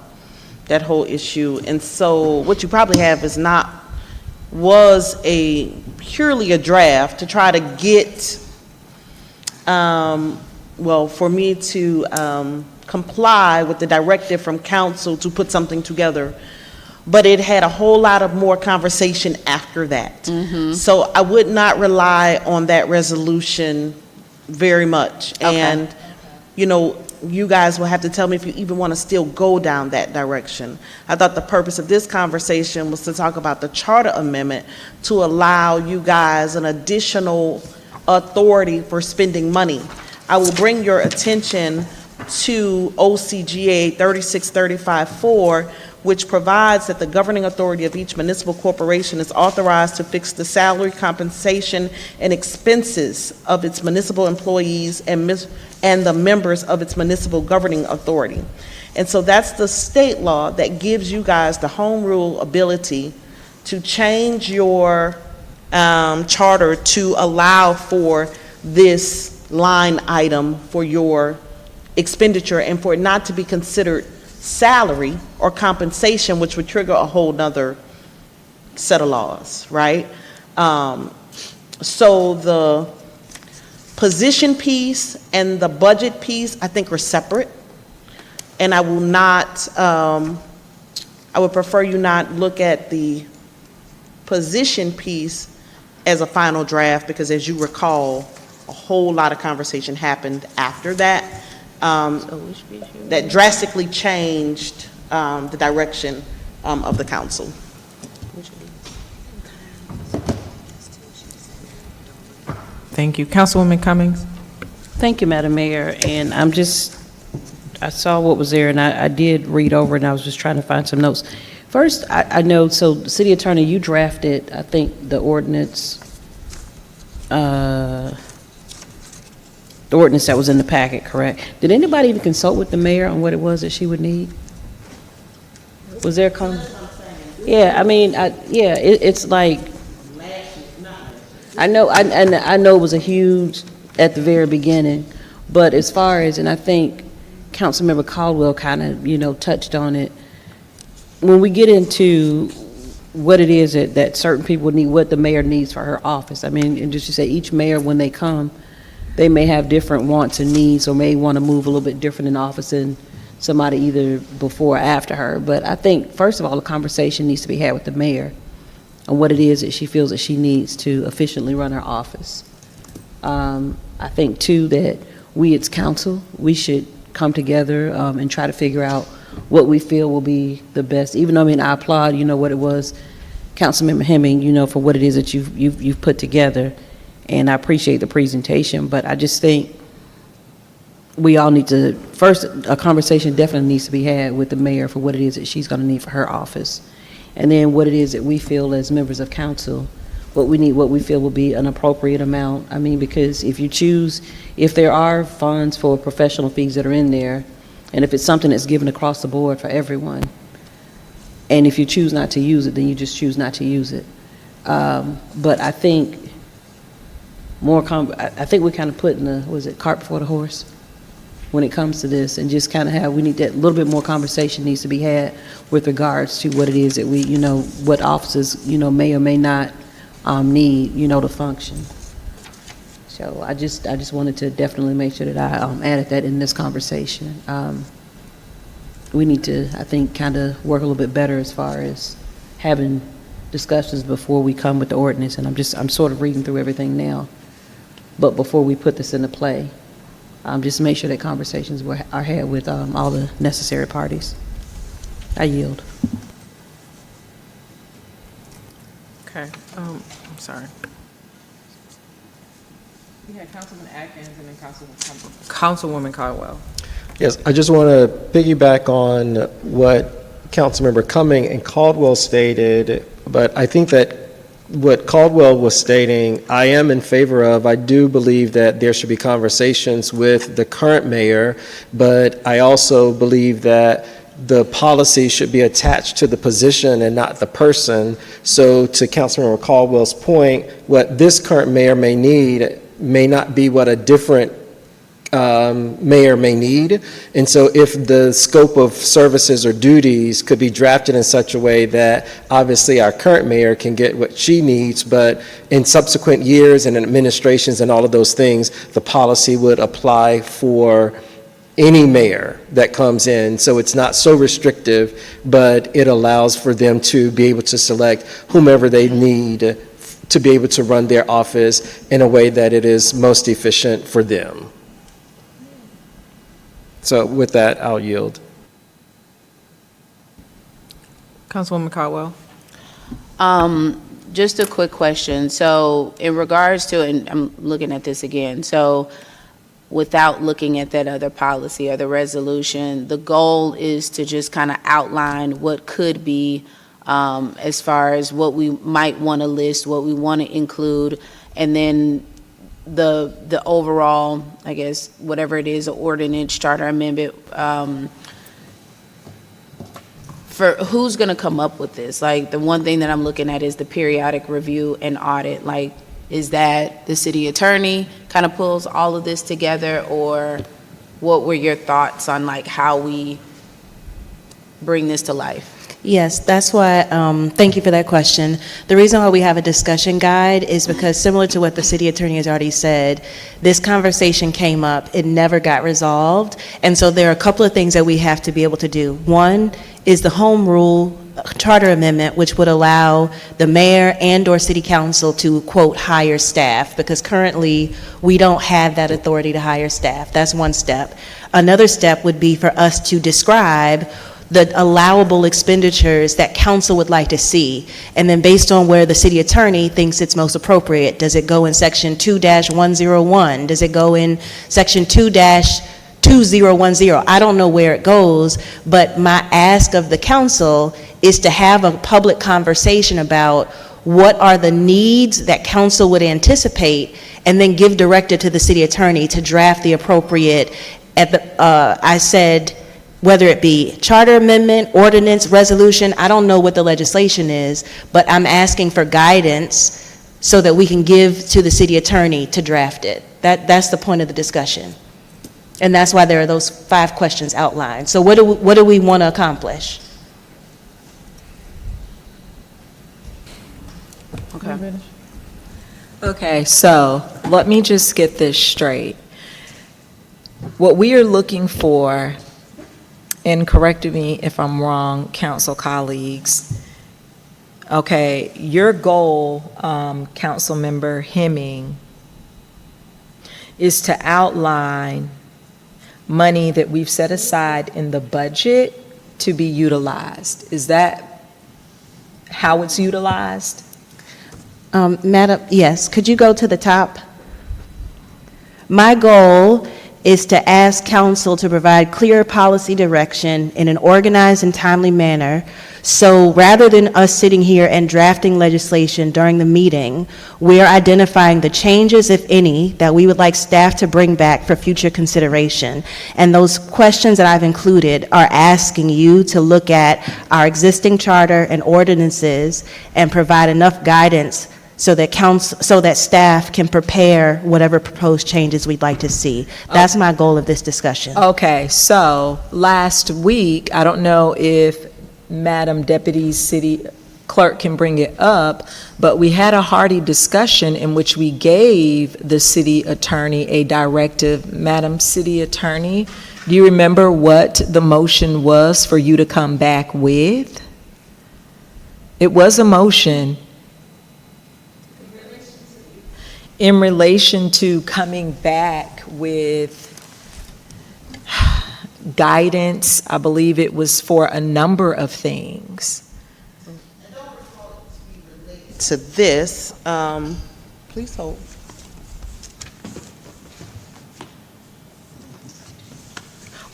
that whole issue. And so what you probably have was purely a draft to try to get, for me to comply with the directive from council to put something together. But it had a whole lot of more conversation after that. Mm-hmm. So I would not rely on that resolution very much. Okay. And, you guys will have to tell me if you even want to still go down that direction. I thought the purpose of this conversation was to talk about the charter amendment to allow you guys an additional authority for spending money. I will bring your attention to OCGA 3635-4, which provides that the governing authority of each municipal corporation is authorized to fix the salary, compensation, and expenses of its municipal employees and the members of its municipal governing authority. And so that's the state law that gives you guys the home rule ability to change your charter to allow for this line item for your expenditure and for it not to be considered salary or compensation, which would trigger a whole nother set of laws, right? So the position piece and the budget piece, I think, are separate. And I will not, I would prefer you not look at the position piece as a final draft, because as you recall, a whole lot of conversation happened after that that drastically changed the direction of the council. Thank you. Councilwoman Cummings? Thank you, Madam Mayor, and I saw what was there, and I did read over, and I was just trying to find some notes. First, I know, so City Attorney, you drafted, I think, the ordinance that was in the packet, correct? Did anybody even consult with the mayor on what it was that she would need? Was there yeah, I mean, it's like, I know it was a huge at the very beginning, but as far as, and I think Councilmember Caldwell kind of, touched on it, when we get into what it is that certain people need, what the mayor needs for her office, I mean, and just to say each mayor, when they come, they may have different wants and needs, or may want to move a little bit different in office than somebody either before or after her. But I think, first of all, the conversation needs to be had with the mayor on what it is that she feels that she needs to efficiently run her office. I think, too, that we as council, we should come together and try to figure out what we feel will be the best. Even though, I mean, I applaud, what it was, Councilmember Hemming, for what it is that you've put together, and I appreciate the presentation. But I just think we all need to, first, a conversation definitely needs to be had with the mayor for what it is that she's going to need for her office, and then what it is that we feel as members of council, what we feel will be an appropriate amount. I mean, because if there are funds for professional fees that are in there, and if it's something that's given across the board for everyone, and if you choose not to use it, then you just choose not to use it. But I think I think we're kind of putting the, cart before the horse when it comes to this, and just kind of we need that little bit more conversation needs to be had with regards to what it is that we, what offices, may or may not need, to function. So I just wanted to definitely make sure that I added that in this conversation. We need to, I think, kind of work a little bit better as far as having discussions before we come with the ordinance, and I'm sort of reading through everything now. But before we put this into play, just make sure that conversations are had with all the necessary parties. I yield. Okay, I'm sorry. We had Councilman Atkins and then Councilwoman Caldwell. Yes, I just want to piggyback on what Councilmember Cumming and Caldwell stated, but I think that what Caldwell was stating, I am in favor of. I do believe that there should be conversations with the current mayor, but I also believe that the policy should be attached to the position and not the person. So to Councilmember Caldwell's point, what this current mayor may need may not be what a different mayor may need. And so if the scope of services or duties could be drafted in such a way that obviously our current mayor can get what she needs, but in subsequent years and administrations and all of those things, the policy would apply for any mayor that comes in. So it's not so restrictive, but it allows for them to be able to select whomever they need to be able to run their office in a way that it is most efficient for them. So with that, I'll yield. Councilwoman Caldwell. Just a quick question. So in regards to, and I'm looking at this again, so without looking at that other policy or the resolution, the goal is to just kind of outline what could be as far as what we might want to list, what we want to include, and then the overall, I guess, whatever it is, ordinance, charter amendment, for who's going to come up with this? Like, the one thing that I'm looking at is the periodic review and audit. Like, is that the city attorney kind of pulls all of this together, or what were your thoughts on like how we bring this to life? Yes, that's why, thank you for that question. The reason why we have a discussion guide is because, similar to what the city attorney has already said, this conversation came up, it never got resolved, and so there are a couple of things that we have to be able to do. One is the home rule charter amendment, which would allow the mayor and/or city council to, quote, hire staff, because currently we don't have that authority to hire staff. That's one step. Another step would be for us to describe the allowable expenditures that council would like to see. And then based on where the city attorney thinks it's most appropriate, does it go in section 2-101? Does it go in section 2-2010? I don't know where it goes, but my ask of the council is to have a public conversation about what are the needs that council would anticipate, and then give directive to the city attorney to draft the appropriate, I said, whether it be charter amendment, ordinance, resolution, I don't know what the legislation is, but I'm asking for guidance so that we can give to the city attorney to draft it. That's the point of the discussion. And that's why there are those 5 questions outlined. So what do we want to accomplish? Okay. Okay, so let me just get this straight. What we are looking for, and correct me if I'm wrong, council colleagues, okay, your goal, Councilmember Hemming, is to outline money that we've set aside in the budget to be utilized. Is that how it's utilized? Madam, yes, could you go to the top? My goal is to ask council to provide clear policy direction in an organized and timely manner. So rather than us sitting here and drafting legislation during the meeting, we're identifying the changes, if any, that we would like staff to bring back for future consideration. And those questions that I've included are asking you to look at our existing charter and ordinances and provide enough guidance so that staff can prepare whatever proposed changes we'd like to see. That's my goal of this discussion. Okay, so last week, I don't know if Madam Deputy City Clerk can bring it up, but we had a hearty discussion in which we gave the city attorney a directive. Madam City Attorney, do you remember what the motion was for you to come back with? It was a motion in relation to coming back with guidance. I believe it was for a number of things. To this, please hold.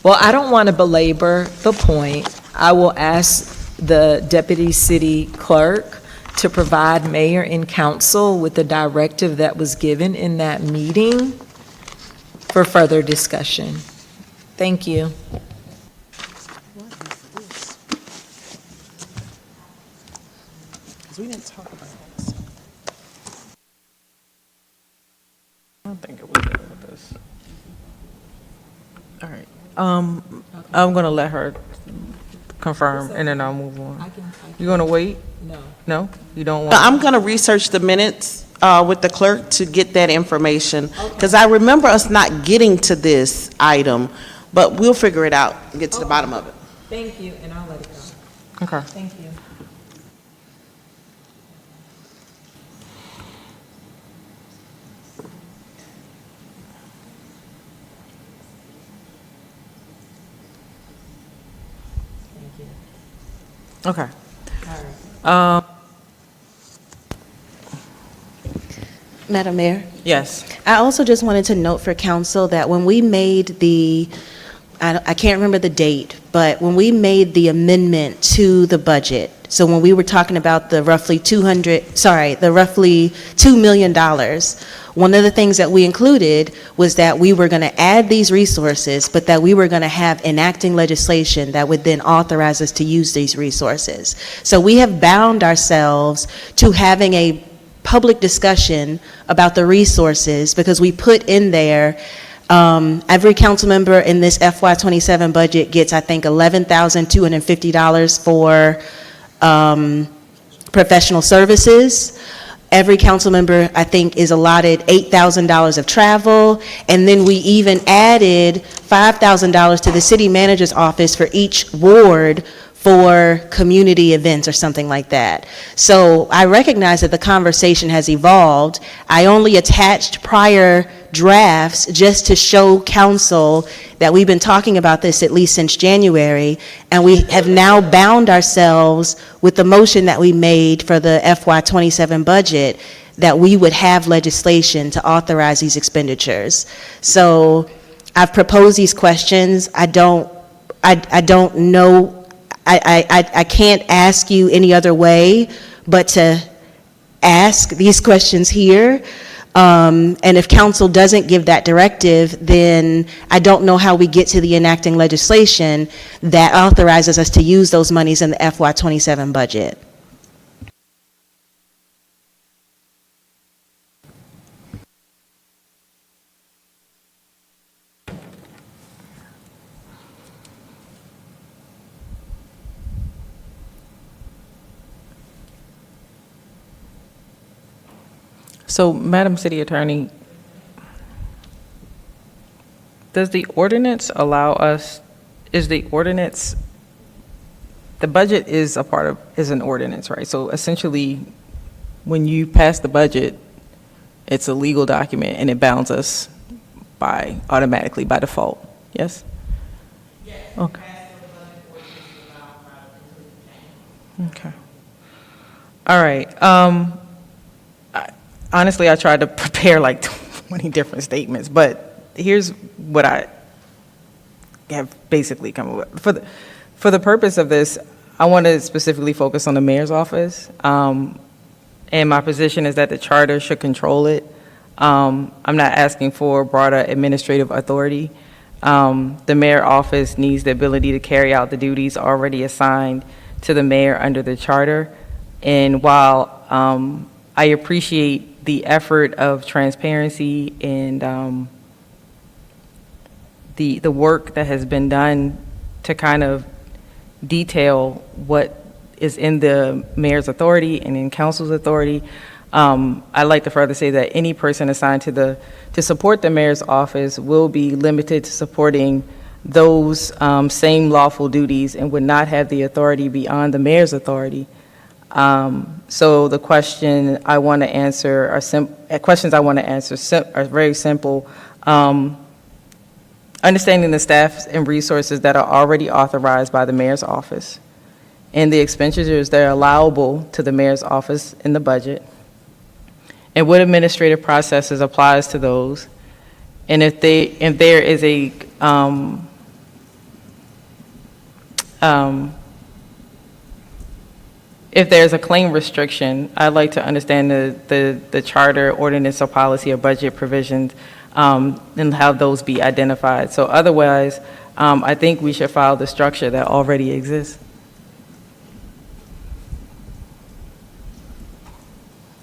Well, I don't want to belabor the point. I will ask the Deputy City Clerk to provide mayor and council with the directive that was given in that meeting for further discussion. Thank you. Because we didn't talk about this. I don't think it was dealing with this. All right. I'm going to let her confirm, and then I'll move on. You going to wait? No. No? You don't want? I'm going to research the minutes with the clerk to get that information, because I remember us not getting to this item, but we'll figure it out and get to the bottom of it. Thank you, and I'll let it go. Okay. Thank you. Okay. Madam Mayor? Yes. I also just wanted to note for council that when we made I can't remember the date, but when we made the amendment to the budget, So when we were talking about the roughly $2 million, one of the things that we included was that we were going to add these resources, but that we were going to have enacting legislation that would then authorize us to use these resources. So we have bound ourselves to having a public discussion about the resources, because we put in there, every council member in this FY27 budget gets, I think, $11,250 for professional services. Every council member, I think, is allotted $8,000 of travel, and then we even added $5,000 to the city manager's office for each ward for community events or something like that. So I recognize that the conversation has evolved. I only attached prior drafts just to show council that we've been talking about this at least since January, and we have now bound ourselves with the motion that we made for the FY27 budget that we would have legislation to authorize these expenditures. So I've proposed these questions. I don't know. I can't ask you any other way but to ask these questions here. And if council doesn't give that directive, then I don't know how we get to the enacting legislation that authorizes us to use those monies in the FY27 budget. So, Madam City Attorney, does the ordinance allow us, the budget is an ordinance, right? So essentially, when you pass the budget, it's a legal document and it bounds us automatically by default, yes? Yes. Okay. Pass the budget ordinance to allow private inclusion. Okay. All right. Honestly, I tried to prepare like 20 different statements, but here's what I have basically come up with. For the purpose of this, I want to specifically focus on the mayor's office, and my position is that the charter should control it. I'm not asking for broader administrative authority. The mayor office needs the ability to carry out the duties already assigned to the mayor under the charter, and while I appreciate the effort of transparency and the work that has been done to kind of detail what is in the mayor's authority and in council's authority, I'd like to further say that any person assigned to support the mayor's office will be limited to supporting those same lawful duties and would not have the authority beyond the mayor's authority. So the question I want to answer are very simple. Understanding the staff and resources that are already authorized by the mayor's office and the expenditures that are allowable to the mayor's office in the budget, and what administrative processes applies to those, and if there is a if there's a claim restriction, I'd like to understand the charter, ordinance, or policy or budget provisions, and have those be identified. So otherwise, I think we should follow the structure that already exists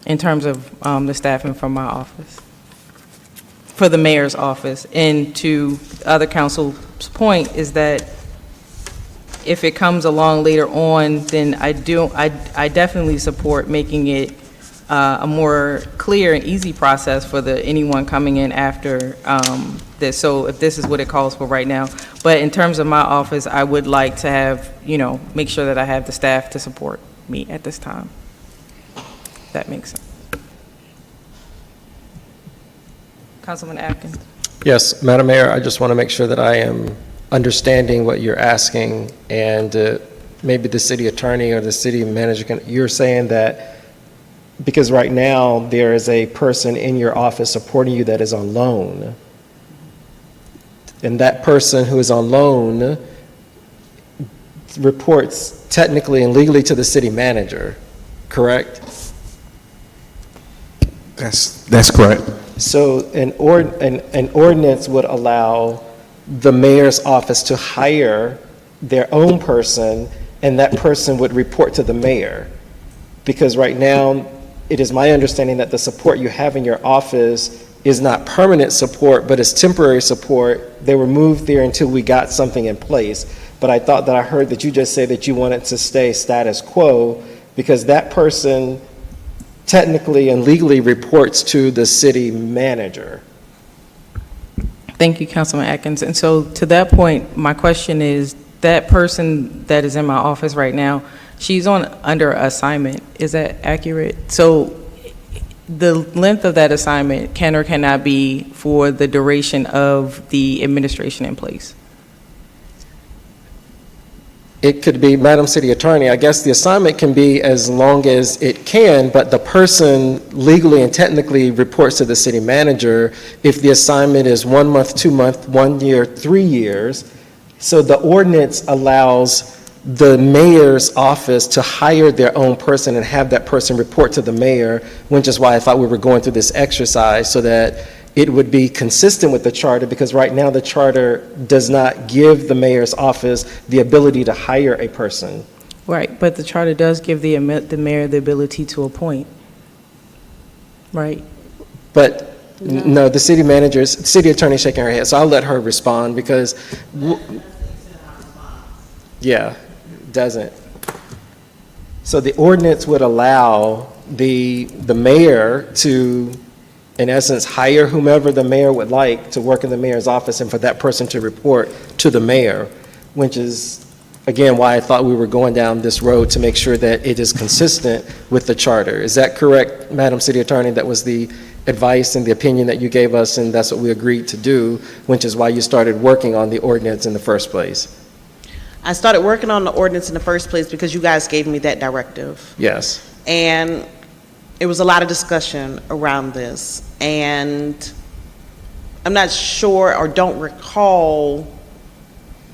in terms of the staffing from my office, for the mayor's office. And to other council's point is that if it comes along later on, then I definitely support making it a more clear and easy process for anyone coming in after this. So if this is what it calls for right now. But in terms of my office, I would like to have, make sure that I have the staff to support me at this time. That makes sense. Councilman Atkins. Yes, Madam Mayor, I just want to make sure that I am understanding what you're asking, and maybe the city attorney or the city manager you're saying that because right now there is a person in your office supporting you that is on loan, and that person who is on loan, reports technically and legally to the city manager, correct? That's correct. So an ordinance would allow the mayor's office to hire their own person, and that person would report to the mayor. Because right now, it is my understanding that the support you have in your office is not permanent support, but it's temporary support. They were moved there until we got something in place. But I thought that I heard that you just say that you wanted to stay status quo, because that person technically and legally reports to the city manager. Thank you, Councilman Atkins. And so to that point, my question is, that person that is in my office right now, she's under assignment. Is that accurate? So the length of that assignment can or cannot be for the duration of the administration in place? It could be, Madam City Attorney, I guess the assignment can be as long as it can, but the person legally and technically reports to the city manager if the assignment is 1 month, 2 months, 1 year, 3 years. So the ordinance allows the mayor's office to hire their own person and have that person report to the mayor, which is why I thought we were going through this exercise so that it would be consistent with the charter, because right now the charter does not give the mayor's office the ability to hire a person. Right, but the charter does give the mayor the ability to appoint, right? But no, the city attorney shaking her head, so I'll let her respond because, yeah, doesn't. So the ordinance would allow the mayor to, in essence, hire whomever the mayor would like to work in the mayor's office and for that person to report to the mayor, which is, again, why I thought we were going down this road to make sure that it is consistent with the charter. Is that correct, Madam City Attorney? That was the advice and the opinion that you gave us, and that's what we agreed to do, which is why you started working on the ordinance in the first place. I started working on the ordinance in the first place because you guys gave me that directive. Yes. And it was a lot of discussion around this. And I'm not sure or don't recall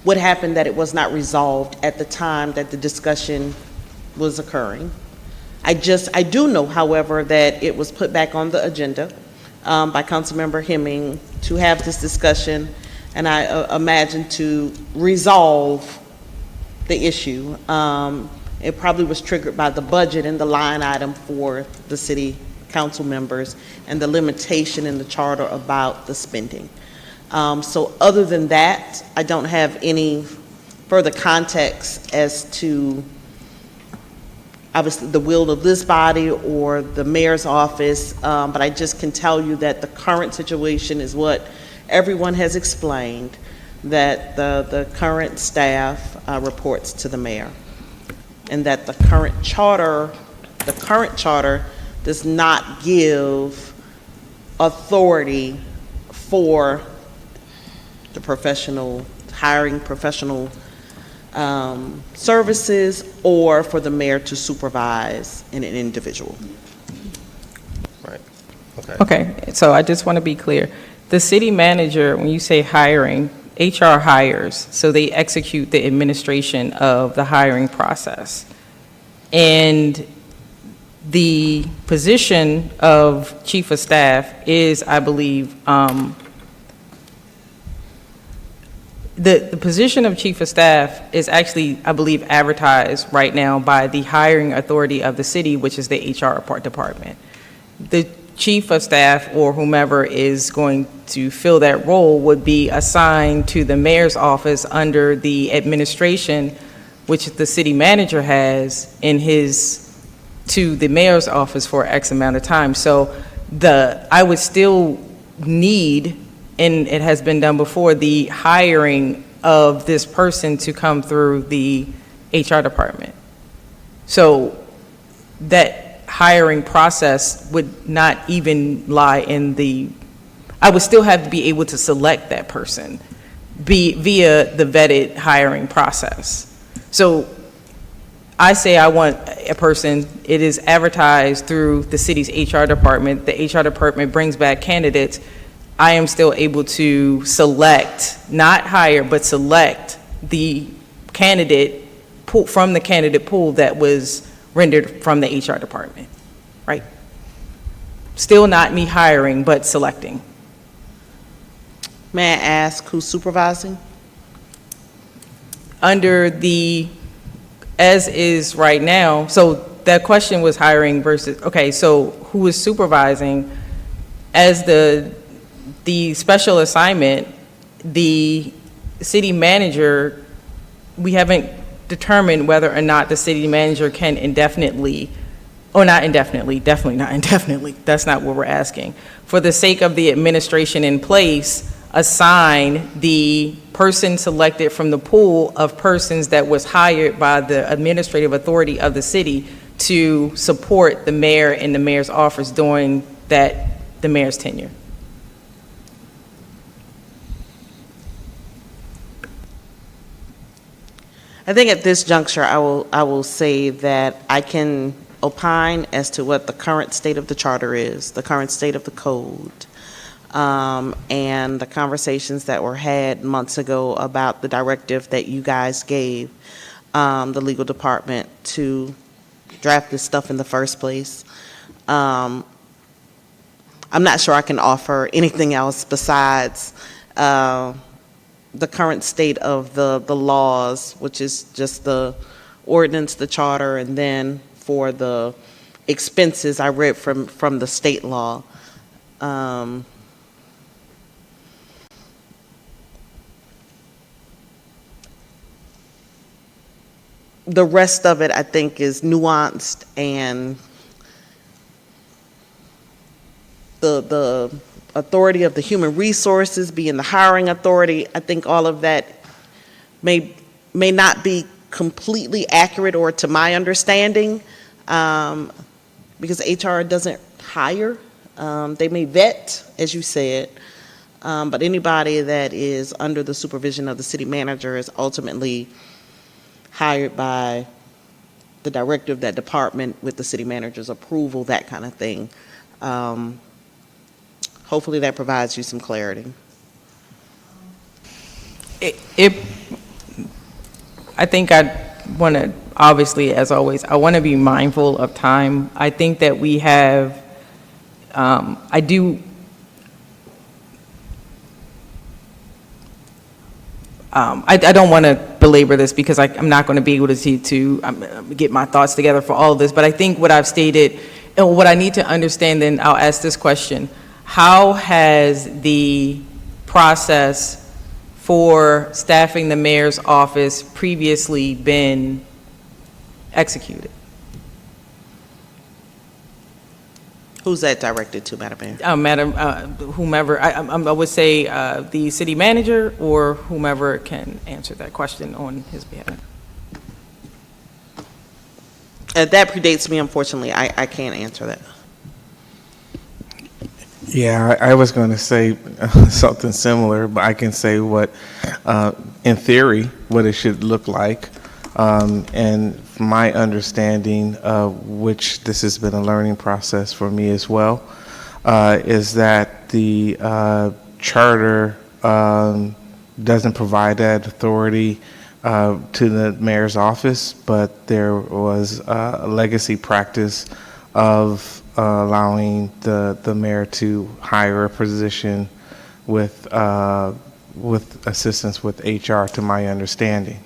what happened that it was not resolved at the time that the discussion was occurring. I do know, however, that it was put back on the agenda by Councilmember Hemming to have this discussion, and I imagine to resolve the issue. It probably was triggered by the budget and the line item for the city council members and the limitation in the charter about the spending. So other than that, I don't have any further context as to obviously the will of this body or the mayor's office, but I just can tell you that the current situation is what everyone has explained, that the current staff reports to the mayor, and that the current charter does not give authority for the hiring professional services or for the mayor to supervise an individual. Right. Okay, so I just want to be clear. The city manager, when you say hiring, HR hires, so they execute the administration of the hiring process. And the position of chief of staff is, I believe, the position of chief of staff is actually, I believe, advertised right now by the hiring authority of the city, which is the HR department. The chief of staff or whomever is going to fill that role would be assigned to the mayor's office under the administration, which the city manager has to the mayor's office for X amount of time. So I would still need, and it has been done before, the hiring of this person to come through the HR department. So that hiring process would not even lie I would still have to be able to select that person via the vetted hiring process. So I say I want a person, it is advertised through the city's HR department, the HR department brings back candidates, I am still able to select, not hire, but select the candidate pool, from the candidate pool that was rendered from the HR department, right? Still not me hiring, but selecting. May I ask who's supervising? Under the, as is right now, so that question was hiring versus, okay, so who is supervising? As the special assignment, the city manager, we haven't determined whether or not the city manager can indefinitely, or not indefinitely, definitely not indefinitely, that's not what we're asking. For the sake of the administration in place, assign the person selected from the pool of persons that was hired by the administrative authority of the city to support the mayor in the mayor's office during the mayor's tenure. I think at this juncture, I will say that I can opine as to what the current state of the charter is, the current state of the code, and the conversations that were had months ago about the directive that you guys gave the legal department to draft this stuff in the first place. I'm not sure I can offer anything else besides the current state of the laws, which is just the ordinance, the charter, and then for the expenses I read from the state law. The rest of it, I think, is nuanced, and the authority of the human resources being the hiring authority, I think all of that may not be completely accurate or to my understanding, because HR doesn't hire. They may vet, as you said, but anybody that is under the supervision of the city manager is ultimately hired by the director of that department with the city manager's approval, that kind of thing. Hopefully that provides you some clarity. I think I want to, obviously, as always, I want to be mindful of time. I think that we have, I don't want to belabor this because I'm not going to be able to get my thoughts together for all of this, but I think what I've stated, and what I need to understand, then I'll ask this question: how has the process for staffing the mayor's office previously been executed? Who's that directed to, Madam Mayor? Madam, whomever, I would say the city manager or whomever can answer that question on his behalf. That predates me, unfortunately. I can't answer that. Yeah, I was going to say something similar, but I can say what, in theory, what it should look like. And from my understanding, which this has been a learning process for me as well, is that the charter doesn't provide that authority to the mayor's office, but there was a legacy practice of allowing the mayor to hire a position with assistance with HR, to my understanding.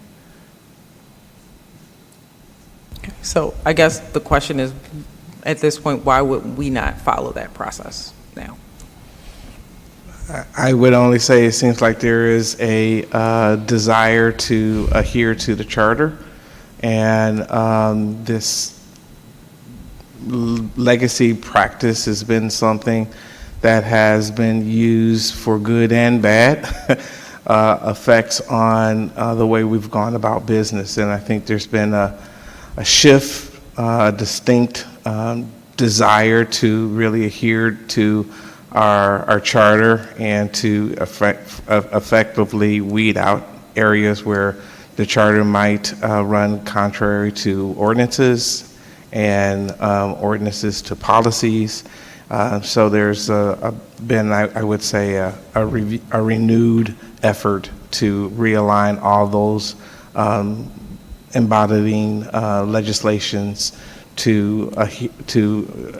So I guess the question is, at this point, why would we not follow that process now? I would only say it seems like there is a desire to adhere to the charter, and this legacy practice has been something that has been used for good and bad effects on the way we've gone about business. And I think there's been a shift, a distinct desire to really adhere to our charter and to effectively weed out areas where the charter might run contrary to ordinances and ordinances to policies. So there's been, I would say, a renewed effort to realign all those embodying legislations to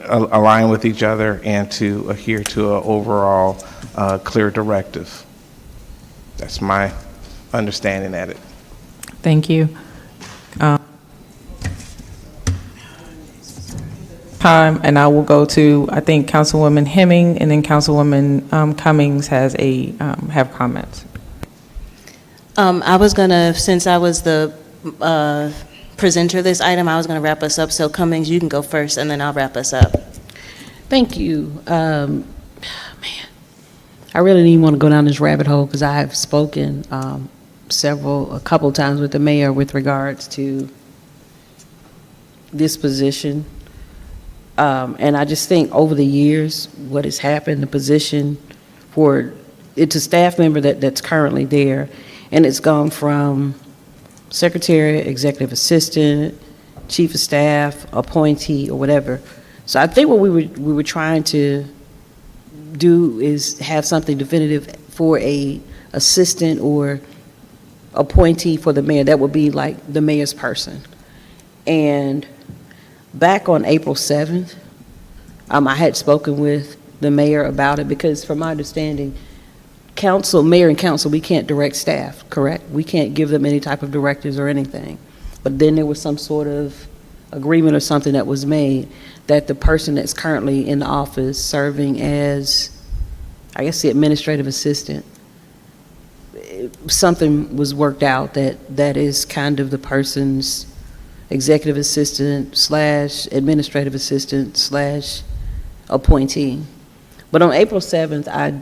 align with each other and to adhere to an overall clear directive. That's my understanding at it. Thank you. Time, and I will go to, I think, Councilwoman Hemming, and then Councilwoman Cummings has have comments. I was gonna, since I was the presenter of this item, I was gonna wrap us up. So Cummings, you can go first, and then I'll wrap us up. Thank you. Man, I really didn't even want to go down this rabbit hole because I have spoken a couple times with the mayor with regards to this position. And I just think over the years, what has happened, the position it's a staff member that's currently there, and it's gone from secretary, executive assistant, chief of staff, appointee, or whatever. So I think what we were trying to do is have something definitive for a assistant or appointee for the mayor. That would be like the mayor's person. And back on April 7th, I had spoken with the mayor about it because from my understanding, mayor and council, we can't direct staff, correct? We can't give them any type of directives or anything. But then there was some sort of agreement or something that was made that the person that's currently in the office serving as, I guess, the administrative assistant, something was worked out that is kind of the person's executive assistant / administrative assistant / appointee. But on April 7th, I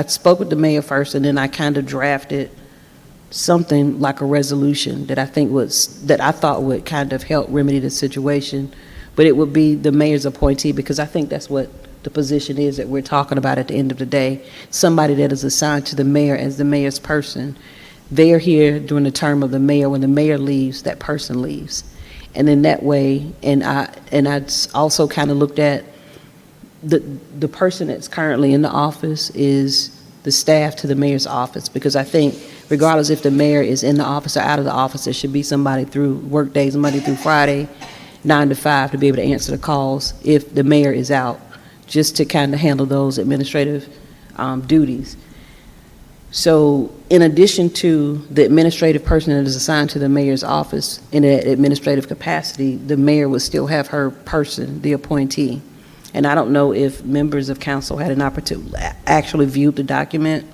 spoke with the mayor first, and then I kind of drafted something like a resolution that I thought would kind of help remedy the situation. But it would be the mayor's appointee, because I think that's what the position is that we're talking about at the end of the day. Somebody that is assigned to the mayor as the mayor's person. They're here during the term of the mayor. When the mayor leaves, that person leaves. And in that way, and I also kind of looked at the person that's currently in the office is the staff to the mayor's office, because I think regardless if the mayor is in the office or out of the office, there should be somebody through work days, Monday through Friday, 9 to 5, to be able to answer the calls if the mayor is out, just to kind of handle those administrative duties. So in addition to the administrative person that is assigned to the mayor's office in an administrative capacity, the mayor would still have her person, the appointee. And I don't know if members of council had an opportunity to actually view the document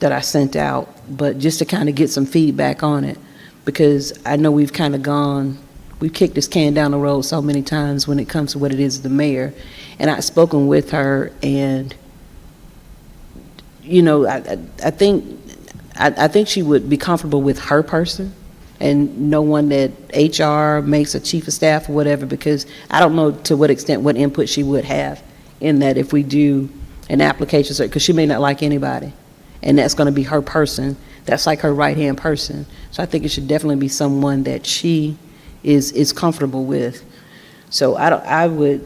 that I sent out, but just to kind of get some feedback on it, because I know we've kicked this can down the road so many times when it comes to what it is the mayor. And I've spoken with her, and I think she would be comfortable with her person and no one that HR makes a chief of staff or whatever, because I don't know to what extent what input she would have in that if we do an application, because she may not like anybody, and that's going to be her person. That's like her right-hand person. So I think it should definitely be someone that she is comfortable with. So I'm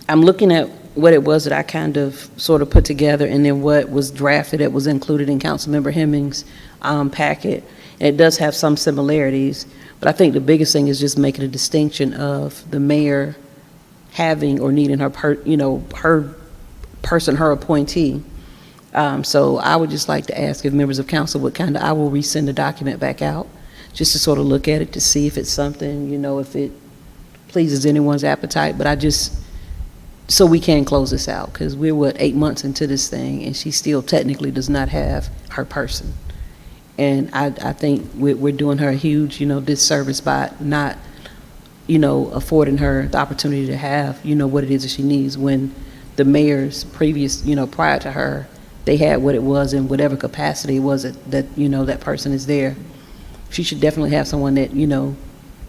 looking at what it was that I kind of sort of put together, and then what was drafted that was included in Councilmember Hemming's packet. And it does have some similarities, but I think the biggest thing is just making a distinction of the mayor having or needing her person, her appointee. So I would just like to ask if members of council would I will resend the document back out just to sort of look at it to see if it's something, if it pleases anyone's appetite. But so we can close this out, because we're 8 months into this thing, and she still technically does not have her person. And I think we're doing her a huge, disservice by not, affording her the opportunity to have, what it is that she needs, when the mayor's previous, prior to her, they had what it was in whatever capacity it was that that person is there. She should definitely have someone that,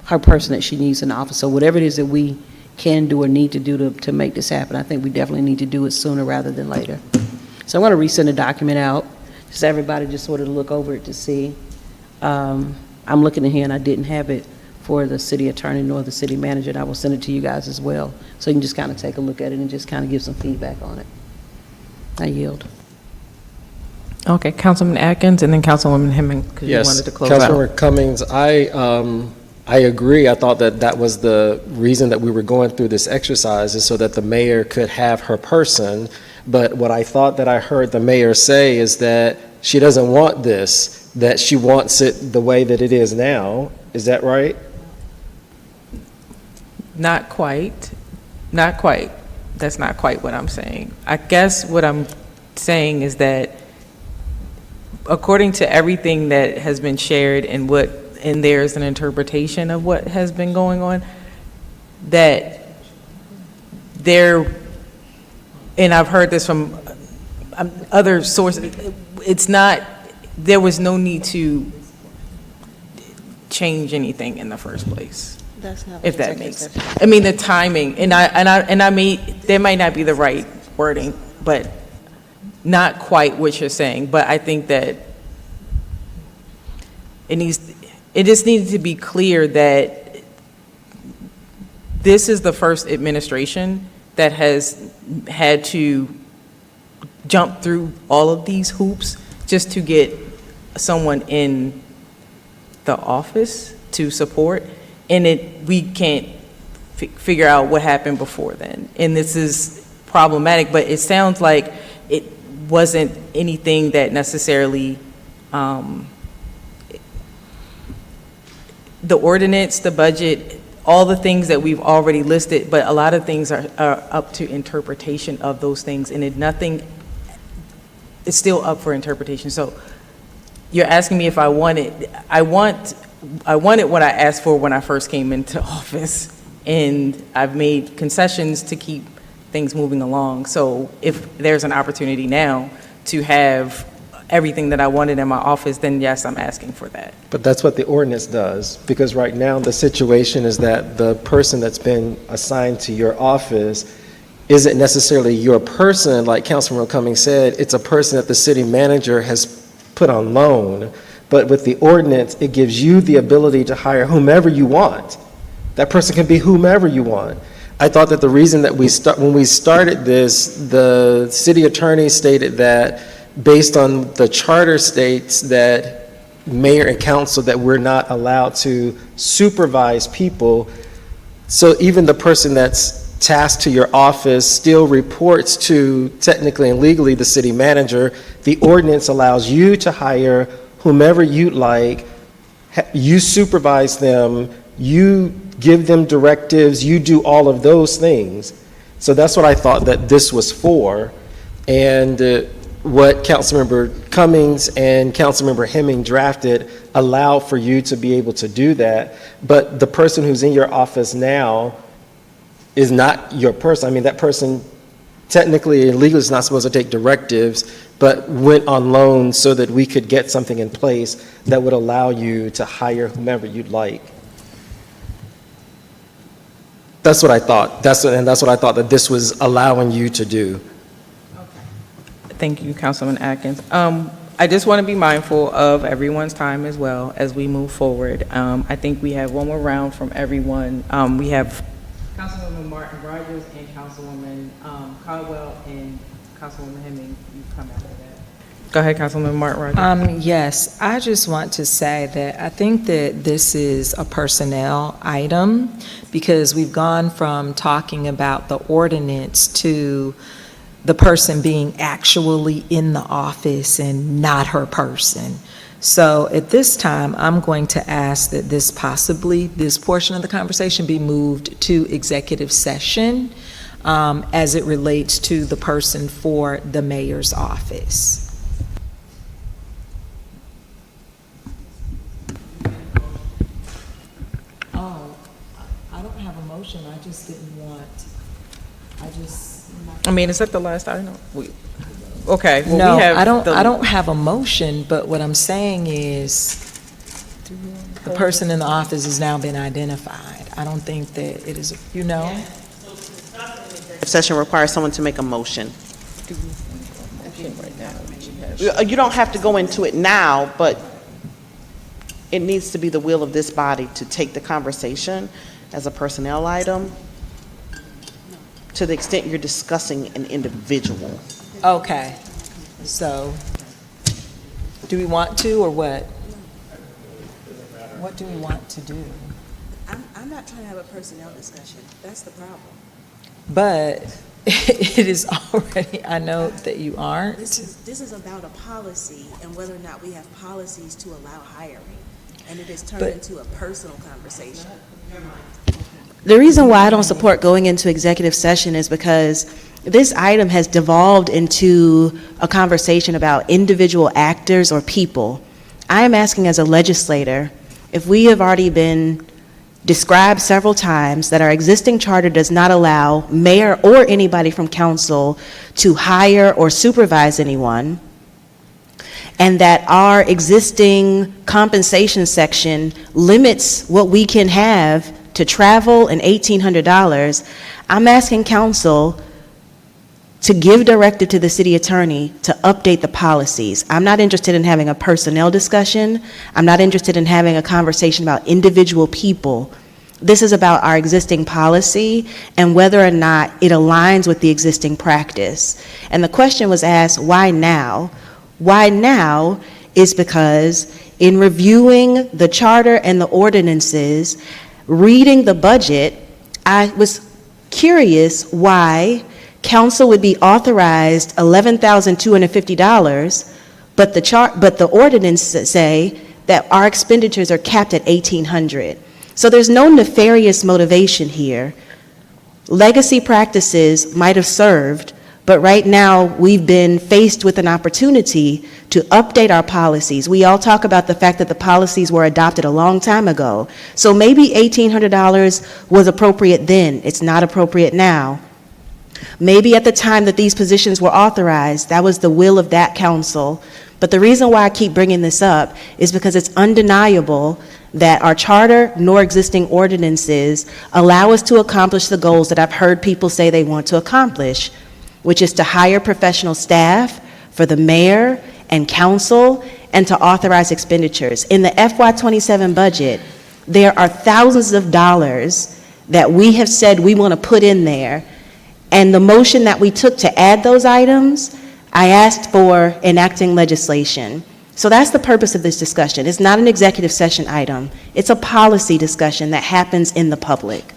her person that she needs in the office. So whatever it is that we can do or need to do to make this happen, I think we definitely need to do it sooner rather than later. So I'm going to resend the document out, just everybody just sort of look over it to see. I'm looking in here, and I didn't have it for the city attorney nor the city manager, and I will send it to you guys as well, so you can just kind of take a look at it and just kind of give some feedback on it. I yield. Okay, Councilman Atkins and then Councilwoman Hemming, because you wanted to close out. Councilmember Cummings, I agree. I thought that that was the reason that we were going through this exercise, is so that the mayor could have her person. But what I thought that I heard the mayor say is that she doesn't want this, that she wants it the way that it is now. Is that right? Not quite. Not quite. That's not quite what I'm saying. I guess what I'm saying is that according to everything that has been shared and there's an interpretation of what has been going on, that there, and I've heard this from other sources, there was no need to change anything in the first place. That's not If that makes, I mean, the timing, and I may, there might not be the right wording, but not quite what you're saying, but I think that it just needed to be clear that this is the first administration that has had to jump through all of these hoops just to get someone in the office to support, and we can't figure out what happened before then. And this is problematic, but it sounds like it wasn't anything that necessarily, the ordinance, the budget, all the things that we've already listed, but a lot of things are up to interpretation of those things, and nothing is still up for interpretation. So you're asking me if I wanted what I asked for when I first came into office, and I've made concessions to keep things moving along. So if there's an opportunity now to have everything that I wanted in my office, then yes, I'm asking for that. But that's what the ordinance does, because right now the situation is that the person that's been assigned to your office isn't necessarily your person, like Councilman Cummings said. It's a person that the city manager has put on loan. But with the ordinance, it gives you the ability to hire whomever you want. That person can be whomever you want. I thought that the reason that when we started this, the city attorney stated that based on the charter states that mayor and council, that we're not allowed to supervise people. So even the person that's tasked to your office still reports to, technically and legally, the city manager. The ordinance allows you to hire whomever you'd like. You supervise them, you give them directives, you do all of those things. So that's what I thought that this was for. And what Councilmember Cummings and Councilmember Hemming drafted allowed for you to be able to do that. But the person who's in your office now is not your person. I mean, that person technically and legally is not supposed to take directives, but went on loan so that we could get something in place that would allow you to hire whomever you'd like. That's what I thought. That's what I thought that this was allowing you to do. Thank you, Councilman Atkins. I just want to be mindful of everyone's time as well as we move forward. I think we have one more round from everyone. We have Councilwoman Martin Rogers and Councilwoman Caldwell and Councilwoman Hemming. You come after that. Go ahead, Councilwoman Martin Rogers. Yes, I just want to say that I think that this is a personnel item, because we've gone from talking about the ordinance to the person being actually in the office and not her person. So at this time, I'm going to ask that this portion of the conversation be moved to executive session as it relates to the person for the mayor's office. Oh, I don't have a motion. I just didn't want, I mean, is that the last item? Okay. Well, no, we have I don't have a motion, but what I'm saying is the person in the office has now been identified. I don't think that it is, Session requires someone to make a motion. You don't have to go into it now, but it needs to be the will of this body to take the conversation as a personnel item to the extent you're discussing an individual. Okay, so Do we want to, or what? What do we want to do? I'm not trying to have a personnel discussion. That's the problem. But it is already, I know that you aren't. This is about a policy and whether or not we have policies to allow hiring. And it has turned But- into a personal conversation. The reason why I don't support going into executive session is because this item has devolved into a conversation about individual actors or people. I am asking as a legislator, if we have already been described several times that our existing charter does not allow mayor or anybody from council to hire or supervise anyone, and that our existing compensation section limits what we can have to travel and $1,800, I'm asking council to give directive to the city attorney to update the policies. I'm not interested in having a personnel discussion. I'm not interested in having a conversation about individual people. This is about our existing policy and whether or not it aligns with the existing practice. And the question was asked, why now? Why now is because in reviewing the charter and the ordinances, reading the budget, I was curious why council would be authorized $11,250, but the ordinances say that our expenditures are capped at $1,800. So there's no nefarious motivation here. Legacy practices might have served, but right now we've been faced with an opportunity to update our policies. We all talk about the fact that the policies were adopted a long time ago. So maybe $1,800 was appropriate then. It's not appropriate now. Maybe at the time that these positions were authorized, that was the will of that council. But the reason why I keep bringing this up is because it's undeniable that our charter nor existing ordinances allow us to accomplish the goals that I've heard people say they want to accomplish, which is to hire professional staff for the mayor and council and to authorize expenditures. In the FY27 budget, there are thousands of dollars that we have said we want to put in there. And the motion that we took to add those items, I asked for enacting legislation. So that's the purpose of this discussion. It's not an executive session item. It's a policy discussion that happens in the public.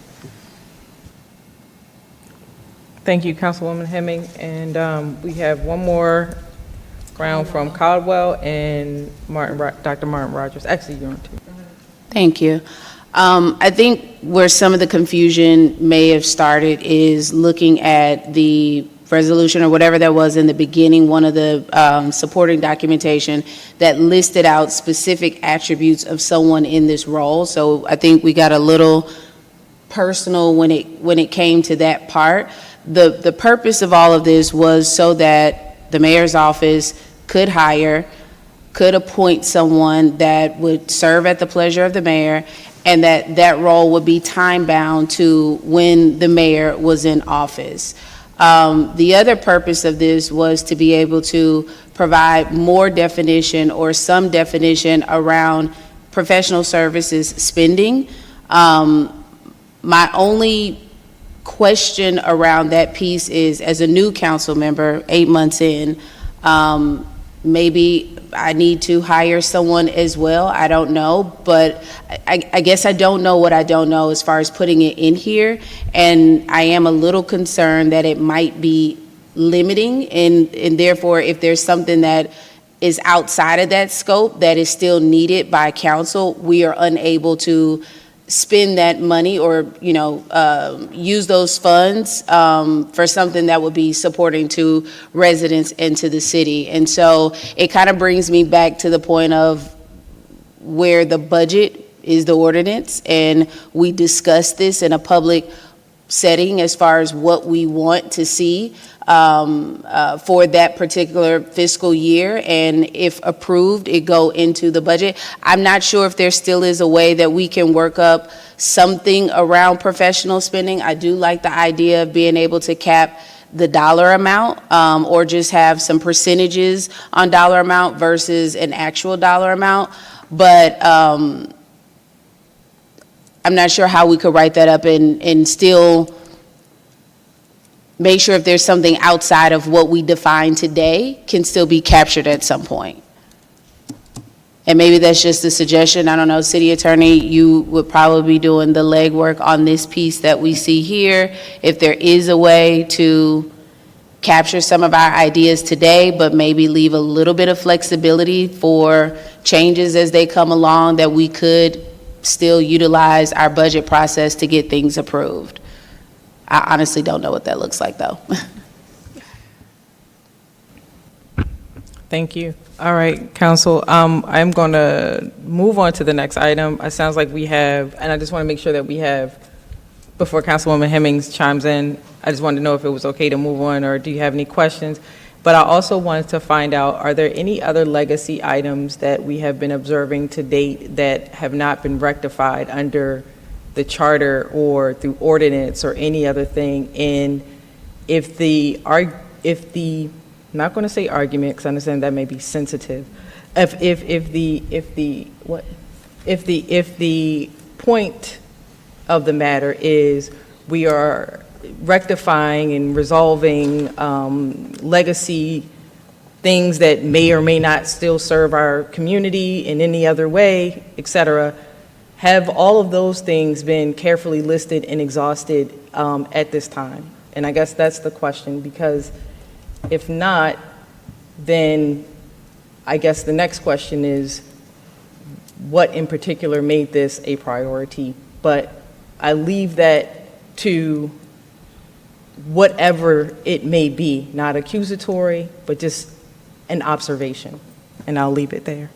Thank you, Councilwoman Hemming. And we have one more round from Caldwell and Dr. Martin Rogers. Actually, you're on two. Thank you. I think where some of the confusion may have started is looking at the resolution or whatever that was in the beginning, one of the supporting documentation that listed out specific attributes of someone in this role. So I think we got a little personal when it came to that part. The purpose of all of this was so that the mayor's office could appoint someone that would serve at the pleasure of the mayor, and that role would be time-bound to when the mayor was in office. The other purpose of this was to be able to provide more definition or some definition around professional services spending. My only question around that piece is, as a new council member, 8 months in, maybe I need to hire someone as well. I don't know, but I guess I don't know what I don't know as far as putting it in here. And I am a little concerned that it might be limiting, and therefore, if there's something that is outside of that scope that is still needed by council, we are unable to spend that money or, use those funds for something that would be supporting to residents and to the city. And so it kind of brings me back to the point of where the budget is the ordinance, and we discuss this in a public setting as far as what we want to see for that particular fiscal year, and if approved, it go into the budget. I'm not sure if there still is a way that we can work up something around professional spending. I do like the idea of being able to cap the dollar amount, or just have some percentages on dollar amount versus an actual dollar amount, but I'm not sure how we could write that up and still make sure if there's something outside of what we define today can still be captured at some point. And maybe that's just a suggestion, I don't know, City Attorney, you would probably be doing the legwork on this piece that we see here. If there is a way to capture some of our ideas today, but maybe leave a little bit of flexibility for changes as they come along, that we could still utilize our budget process to get things approved. I honestly don't know what that looks like, though. Thank you. All right, council, I'm going to move on to the next item. It sounds like we have, and I just want to make sure that we have, before Councilwoman Hemmings chimes in, I just wanted to know if it was okay to move on, or do you have any questions? But I also wanted to find out, are there any other legacy items that we have been observing to date that have not been rectified under the charter or through ordinance or any other thing? And if the, I'm not going to say argument, because I understand that may be sensitive. If the point of the matter is we are rectifying and resolving legacy things that may or may not still serve our community in any other way, et cetera, have all of those things been carefully listed and exhausted at this time? And I guess that's the question, because if not, then I guess the next question is, what in particular made this a priority? But I leave that to whatever it may be, not accusatory, but just an observation. And I'll leave it there.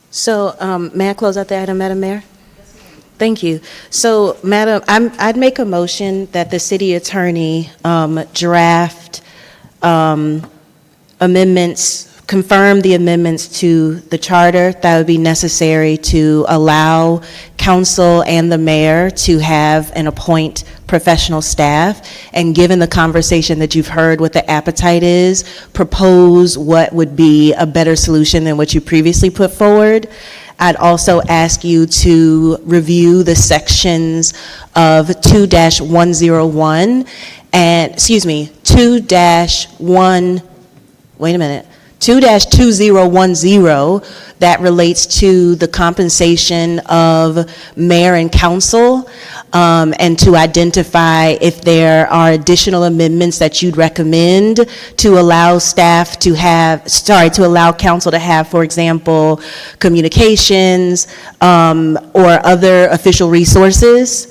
So may I close out the item, Madam Mayor? Thank you. So, Madam, I'd make a motion that the city attorney draft amendments, confirm the amendments to the charter that would be necessary to allow council and the mayor to have and appoint professional staff, and given the conversation that you've heard what the appetite is, propose what would be a better solution than what you previously put forward. I'd also ask you to review the sections of 2-101 and, 2-2010 that relates to the compensation of mayor and council, and to identify if there are additional amendments that you'd recommend to allow staff to have, to allow council to have, for example, communications or other official resources.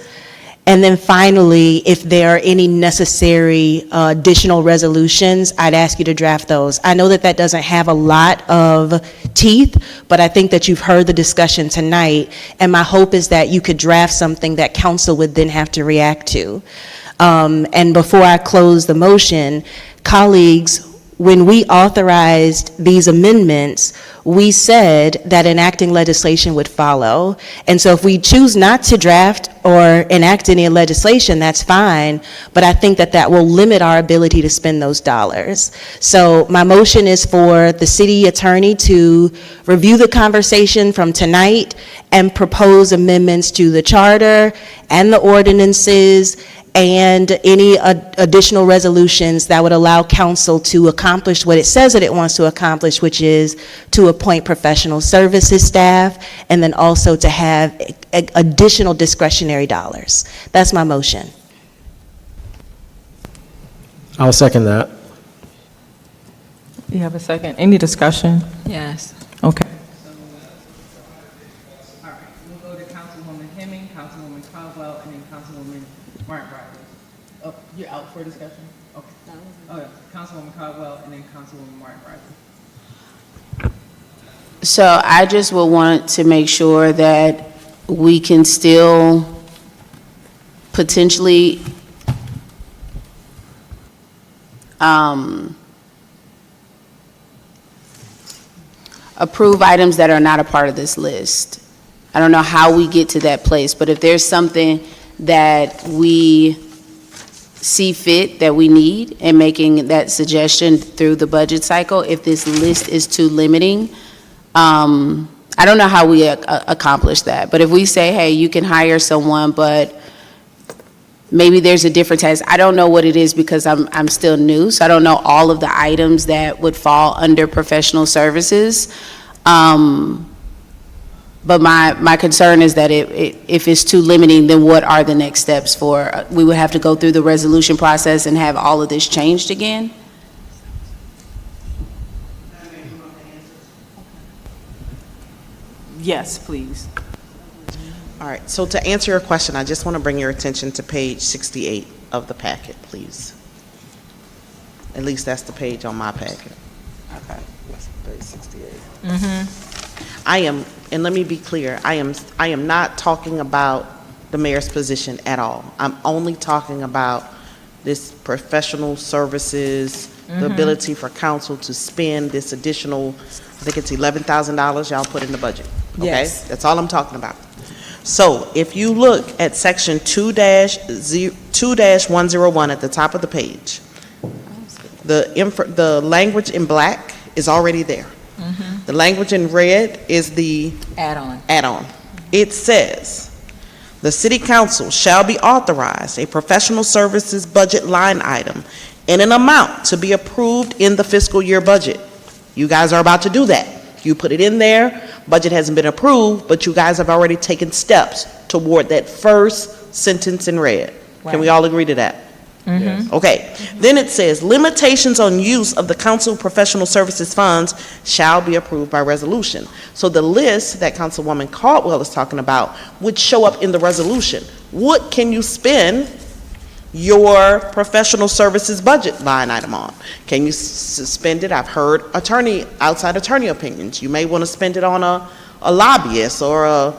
And then finally, if there are any necessary additional resolutions, I'd ask you to draft those. I know that that doesn't have a lot of teeth, but I think that you've heard the discussion tonight, and my hope is that you could draft something that council would then have to react to. And before I close the motion, colleagues, when we authorized these amendments, we said that enacting legislation would follow. And so if we choose not to draft or enact any legislation, that's fine, but I think that that will limit our ability to spend those dollars. So my motion is for the city attorney to review the conversation from tonight and propose amendments to the charter and the ordinances and any additional resolutions that would allow council to accomplish what it says that it wants to accomplish, which is to appoint professional services staff, and then also to have additional discretionary dollars. That's my motion. I'll second that. You have a second? Any discussion? Yes. Okay. All right, we'll go to Councilwoman Hemming, Councilwoman Caldwell, and then Councilwoman Martin Rogers. Oh, you're out for discussion? Okay. Oh, yeah. Councilwoman Caldwell, and then Councilwoman Martin Rogers. So I just would want to make sure that we can still potentially approve items that are not a part of this list. I don't know how we get to that place, but if there's something that we see fit that we need, and making that suggestion through the budget cycle, if this list is too limiting, I don't know how we accomplish that. But if we say, hey, you can hire someone, but maybe there's a different tax. I don't know what it is because I'm still new, so I don't know all of the items that would fall under professional services. But my concern is that if it's too limiting, then what are the next steps for? We would have to go through the resolution process and have all of this changed again? Yes, please. All right, so to answer your question, I just want to bring your attention to page 68 of the packet, please. At least that's the page on my packet. Okay, that's page 68. I am, and let me be clear, I am not talking about the mayor's position at all. I'm only talking about this professional services, the ability for council to spend this additional, I think it's $11,000 y'all put in the budget. Okay? Yes. That's all I'm talking about. So if you look at section 2-101 at the top of the page, the language in black is already there. The language in red is the add-on. It says, the city council shall be authorized a professional services budget line item in an amount to be approved in the fiscal year budget. You guys are about to do that. You put it in there, budget hasn't been approved, but you guys have already taken steps toward that first sentence in red. Can we all agree to that? Okay, then it says, limitations on use of the council professional services funds shall be approved by resolution. So the list that Councilwoman Caldwell is talking about would show up in the resolution. What can you spend your professional services budget line item on? Can you spend it? I've heard outside attorney opinions. You may want to spend it on a lobbyist or a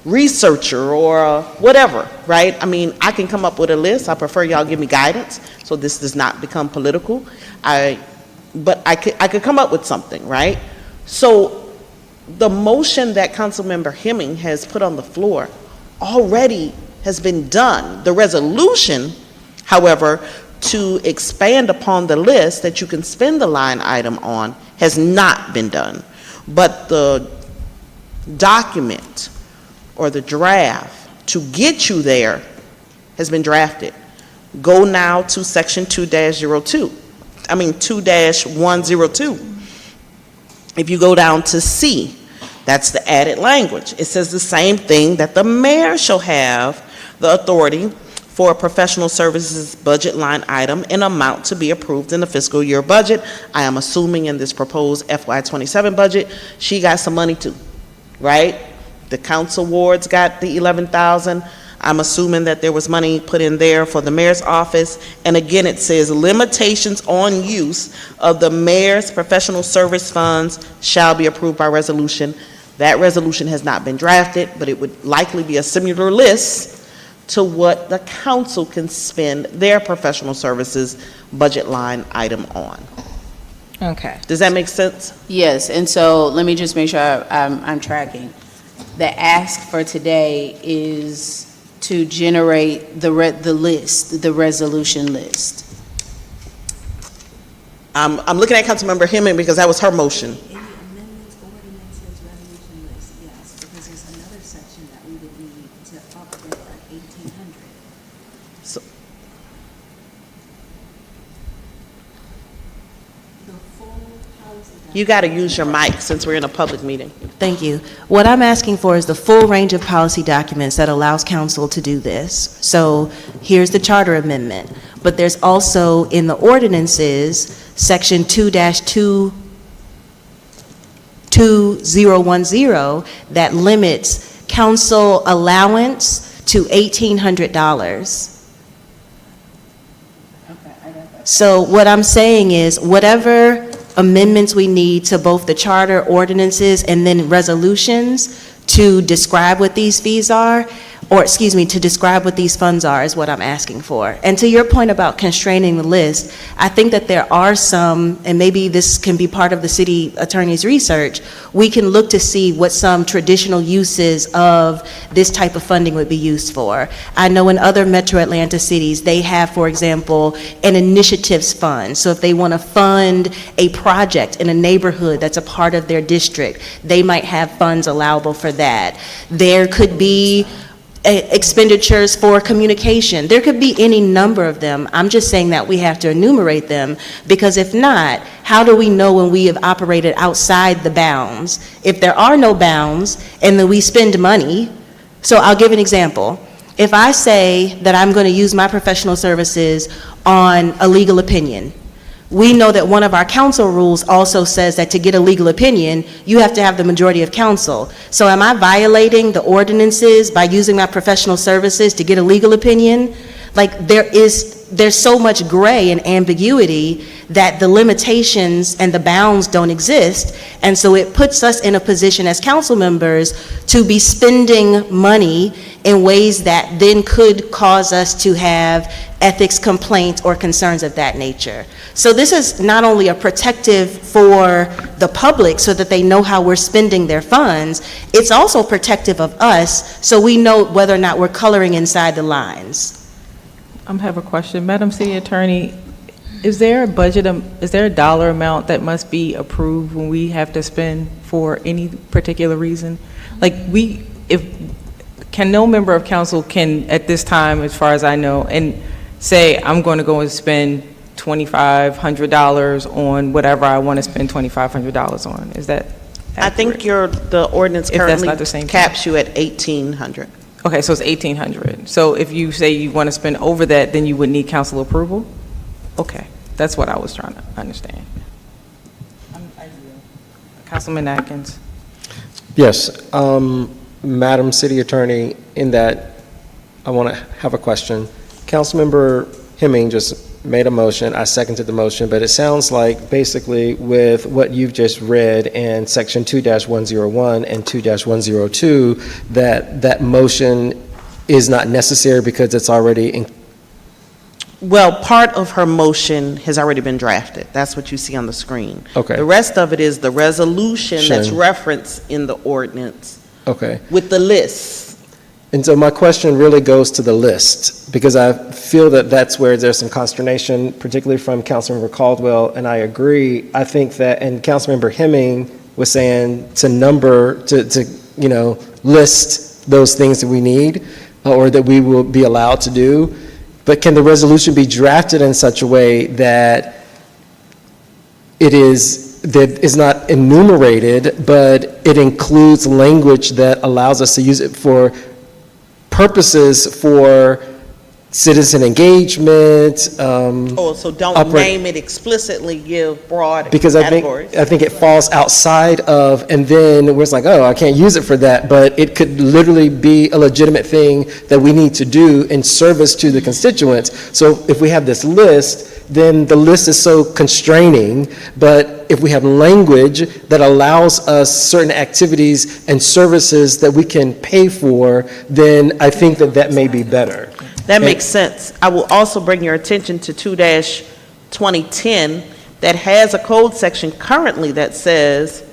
researcher or whatever, right? I mean, I can come up with a list. I prefer y'all give me guidance so this does not become political. But I could come up with something, right? So the motion that Councilmember Hemming has put on the floor already has been done. The resolution, however, to expand upon the list that you can spend the line item on has not been done. But the document or the draft to get you there has been drafted. Go now to section 2-102. If you go down to C, that's the added language. It says the same thing, that the mayor shall have the authority for a professional services budget line item in amount to be approved in the fiscal year budget. I am assuming in this proposed FY27 budget, she got some money too, right? The council wards got the 11,000. I'm assuming that there was money put in there for the mayor's office. And again, it says limitations on use of the mayor's professional service funds shall be approved by resolution. That resolution has not been drafted, but it would likely be a similar list to what the council can spend their professional services budget line item on. Okay. Does that make sense? Yes, and so let me just make sure I'm tracking. The ask for today is to generate the list, the resolution list. I'm looking at Councilmember Hemming because that was her motion. You got to use your mic since we're in a public meeting. Thank you. What I'm asking for is the full range of policy documents that allows council to do this. So here's the charter amendment, but there's also in the ordinances, section 2-2010 that limits council allowance to $1,800. So what I'm saying is whatever amendments we need to both the charter, ordinances, and then resolutions to describe what these fees are, or excuse me, to describe what these funds are is what I'm asking for. And to your point about constraining the list, I think that there are some, and maybe this can be part of the city attorney's research, we can look to see what some traditional uses of this type of funding would be used for. I know in other metro Atlanta cities, they have, for example, an initiatives fund. So if they want to fund a project in a neighborhood that's a part of their district, they might have funds allowable for that. There could be expenditures for communication. There could be any number of them. I'm just saying that we have to enumerate them, because if not, how do we know when we have operated outside the bounds? If there are no bounds and then we spend money, so I'll give an example. If I say that I'm going to use my professional services on a legal opinion, we know that one of our council rules also says that to get a legal opinion, you have to have the majority of council. So am I violating the ordinances by using my professional services to get a legal opinion? Like, there's so much gray and ambiguity that the limitations and the bounds don't exist. And so it puts us in a position as council members to be spending money in ways that then could cause us to have ethics complaints or concerns of that nature. So this is not only a protective for the public so that they know how we're spending their funds, it's also protective of us so we know whether or not we're coloring inside the lines. I have a question. Madam City Attorney, is there a budget, is there a dollar amount that must be approved when we have to spend for any particular reason? Like, can no member of council can, at this time, as far as I know, and say, I'm going to go and spend $2,500 on whatever I want to spend $2,500 on? Is that accurate? I think the ordinance If that's currently not the same caps you at 1,800. Okay, so it's 1,800. So if you say you want to spend over that, then you would need council approval? Okay, that's what I was trying to understand. Councilman Atkins. Yes, Madam City Attorney, in that, I want to have a question. Councilmember Hemming just made a motion, I seconded the motion, but it sounds like basically with what you've just read in section 2-101 and 2-102, that motion is not necessary because it's already in. Well, part of her motion has already been drafted. That's what you see on the screen. Okay. The rest of it is the resolution that's referenced in the ordinance. Okay. With the list. And so my question really goes to the list, because I feel that that's where there's some consternation, particularly from Councilmember Caldwell, and I agree. I think that, and Councilmember Hemming was saying to list those things that we need or that we will be allowed to do. But can the resolution be drafted in such a way that it is not enumerated, but it includes language that allows us to use it for purposes for citizen engagement. So don't name it explicitly, give broad because categories. I think it falls outside of, and then we're just like, oh, I can't use it for that, but it could literally be a legitimate thing that we need to do in service to the constituents. So if we have this list, then the list is so constraining, but if we have language that allows us certain activities and services that we can pay for, then I think that may be better. That makes sense. I will also bring your attention to 2-2010 that has a code section currently that says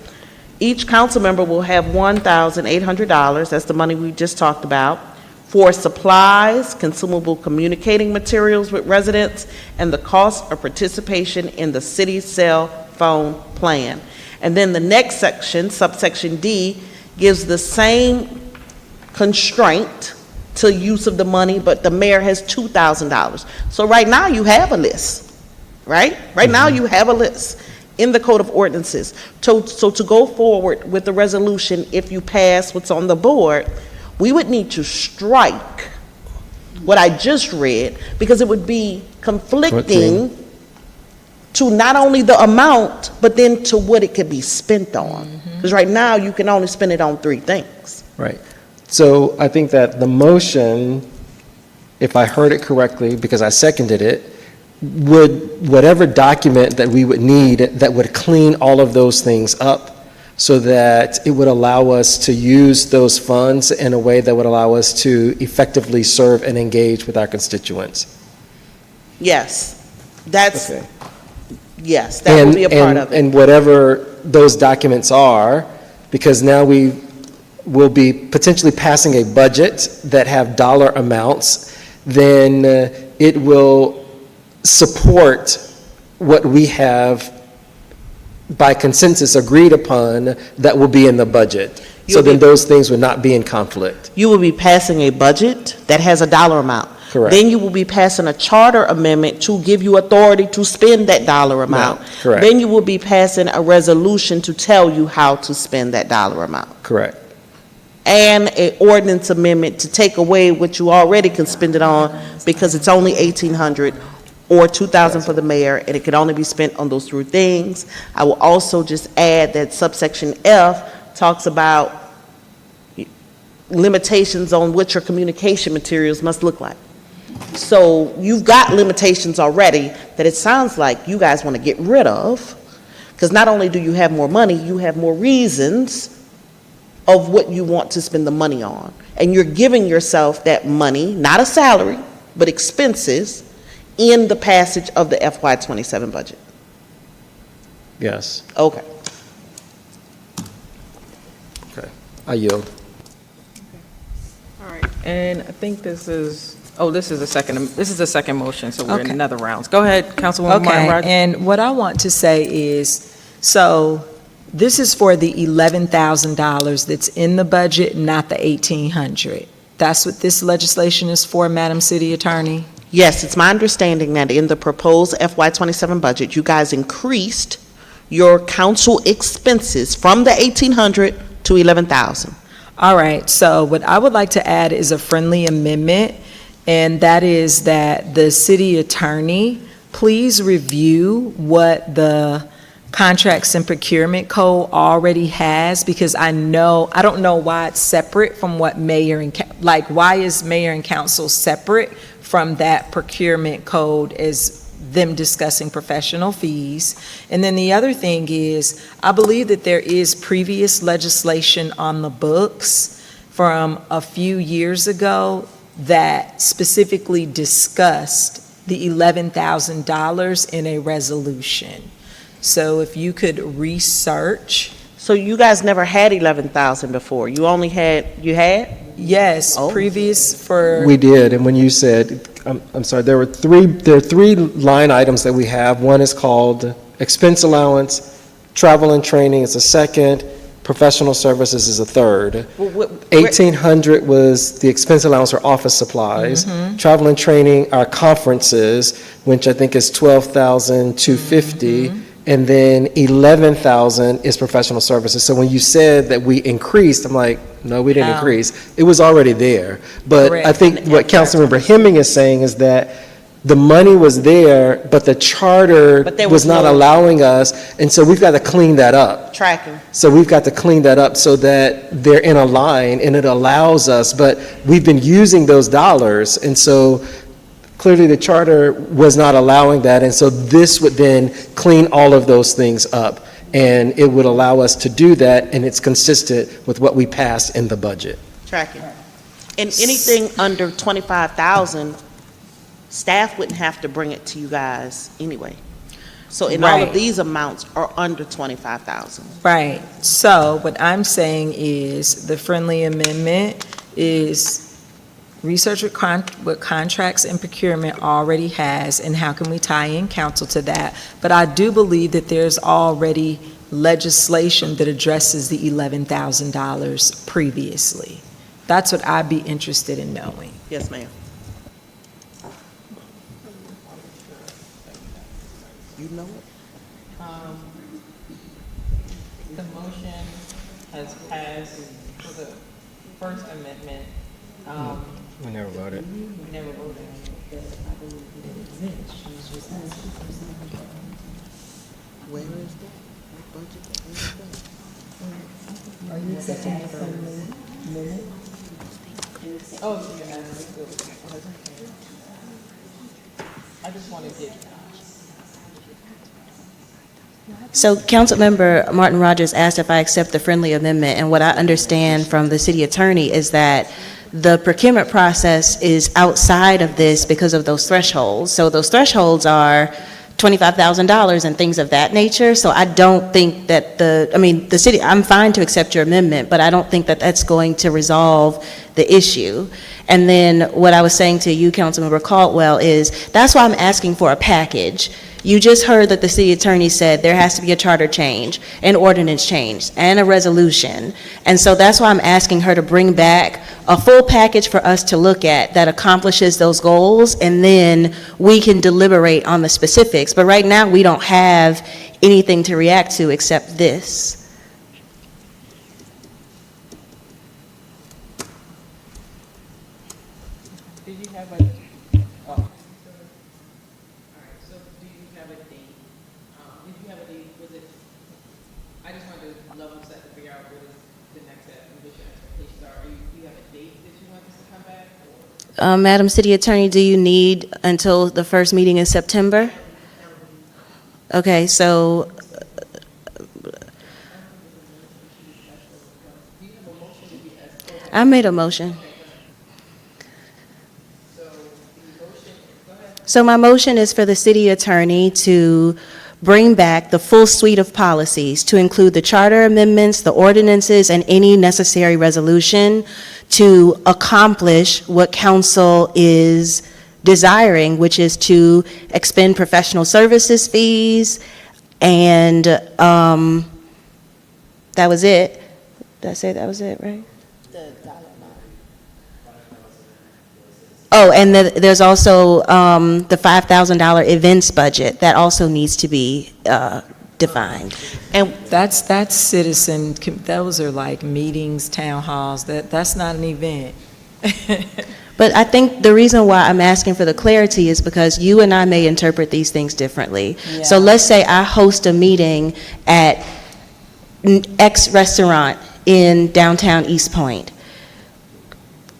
each council member will have $1,800, that's the money we just talked about, for supplies, consumable communicating materials with residents, and the cost of participation in the city's cell phone plan. And then the next section, subsection D, gives the same constraint to use of the money, but the mayor has $2,000. So right now you have a list, right? Right now you have a list in the Code of Ordinances. So to go forward with the resolution, if you pass what's on the board, we would need to strike what I just read because it would be conflicting to not only the amount, but then to what it could be spent on. Because right now you can only spend it on 3 things. Right. So I think that the motion, if I heard it correctly, because I seconded it, would whatever document that we would need that would clean all of those things up so that it would allow us to use those funds in a way that would allow us to effectively serve and engage with our constituents. Yes, that's, okay. Yes, that would be a part of it. And whatever those documents are, because now we will be potentially passing a budget that have dollar amounts, then it will support what we have by consensus agreed upon that will be in the budget. So then those things would not be in conflict. You will be passing a budget that has a dollar amount. Correct. Then you will be passing a charter amendment to give you authority to spend that dollar amount. correct. Then you will be passing a resolution to tell you how to spend that dollar amount. Correct. And an ordinance amendment to take away what you already can spend it on, because it's only $1,800 or $2,000 for the mayor, and it can only be spent on those three things. I will also just add that subsection F talks about limitations on what your communication materials must look like. So you've got limitations already that it sounds like you guys want to get rid of, because not only do you have more money, you have more reasons of what you want to spend the money on. And you're giving yourself that money, not a salary, but expenses, in the passage of the FY27 budget. Yes. Okay. Okay. I yield. All right, and I think this is a second motion, so we're in Okay. another round. Go ahead, Councilwoman Martin Okay, Rogers. and what I want to say is, so this is for the $11,000 that's in the budget, not the $1,800. That's what this legislation is for, Madam City Attorney? Yes, it's my understanding that in the proposed FY27 budget, you guys increased your council expenses from the $1,800 to $11,000. All right, so what I would like to add is a friendly amendment, and that is that the city attorney, please review what the Contracts and Procurement Code already has, because I don't know why it's separate from what mayor and, why is mayor and council separate from that procurement code as them discussing professional fees? And then the other thing is, I believe that there is previous legislation on the books from a few years ago that specifically discussed the $11,000 in a resolution. So if you could research. So you guys never had 11,000 before? You only had, you had? Yes, previous for. We did, and when you said, I'm sorry, there are three line items that we have. One is called expense allowance, travel and training is a second, professional services is a third. 1,800 was the expense allowance for office supplies. Travel and training are conferences, which I think is 12,250. And then 11,000 is professional services. So when you said that we increased, I'm like, no, we didn't increase. It was already there. But Correct. I think what Councilmember Hemming is saying is that the money was there, but the charter But there was was not no- allowing us, and so we've got to clean that up. Tracking. So we've got to clean that up so that they're in a line and it allows us, but we've been using those dollars, and so clearly the charter was not allowing that, and so this would then clean all of those things up, and it would allow us to do that, and it's consistent with what we passed in the budget. Tracking. And anything under 25,000, staff wouldn't have to bring it to you guys anyway. So in all of Right. these amounts are under 25,000. Right, so what I'm saying is, the friendly amendment is research what contracts and procurement already has, and how can we tie in council to that? But I do believe that there's already legislation that addresses the $11,000 previously. That's what I'd be interested in knowing. Yes, ma'am. You know it? The motion has passed for the first amendment. We never voted. We never voted. Where is that? What budget? Are you accepting the minute? Oh, so you're not, I just want to get. So Councilmember Martin Rogers asked if I accept the friendly amendment, and what I understand from the city attorney is that the procurement process is outside of this because of those thresholds. So those thresholds are $25,000 and things of that nature. So I don't think that the city, I'm fine to accept your amendment, but I don't think that that's going to resolve the issue. And then what I was saying to you, Councilmember Caldwell, is that's why I'm asking for a package. You just heard that the city attorney said there has to be a charter change, an ordinance change, and a resolution. And so that's why I'm asking her to bring back a full package for us to look at that accomplishes those goals, and then we can deliberate on the specifics. But right now, we don't have anything to react to except this. Did you have a, oh. All right, so do you have a date? Did you have a date, was it, I just wanted to level set to figure out what is the next step and what your expectations are. Do you have a date that you want us to come back? Or? Madam City Attorney, do you need until the first meeting in September? Okay, so I made a motion. So my motion is for the city attorney to bring back the full suite of policies to include the charter amendments, the ordinances, and any necessary resolution to accomplish what council is desiring, which is to expend professional services fees, and that was it. Did I say that was it, right? Oh, and there's also the $5,000 events budget that also needs to be defined. And that's citizen, those are like meetings, town halls, that's not an event. But I think the reason why I'm asking for the clarity is because you and I may interpret these things differently. Yeah. So let's say I host a meeting at X restaurant in downtown East Point.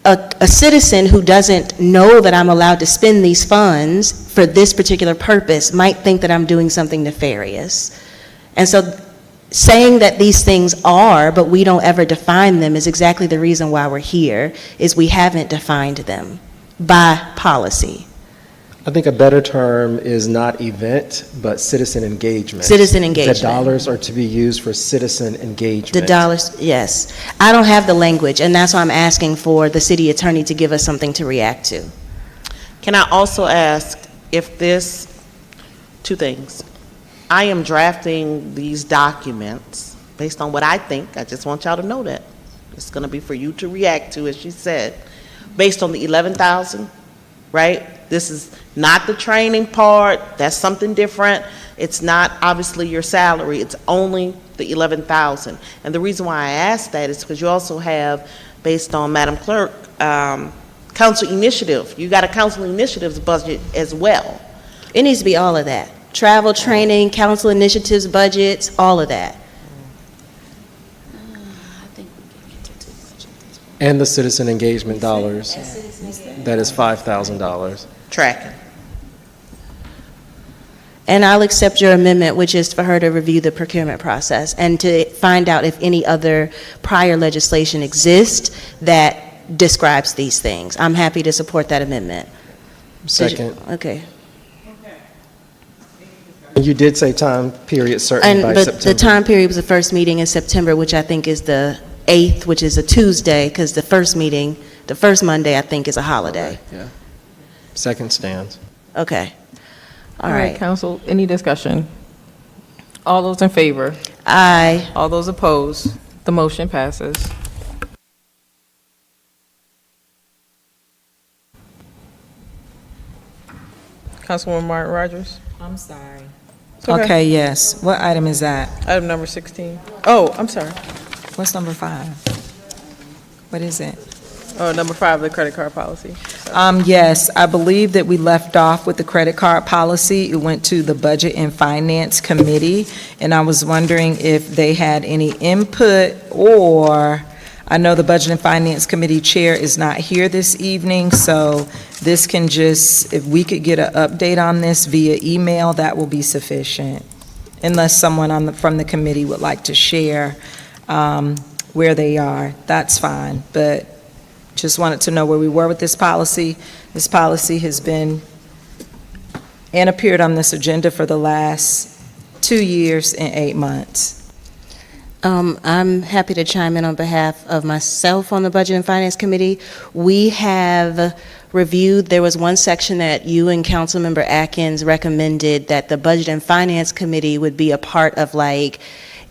A citizen who doesn't know that I'm allowed to spend these funds for this particular purpose might think that I'm doing something nefarious. And so saying that these things are, but we don't ever define them, is exactly the reason why we're here, is we haven't defined them by policy. I think a better term is not event, but citizen engagement. Citizen engagement. The dollars are to be used for citizen engagement. The dollars, yes. I don't have the language, and that's why I'm asking for the city attorney to give us something to react to. Can I also ask if this, two things. I am drafting these documents based on what I think. I just want y'all to know that. It's going to be for you to react to, as she said, based on the 11,000, right? This is not the training part. That's something different. It's not obviously your salary. It's only the 11,000. And the reason why I asked that is because you also have, based on Madam Clerk, council initiative. You got a council initiatives budget as well. It needs to be all of that. Travel, training, council initiatives, budgets, all of that. And the citizen engagement dollars. That is $5,000. Tracking. And I'll accept your amendment, which is for her to review the procurement process and to find out if any other prior legislation exists that describes these things. I'm happy to support that amendment. Second. Okay. You did say time period certain by September. But the time period was the first meeting in September, which I think is the 8th, which is a Tuesday, because the first meeting, the first Monday, I think, is a holiday. Yeah. Second stands. Okay. All All right, right. council, any discussion? All those in favor? Aye. All those opposed? The motion passes. Councilwoman Martin Rogers? I'm sorry. It's okay. Okay, yes. What item is that? Item number 16. Oh, I'm sorry. What's number 5? What is it? Oh, number 5, the credit card policy. Yes, I believe that we left off with the credit card policy. It went to the Budget and Finance Committee, and I was wondering if they had any input, or, I know the Budget and Finance Committee Chair is not here this evening, so this can just, if we could get an update on this via email, that will be sufficient, unless someone from the committee would like to share where they are, that's fine, but just wanted to know where we were with this policy. This policy has been and appeared on this agenda for the last 2 years and 8 months. I'm happy to chime in on behalf of myself on the Budget and Finance Committee. We have reviewed, there was one section that you and Councilmember Atkins recommended that the Budget and Finance Committee would be a part of, like,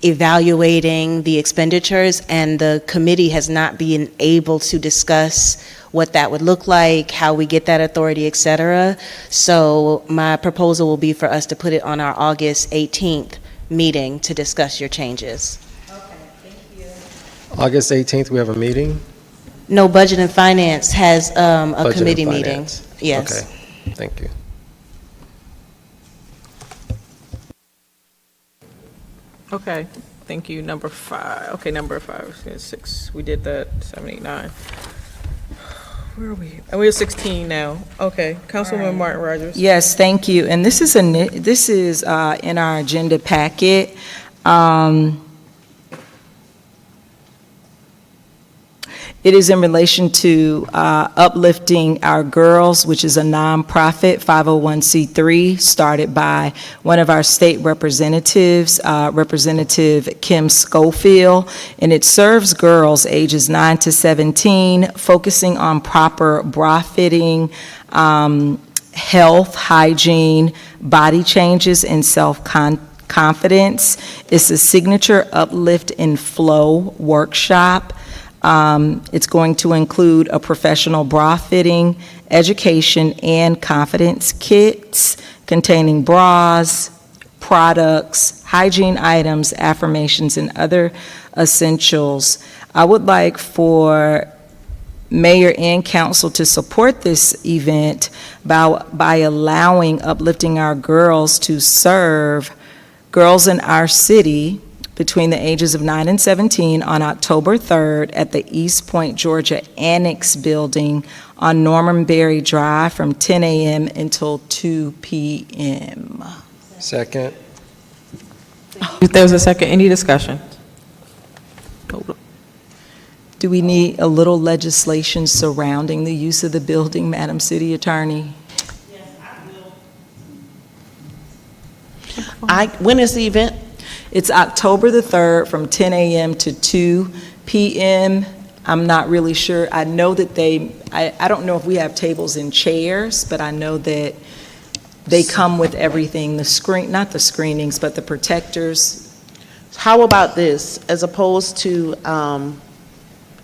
evaluating the expenditures, and the committee has not been able to discuss what that would look like, how we get that authority, et cetera. So my proposal will be for us to put it on our August 18th meeting to discuss your changes. August 18th, we have a meeting? No, Budget and Finance has a Budget and committee meeting. Finance. Yes. Okay, thank you. Okay, thank you. Number 5. Okay, number 5, 6. We did that, 7, 8, 9. Where are we? Oh, we're at 16 now. Okay, Councilwoman Martin Rogers. Yes, thank you. And this is in our agenda packet. It is in relation to uplifting our girls, which is a nonprofit 501c3 started by one of our state representatives, Representative Kim Schofield, and it serves girls ages 9 to 17, focusing on proper bra fitting, health, hygiene, body changes, and self-confidence. It's a signature Uplift and Flow workshop. It's going to include a professional bra fitting, education, and confidence kits containing bras, products, hygiene items, affirmations, and other essentials. I would like for Mayor and Council to support this event by allowing Uplifting Our Girls to serve girls in our city between the ages of 9 and 17 on October 3rd at the East Point, Georgia Annex Building on Norman Berry Drive from 10 a.m. until 2 p.m. Second. If there's a second, any discussion? Do we need a little legislation surrounding the use of the building, Madam City Attorney? When is the event? It's October the 3rd from 10 a.m. to 2 p.m. I'm not really sure. I know that I don't know if we have tables and chairs, but I know that they come with everything, not the screenings, but the protectors. How about this, as opposed to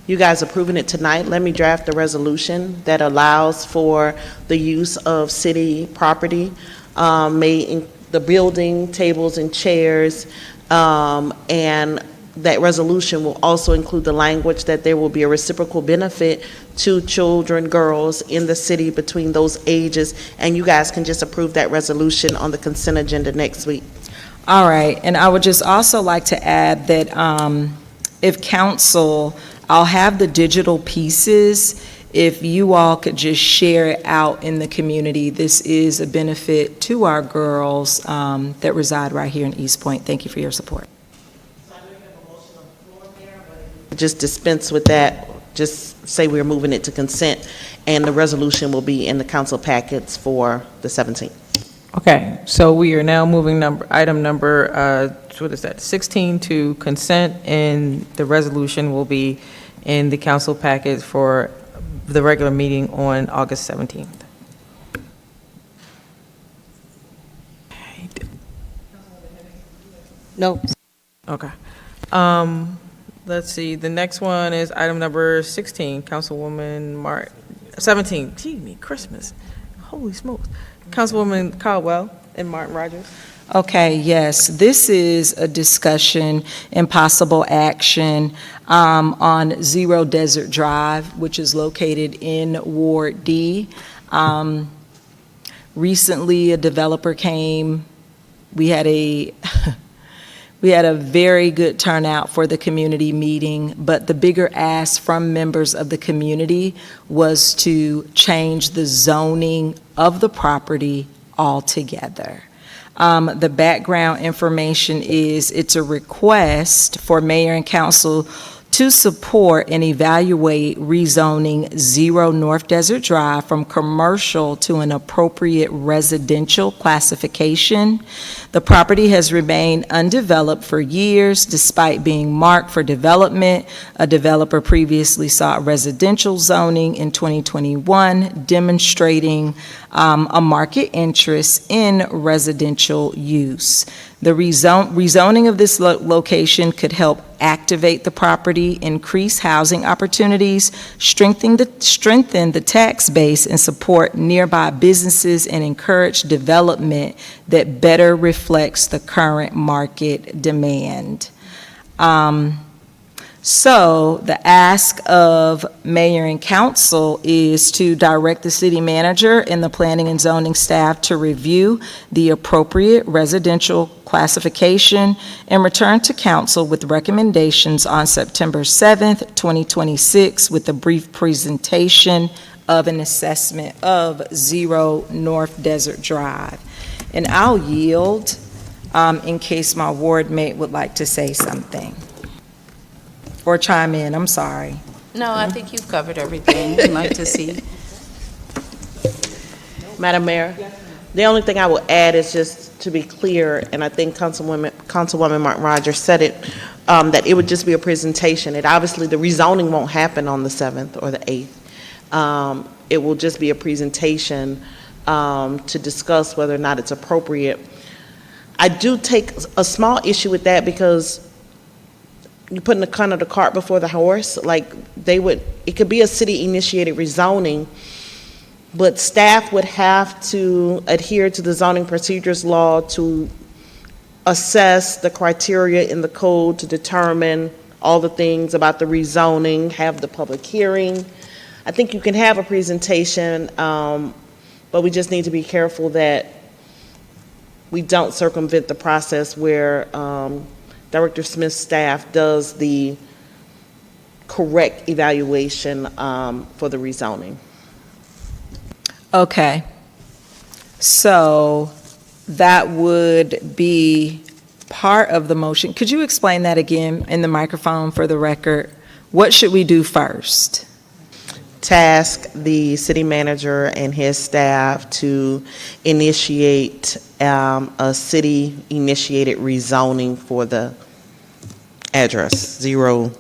you guys approving it tonight, let me draft a resolution that allows for the use of city property, the building, tables and chairs, and that resolution will also include the language that there will be a reciprocal benefit to children, girls in the city between those ages, and you guys can just approve that resolution on the consent agenda next week. All right, and I would just also like to add that if council, I'll have the digital pieces. If you all could just share it out in the community, this is a benefit to our girls that reside right here in East Point. Thank you for your support. Just dispense with that, just say we're moving it to consent, and the resolution will be in the council packets for the 17th. Okay, so we are now moving item number, 16 to consent, and the resolution will be in the council packet for the regular meeting on August 17th. Nope. Okay. Let's see, the next one is item number 16, Councilwoman 17, gee, me, Christmas, holy smokes. Councilwoman Caldwell and Martin Rogers. Okay, yes, this is a discussion and possible action on Zero Desert Drive, which is located in Ward D. Recently, a developer came. We had a very good turnout for the community meeting, but the bigger ask from members of the community was to change the zoning of the property altogether. The background information is it's a request for mayor and council to support and evaluate rezoning 0 North Desert Drive from commercial to an appropriate residential classification. The property has remained undeveloped for years despite being marked for development. A developer previously sought residential zoning in 2021, demonstrating a market interest in residential use. The rezoning of this location could help activate the property, increase housing opportunities, strengthen the tax base, and support nearby businesses and encourage development that better reflects the current market demand. So the ask of mayor and council is to direct the city manager and the planning and zoning staff to review the appropriate residential classification and return to council with recommendations on September 7th, 2026, with a brief presentation of an assessment of 0 North Desert Drive. And I'll yield in case my ward mate would like to say something. Or chime in, I'm sorry. No, I think you've covered everything we'd like to see. Madam Mayor, the only thing I will add is just to be clear, and I think Councilwoman Martin Rogers said it, that it would just be a presentation. It obviously, the rezoning won't happen on the 7th or the 8th. It will just be a presentation to discuss whether or not it's appropriate. I do take a small issue with that because you're putting the kind of the cart before the horse. Like it could be a city-initiated rezoning, but staff would have to adhere to the zoning procedures law to assess the criteria in the code to determine all the things about the rezoning, have the public hearing. I think you can have a presentation, but we just need to be careful that we don't circumvent the process where Director Smith's staff does the correct evaluation for the rezoning. Okay. So that would be part of the motion. Could you explain that again in the microphone for the record? What should we do first? Task the city manager and his staff to initiate a city-initiated rezoning for the address, 0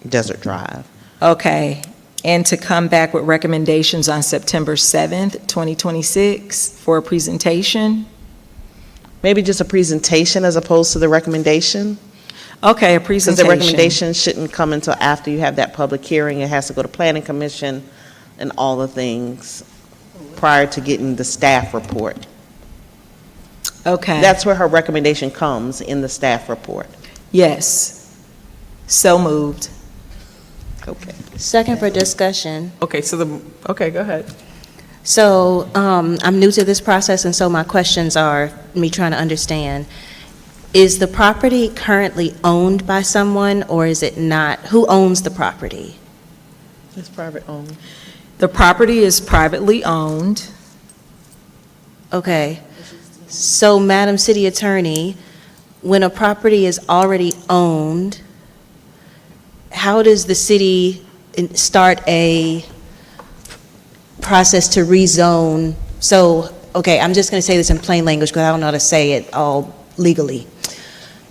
Desert Drive. Okay. And to come back with recommendations on September 7th, 2026 for a presentation? Maybe just a presentation as opposed to the recommendation. Okay, a Since presentation. the recommendation shouldn't come until after you have that public hearing. It has to go to planning commission and all the things prior to getting the staff report. Okay. That's where her recommendation comes, in the staff report. Yes. So moved. Okay. Second for discussion. Okay, okay, go ahead. So I'm new to this process, and so my questions are me trying to understand. Is the property currently owned by someone, or is it not? Who owns the property? It's private owned. The property is privately owned. Okay. So, Madam City Attorney, when a property is already owned, how does the city start a process to rezone? So, okay, I'm just going to say this in plain language because I don't know how to say it all legally.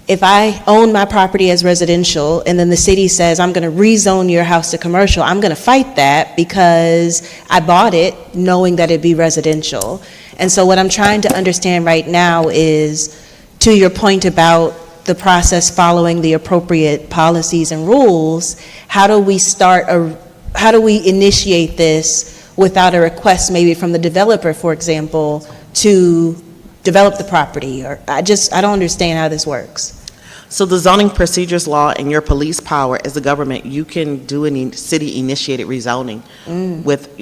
If I own my property as residential and then the city says, I'm going to rezone your house to commercial, I'm going to fight that because I bought it knowing that it'd be residential. And so what I'm trying to understand right now is, to your point about the process following the appropriate policies and rules, how do we initiate this without a request maybe from the developer, for example, to develop the property? Or I don't understand how this works. So the zoning procedures law and your police power as the government, you can do any city-initiated rezoning.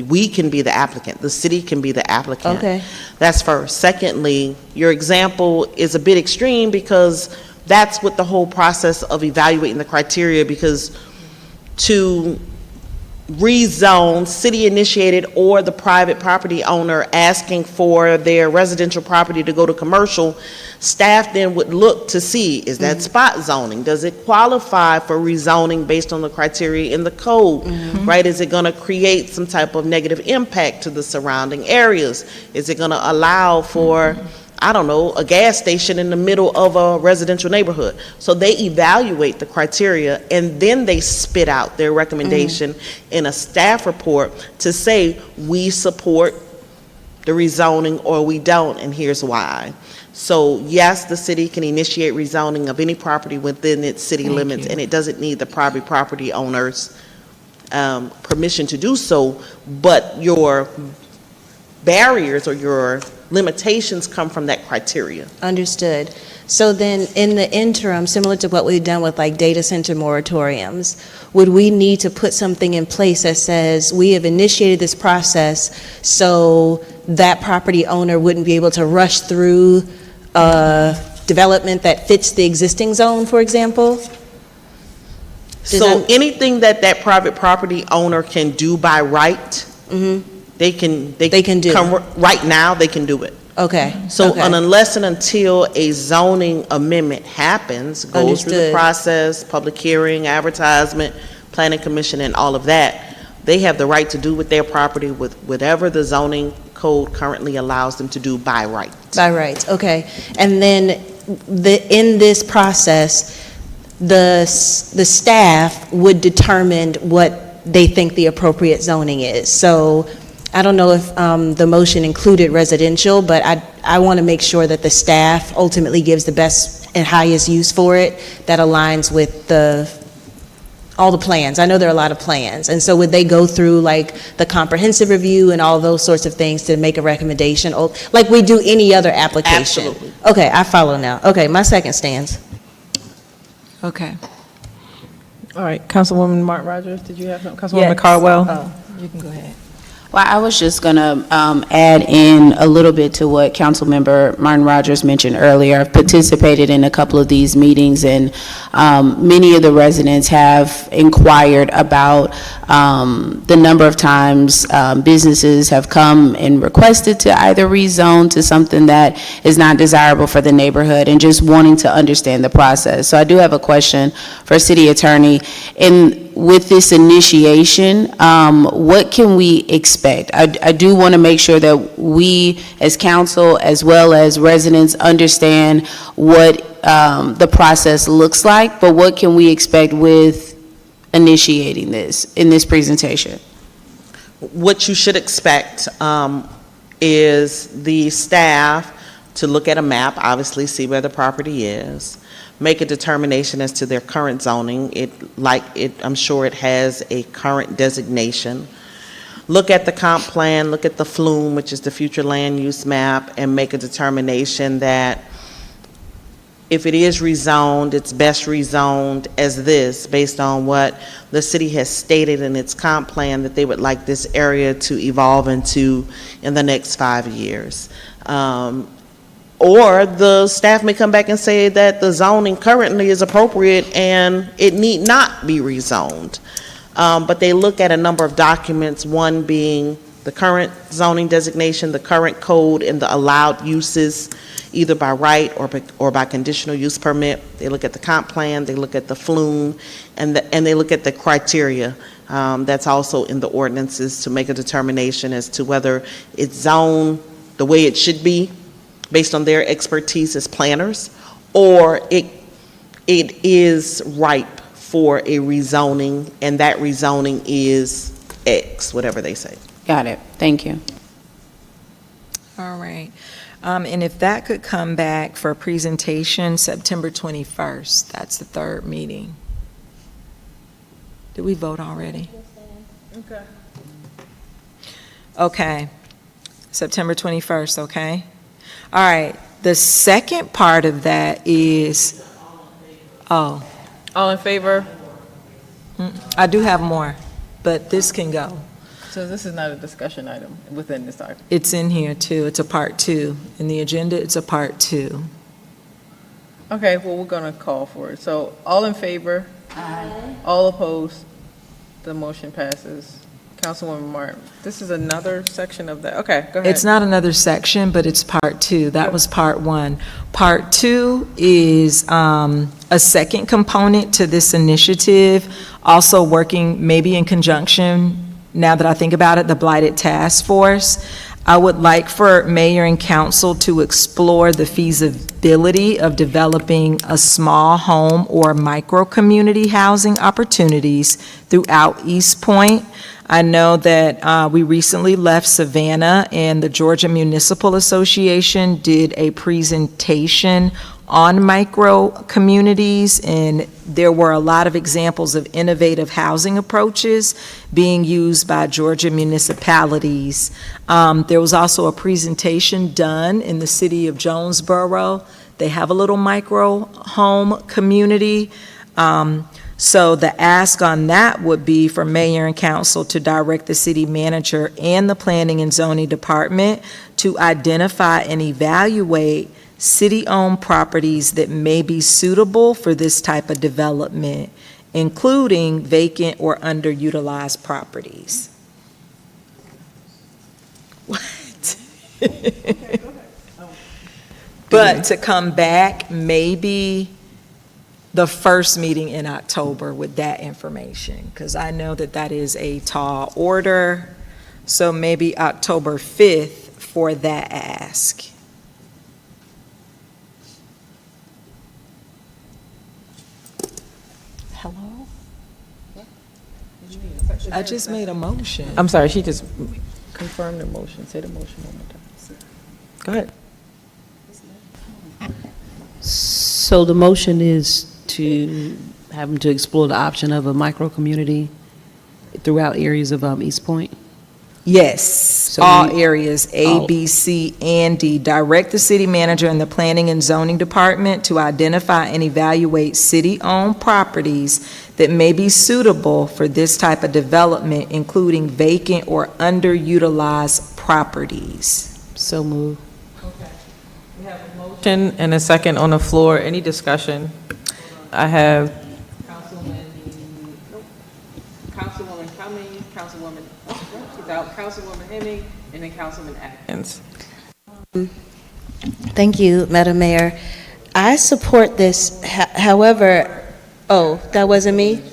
We can be the applicant. The city can be the applicant. Okay. That's first. Secondly, your example is a bit extreme because that's what the whole process of evaluating the criteria, because to rezone, city-initiated, or the private property owner asking for their residential property to go to commercial, staff then would look to see, is that spot zoning? Does it qualify for rezoning based on the criteria in the code, right? Is it going to create some type of negative impact to the surrounding areas? Is it going to allow for, I don't know, a gas station in the middle of a residential neighborhood? So they evaluate the criteria, and then they spit out their recommendation in a staff report to say, we support the rezoning or we don't, and here's why. So yes, the city can initiate rezoning of any property within its city limits, and it doesn't need the private property owner's permission to do so, but your barriers or your limitations come from that criteria. Understood. So then, in the interim, similar to what we've done with like data center moratoriums, would we need to put something in place that says we have initiated this process so that property owner wouldn't be able to rush through development that fits the existing zone, for example? So anything that that private property owner can do by right, they can do. Right now, they can do it. Okay. So unless and until a zoning amendment happens, goes through the process, public hearing, advertisement, planning commission, and all of that, they have the right to do with their property with whatever the zoning code currently allows them to do by right. By right, okay. And then in this process, the staff would determine what they think the appropriate zoning is. So I don't know if the motion included residential, but I want to make sure that the staff ultimately gives the best and highest use for it that aligns with all the plans. I know there are a lot of plans. And so would they go through like the comprehensive review and all those sorts of things to make a recommendation, like we do any other application? Absolutely. Okay, I follow now. Okay, my second stands. Okay. All right, Councilwoman Martin Rogers, did you have something? Councilwoman Yes. Caldwell? Oh, you can go ahead. Well, I was just going to add in a little bit to what Councilmember Martin Rogers mentioned earlier. I've participated in a couple of these meetings, and many of the residents have inquired about the number of times businesses have come and requested to either rezone to something that is not desirable for the neighborhood, and just wanting to understand the process. So I do have a question for City Attorney. With this initiation, what can we expect? I do want to make sure that we, as council, as well as residents, understand what the process looks like, but what can we expect with initiating this in this presentation? What you should expect is the staff to look at a map, obviously see where the property is, make a determination as to their current zoning. I'm sure it has a current designation. Look at the comp plan, look at the FLUME, which is the future land use map, and make a determination that if it is rezoned, it's best rezoned as this, based on what the city has stated in its comp plan that they would like this area to evolve into in the next 5 years. Or the staff may come back and say that the zoning currently is appropriate and it need not be rezoned. But they look at a number of documents, one being the current zoning designation, the current code, and the allowed uses, either by right or by conditional use permit. They look at the comp plan, they look at the FLUME, and they look at the criteria that's also in the ordinances to make a determination as to whether it's zoned the way it should be, based on their expertise as planners, or it is ripe for a rezoning, and that rezoning is X, whatever they say. Got it. Thank you. All right. And if that could come back for presentation September 21st, that's the third meeting. Did we vote already? Okay. Okay. September 21st, okay? All right, the second part of that is, All in favor? I do have more, but this can go. So this is not a discussion item within this item? It's in here too, it's a part 2. In the agenda, it's a part 2. Okay, well, we're going to call for it. So all in favor? Aye. All opposed? The motion passes. Councilwoman Martin, this is another section of that. Okay, go ahead. It's not another section, but it's part two. That was part one. Part two is a second component to this initiative, also working maybe in conjunction, now that I think about it, the Blighted Task Force. I would like for mayor and council to explore the feasibility of developing a small home or micro-community housing opportunities throughout East Point. I know that we recently left Savannah, and the Georgia Municipal Association did a presentation on micro-communities, and there were a lot of examples of innovative housing approaches being used by Georgia municipalities. There was also a presentation done in the city of Jonesboro. They have a little micro-home community. So the ask on that would be for mayor and council to direct the city manager and the planning and zoning department to identify and evaluate city-owned properties that may be suitable for this type of development, including vacant or underutilized properties. What? But to come back, maybe the first meeting in October with that information, because I know that that is a tall order. So maybe October 5th for that ask. Hello? I just made a motion. I'm sorry, she just confirmed the motion. Say the motion one more time. Go ahead. So the motion is to have them to explore the option of a micro-community throughout areas of East Point? Yes, So all we- areas, A, B, C, and D. Direct the city manager and the planning and zoning department to identify and evaluate city-owned properties that may be suitable for this type of development, including vacant or underutilized properties. So move. Motion and a second on the floor. Any discussion? I have Councilwoman Cummings, Councilwoman, she's out, Councilwoman Hemming, and then Councilman Atkins. Thank you, Madam Mayor. I support this, however, oh, that wasn't me?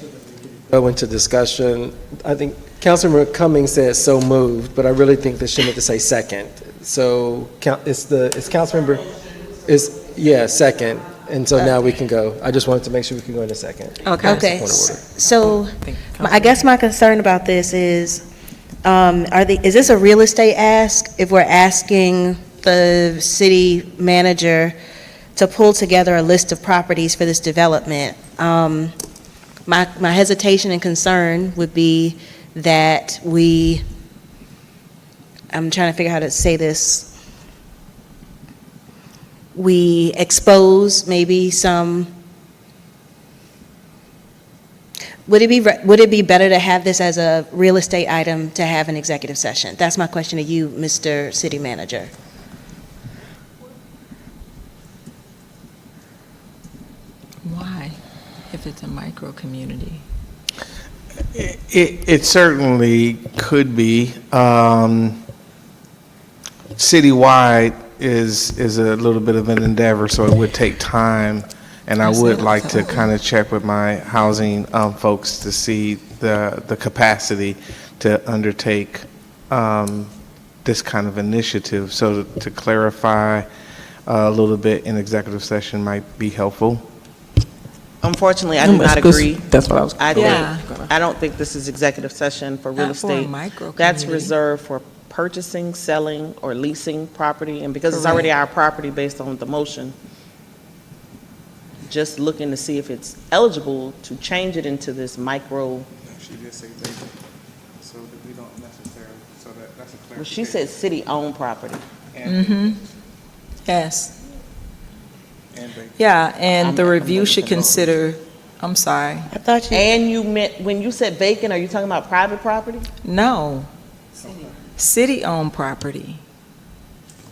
Go into discussion. I think Councilmember Cummings said so moved, but I really think that she meant to say second. So it's Councilmember, yeah, second. And so now we can go. I just wanted to make sure we can go in a second. Okay, so I guess my concern about this is, is this a real estate ask? If we're asking the city manager to pull together a list of properties for this development, my hesitation and concern would be that I'm trying to figure out how to say this. We expose maybe some. Would it be better to have this as a real estate item to have an executive session? That's my question to you, Mr. City Manager. Why, if it's a micro-community? It certainly could be. Citywide is a little bit of an endeavor, so it would take time. And I would like to kind of check with my housing folks to see the capacity to undertake this kind of initiative. So to clarify a little bit in executive session might be helpful. Unfortunately, I do not agree. That's what I was. I don't think this is executive session for real Not for a estate. micro-community. That's reserved for purchasing, selling, or leasing property, and because it's already our property based on the motion, just looking to see if it's eligible to change it into this micro. She did say vacant, so that we don't necessarily, so that's a clarification. Well, she said city-owned property. Yes. Yeah, and the review should consider, I'm sorry. I thought you. And you meant, when you said vacant, are you talking about private property? No. City-owned property.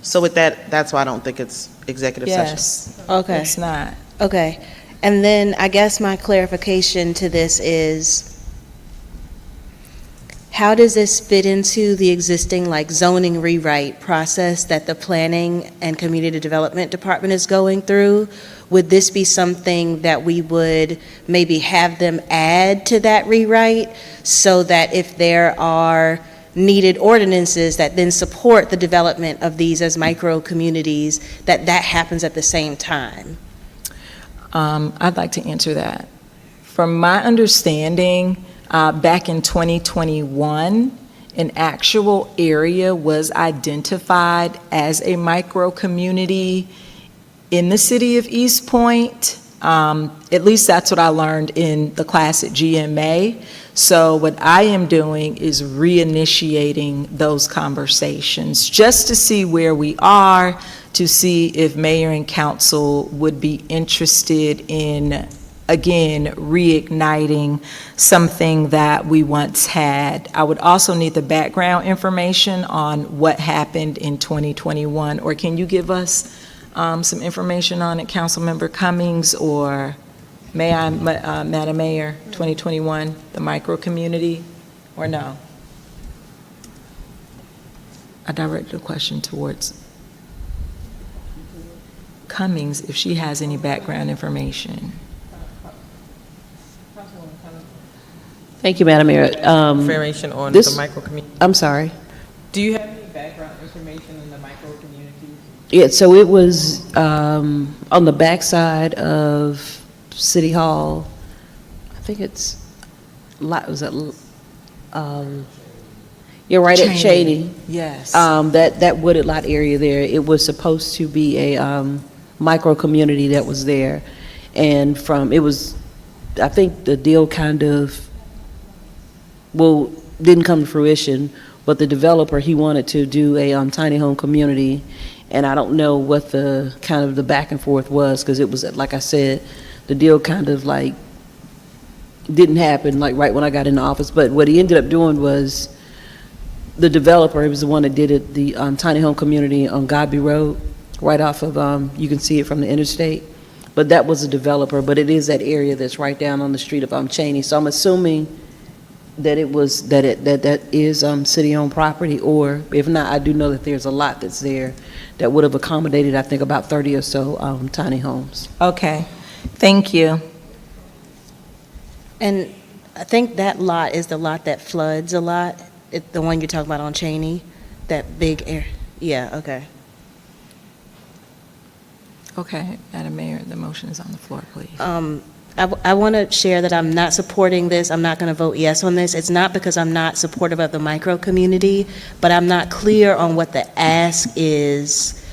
So with that, that's why I don't think it's executive session. Yes. Okay. It's not. Okay. And then I guess my clarification to this is, how does this fit into the existing like zoning rewrite process that the Planning and Community Development Department is going through? Would this be something that we would maybe have them add to that rewrite so that if there are needed ordinances that then support the development of these as micro-communities, that happens at the same time? I'd like to answer that. From my understanding, back in 2021, an actual area was identified as a micro-community in the city of East Point. At least that's what I learned in the class at GMA. So what I am doing is reinitiating those conversations just to see where we are, to see if mayor and council would be interested in, again, reigniting something that we once had. I would also need the background information on what happened in 2021, or can you give us some information on it, Councilmember Cummings, or may I, Madam Mayor, 2021, the micro-community, or no? I directed the question towards Cummings, if she has any background information. Thank you, Madam Mayor. Information on this- the micro-community. I'm sorry. Do you have any background information on the micro-community? Yeah, so it was on the backside of City Hall. I think it's, was that, you're right at Cheney. Yes. That wooded lot area there, it was supposed to be a micro-community that was there. And it was, I think the deal kind of, didn't come to fruition, but the developer, he wanted to do a tiny home community. And I don't know what the kind of the back and forth was, because it was, like I said, the deal kind of like didn't happen like right when I got in the office. But what he ended up doing was, the developer, he was the one that did it, the tiny home community on Godby Road, right off of, you can see it from the interstate. But that was a developer, but it is that area that's right down on the street of Cheney. So I'm assuming that it was, that is city-owned property, or if not, I do know that there's a lot that's there that would have accommodated, I think, about 30 or so tiny homes. Okay, thank you. And I think that lot is the lot that floods a lot, the one you're talking about on Cheney, that big area. Yeah, okay. Okay, Madam Mayor, the motion is on the floor, please. I want to share that I'm not supporting this. I'm not going to vote yes on this. It's not because I'm not supportive of the micro-community, but I'm not clear on what the ask is.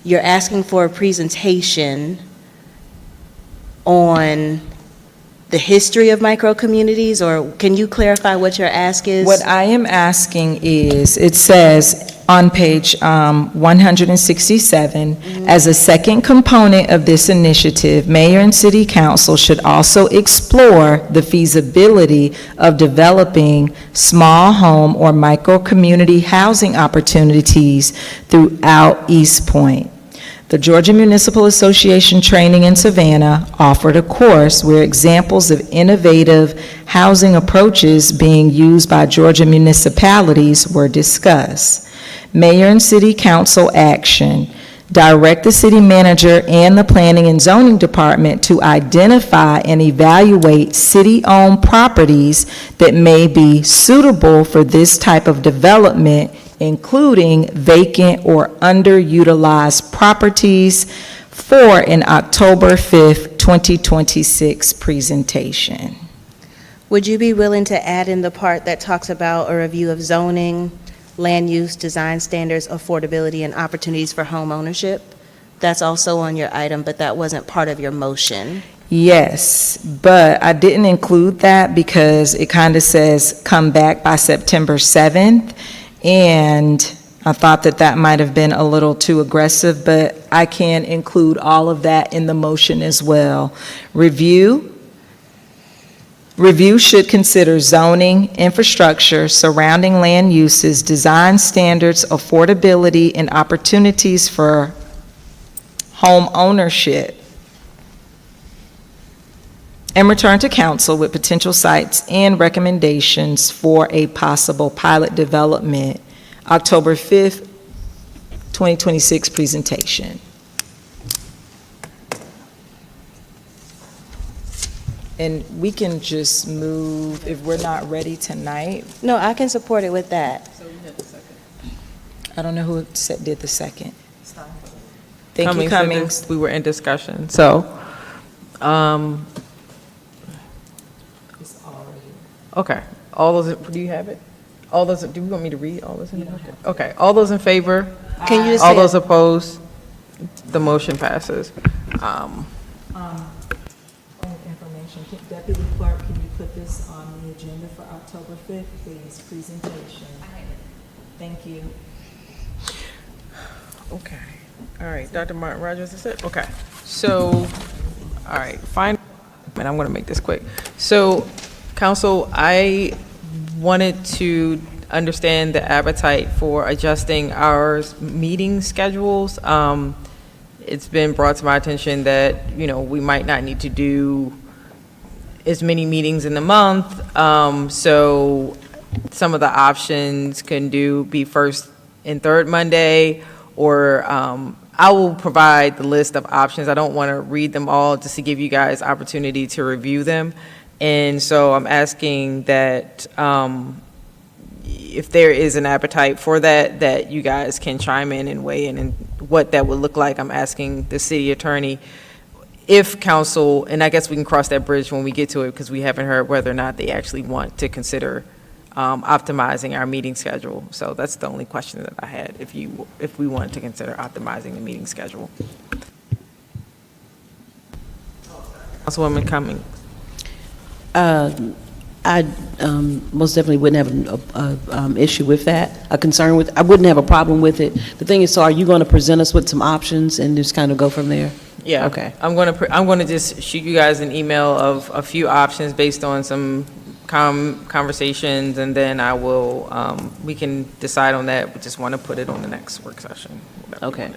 You're asking for a presentation on the history of micro-communities, or can you clarify what your ask is? What I am asking is, it says on page 167, as a second component of this initiative, Mayor and City Council should also explore the feasibility of developing small home or micro-community housing opportunities throughout East Point. The Georgia Municipal Association Training in Savannah offered a course where examples of innovative housing approaches being used by Georgia municipalities were discussed. Mayor and City Council action: direct the city manager and the Planning and Zoning Department to identify and evaluate city-owned properties that may be suitable for this type of development, including vacant or underutilized properties, for an October 5th, 2026 presentation. Would you be willing to add in the part that talks about a review of zoning, land use, design standards, affordability, and opportunities for home ownership? That's also on your item, but that wasn't part of your motion. Yes, but I didn't include that because it kind of says come back by September 7th, and I thought that might have been a little too aggressive, but I can include all of that in the motion as well. Review should consider zoning, infrastructure, surrounding land uses, design standards, affordability, and opportunities for home ownership. and return to council with potential sites and recommendations for a possible pilot development, October 5th, 2026 presentation. And we can just move, if we're not ready tonight. No, I can support it with that. I don't know who did the second. Thank you, said Cummings. this, we were in discussion, so, okay, all those, do you have it? All those, do you want me to read all those? Okay, all those in favor? Can you just All say- those opposed? The motion passes. Information, Deputy Clerk, can you put this on the agenda for October 5th, please, presentation? Thank you. Okay, all right, Dr. Martin Rogers, is it? Okay, so, all right, fine, and I'm gonna make this quick. So, council, I wanted to understand the appetite for adjusting our meeting schedules. It's been brought to my attention that, you know, we might not need to do as many meetings in the month, so some of the options can be first and third Monday, or I will provide the list of options. I don't want to read them all, just to give you guys opportunity to review them. And so I'm asking that if there is an appetite for that, that you guys can chime in and weigh in and what that would look like. I'm asking the city attorney if council, and I guess we can cross that bridge when we get to it, because we haven't heard whether or not they actually want to consider optimizing our meeting schedule. So that's the only question that I had, if we wanted to consider optimizing the meeting schedule. Councilwoman Cummings. I most definitely wouldn't have an issue with that, a concern with, I wouldn't have a problem with it. The thing is, so are you going to present us with some options and just kind of go from there? Yeah. Okay. I'm gonna just shoot you guys an email of a few options based on some conversations, and then I will, we can decide on that. We just want to put it on the next work session. Okay.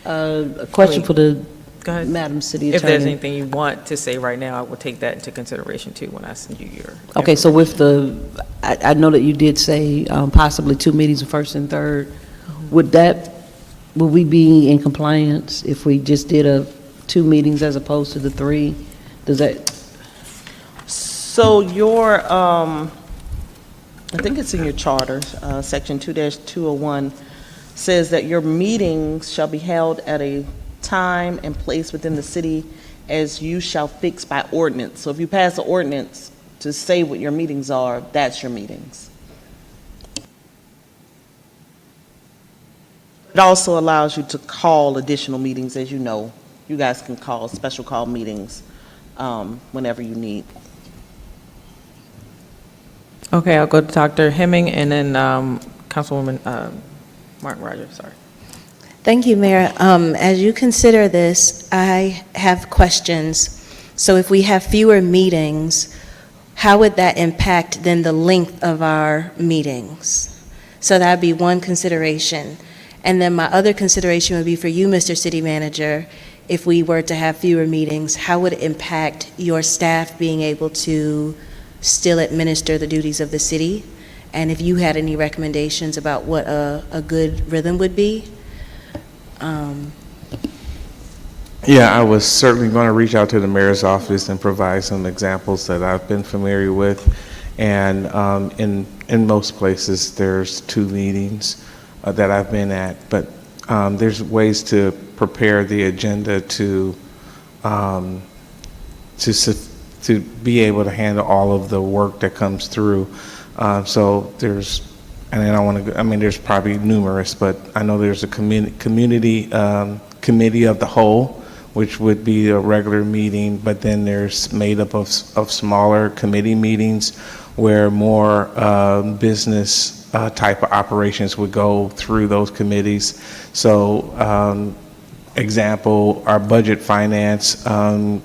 A question for the Go ahead. Madam City Attorney. If there's anything you want to say right now, I will take that into consideration too when I send you your. Okay, so with I know that you did say possibly 2 meetings, the first and third. Would we be in compliance if we just did 2 meetings as opposed to the 3? Does that? So your, I think it's in your charter, section 2-201, says that your meetings shall be held at a time and place within the city as you shall fix by ordinance. So if you pass an ordinance to say what your meetings are, that's your meetings. It also allows you to call additional meetings, as you know. You guys can call special call meetings whenever you need. Okay, I'll go to Dr. Hemming and then Councilwoman Martin Rogers, sorry. Thank you, Mayor. As you consider this, I have questions. So if we have fewer meetings, how would that impact then the length of our meetings? So that'd be one consideration. And then my other consideration would be for you, Mr. City Manager, if we were to have fewer meetings, how would it impact your staff being able to still administer the duties of the city? And if you had any recommendations about what a good rhythm would be? Yeah, I was certainly going to reach out to the mayor's office and provide some examples that I've been familiar with. And in most places, there's 2 meetings that I've been at, but there's ways to prepare the agenda to be able to handle all of the work that comes through. So there's, and I don't want to, I mean, there's probably numerous, but I know there's a community committee of the whole, which would be a regular meeting, but then there's made up of smaller committee meetings where more business type of operations would go through those committees. So example, our budget finance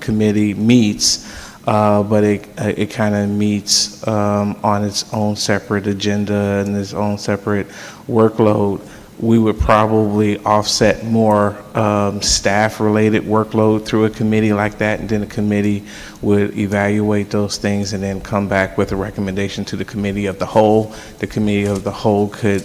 committee meets, but it kind of meets on its own separate agenda and its own separate workload. We would probably offset more staff-related workload through a committee like that, and then the committee would evaluate those things and then come back with a recommendation to the committee of the whole. The committee of the whole could,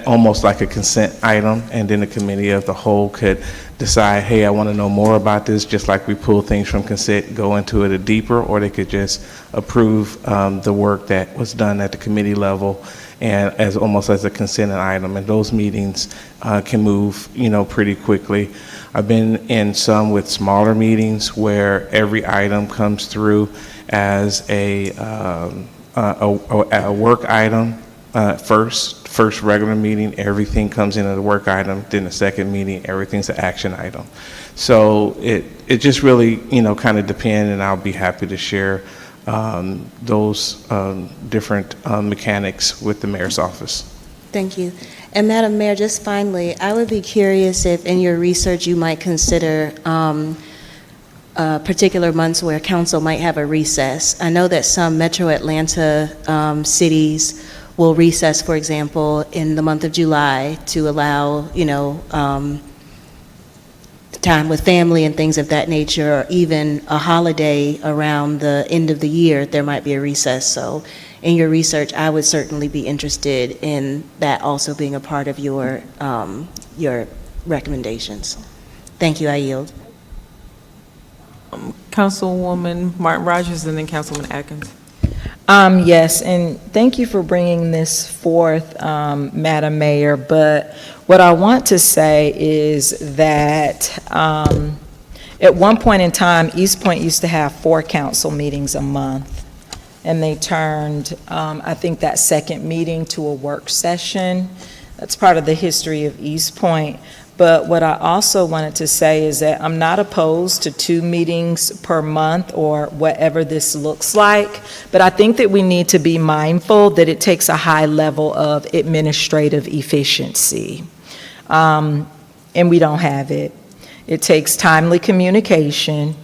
almost like a consent item, and then the committee of the whole could decide, hey, I want to know more about this, just like we pull things from consent, go into it a deeper, or they could just approve the work that was done at the committee level and as almost as a consent item. And those meetings can move, pretty quickly. I've been in some with smaller meetings where every item comes through as a work item first regular meeting, everything comes in as a work item. Then the second meeting, everything's an action item. So it just really, kind of depends, and I'll be happy to share those different mechanics with the mayor's office. Thank you. And Madam Mayor, just finally, I would be curious if in your research you might consider particular months where council might have a recess. I know that some Metro Atlanta cities will recess, for example, in the month of July to allow, time with family and things of that nature, or even a holiday around the end of the year, there might be a recess. So in your research, I would certainly be interested in that also being a part of your recommendations. Thank you, I yield. Councilwoman Martin Rogers and then Councilman Atkins. Yes, and thank you for bringing this forth, Madam Mayor. But what I want to say is that at one point in time, East Point used to have 4 council meetings a month, and they turned, I think, that second meeting to a work session. That's part of the history of East Point. But what I also wanted to say is that I'm not opposed to 2 meetings per month or whatever this looks like, but I think that we need to be mindful that it takes a high level of administrative efficiency, and we don't have it. It takes timely communication.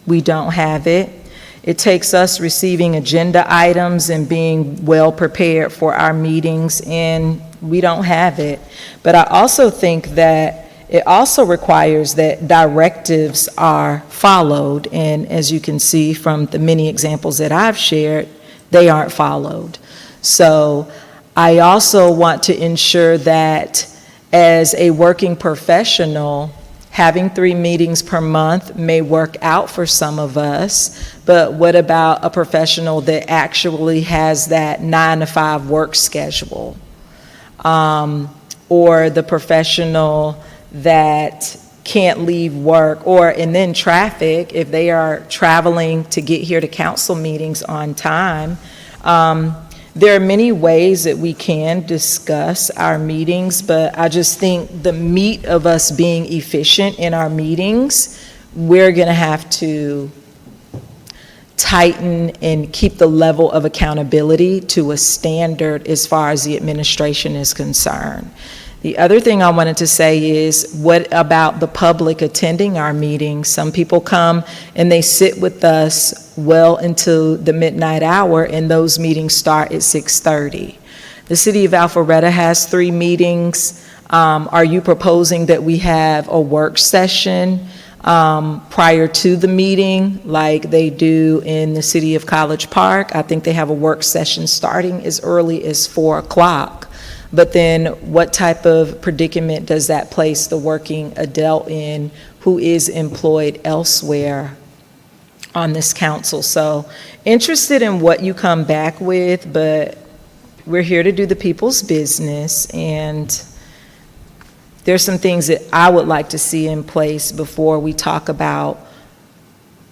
We don't have it. It takes us receiving agenda items and being well prepared for our meetings, and we don't have it. But I also think that it also requires that directives are followed, and as you can see from the many examples that I've shared, they aren't followed. So I also want to ensure that as a working professional, having 3 meetings per month may work out for some of us, but what about a professional that actually has that 9-to-5 work schedule? Or the professional that can't leave work, and then traffic, if they are traveling to get here to council meetings on time. There are many ways that we can discuss our meetings, but I just think the meat of us being efficient in our meetings, we're going to have to tighten and keep the level of accountability to a standard as far as the administration is concerned. The other thing I wanted to say is, what about the public attending our meetings? Some people come and they sit with us well into the midnight hour, and those meetings start at 6:30. The city of Alpharetta has 3 meetings. Are you proposing that we have a work session prior to the meeting like they do in the city of College Park? I think they have a work session starting as early as 4 o'clock. But then what type of predicament does that place the working adult in who is employed elsewhere on this council? So interested in what you come back with, but we're here to do the people's business, and there's some things that I would like to see in place before we talk about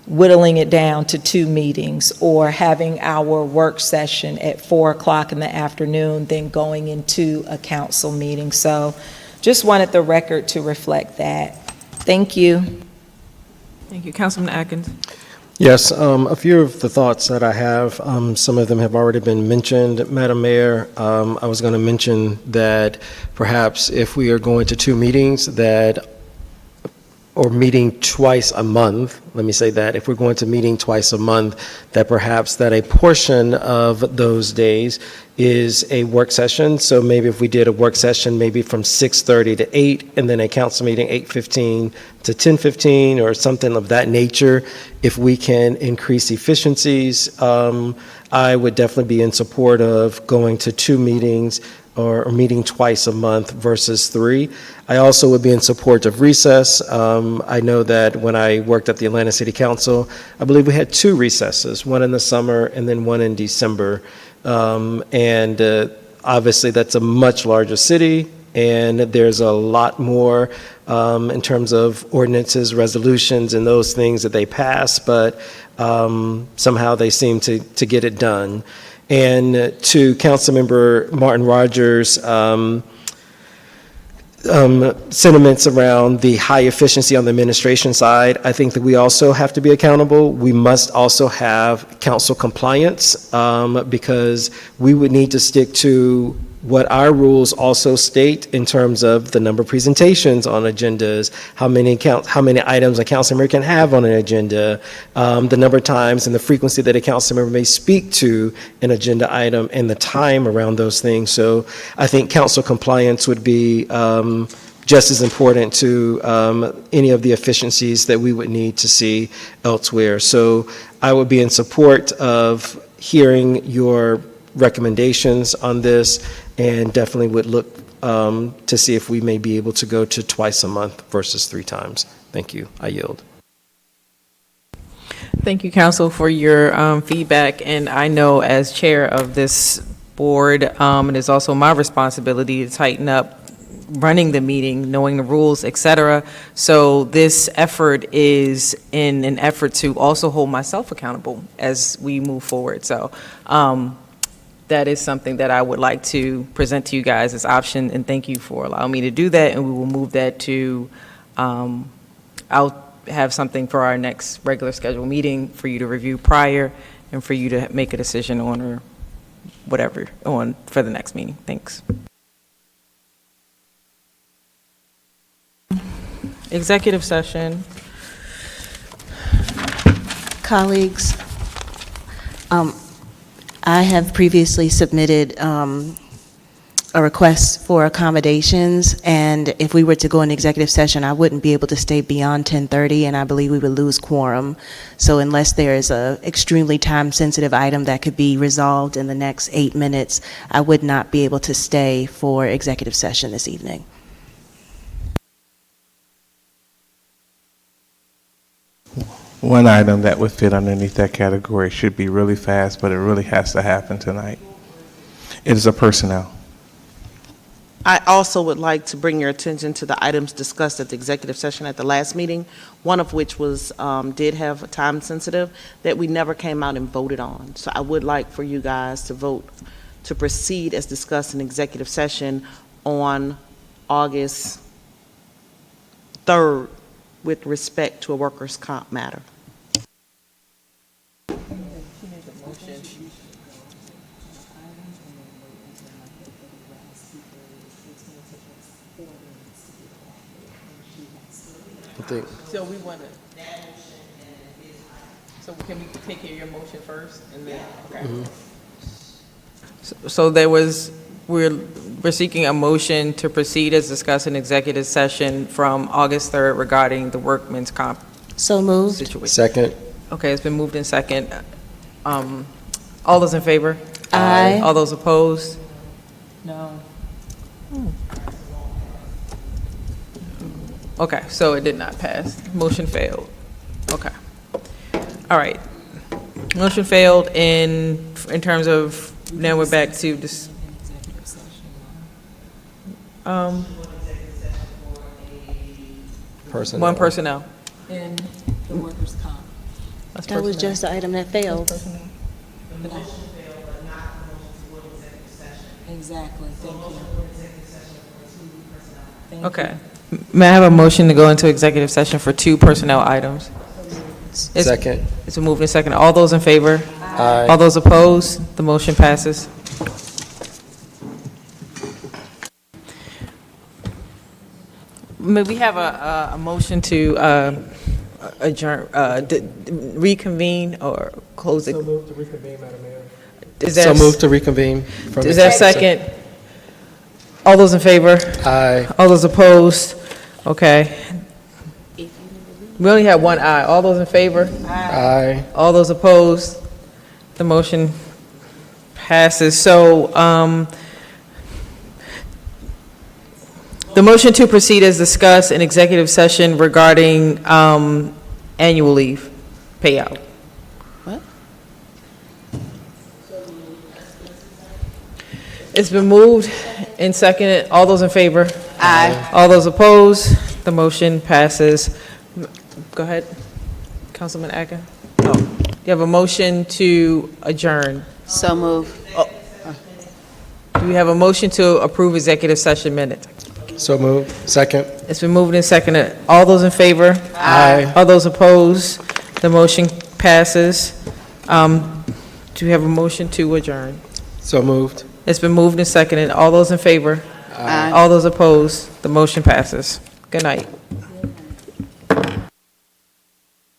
whittling it down to 2 meetings or having our work session at 4 o'clock in the afternoon, then going into a council meeting. So just wanted the record to reflect that. Thank you. Thank you. Councilman Atkins. Yes, a few of the thoughts that I have, some of them have already been mentioned. Madam Mayor, I was going to mention that perhaps if we are going to 2 meetings, that or meeting twice a month, let me say that, if we're going to meeting twice a month, that perhaps that a portion of those days is a work session. So maybe if we did a work session, maybe from 6:30 to 8, and then a council meeting 8:15 to 10:15, or something of that nature, if we can increase efficiencies, I would definitely be in support of going to 2 meetings or meeting twice a month versus 3. I also would be in support of recess. I know that when I worked at the Atlanta City Council, I believe we had 2 recesses, one in the summer and then one in December. Obviously, that's a much larger city, and there's a lot more in terms of ordinances, resolutions, and those things that they pass, but somehow they seem to get it done. And to Councilmember Martin Rogers' sentiments around the high efficiency on the administration side, I think that we also have to be accountable. We must also have council compliance, because we would need to stick to what our rules also state in terms of the number of presentations on agendas, how many items a council member can have on an agenda, the number of times and the frequency that a council member may speak to an agenda item, and the time around those things. So I think council compliance would be just as important to any of the efficiencies that we would need to see elsewhere. So I would be in support of hearing your recommendations on this, and definitely would look to see if we may be able to go to twice a month versus 3 times. Thank you. I yield. Thank you, Council, for your feedback. And I know as chair of this board, it is also my responsibility to tighten up running the meeting, knowing the rules, et cetera. So this effort is in an effort to also hold myself accountable as we move forward. So that is something that I would like to present to you guys as option, and thank you for allowing me to do that. And we will move that to, I'll have something for our next regular scheduled meeting for you to review prior and for you to make a decision on, or whatever, on for the next meeting. Thanks. Executive session. Colleagues, I have previously submitted a request for accommodations, and if we were to go in executive session, I wouldn't be able to stay beyond 10:30, and I believe we would lose quorum. So unless there is a extremely time-sensitive item that could be resolved in the next 8 minutes, I would not be able to stay for executive session this evening. One item that would fit underneath that category should be really fast, but it really has to happen tonight. It is a personnel. I also would like to bring your attention to the items discussed at the executive session at the last meeting, one of which was, did have a time sensitive, that we never came out and voted on. So I would like for you guys to vote to proceed as discussed in executive session on August 3rd with respect to a workers' comp matter. So we want to, so can we take care of your motion first and then, okay. So there was, we're seeking a motion to proceed as discussed in executive session from August 3rd regarding the workman's comp So moved. situation. Second. Okay, it's been moved in second. All those in favor? Aye. All those opposed? No. Okay, so it did not pass. Motion failed. Okay. All right. Motion failed in terms of, now we're back to this. Personnel. One personnel. In the workers' comp. That's That was personnel. just the item that failed. Exactly, thank you. Okay. May I have a motion to go into executive session for 2 personnel items? Second. It's a moved and second. All those in favor? Aye. All those opposed? The motion passes. May we have a motion to adjourn, reconvene or close it? So moved to reconvene, Madam Mayor. Is there So moved to reconvene. from Is there a second? All those in favor? Aye. All those opposed? Okay. We only have one aye. All those in favor? Aye. All those opposed? The motion passes. So, the motion to proceed as discussed in executive session regarding annual leave payout. What? It's been moved and seconded. All those in favor? Aye. All those opposed? The motion passes. Go ahead, Councilman Akin. Oh, you have a motion to adjourn. So move. Do we have a motion to approve executive session minutes? So moved. Second. It's been moved and seconded. All those in favor? Aye. All those opposed? The motion passes. Do we have a motion to adjourn? So moved. It's been moved and seconded. All those in favor? Aye. All those opposed? The motion passes. Good night.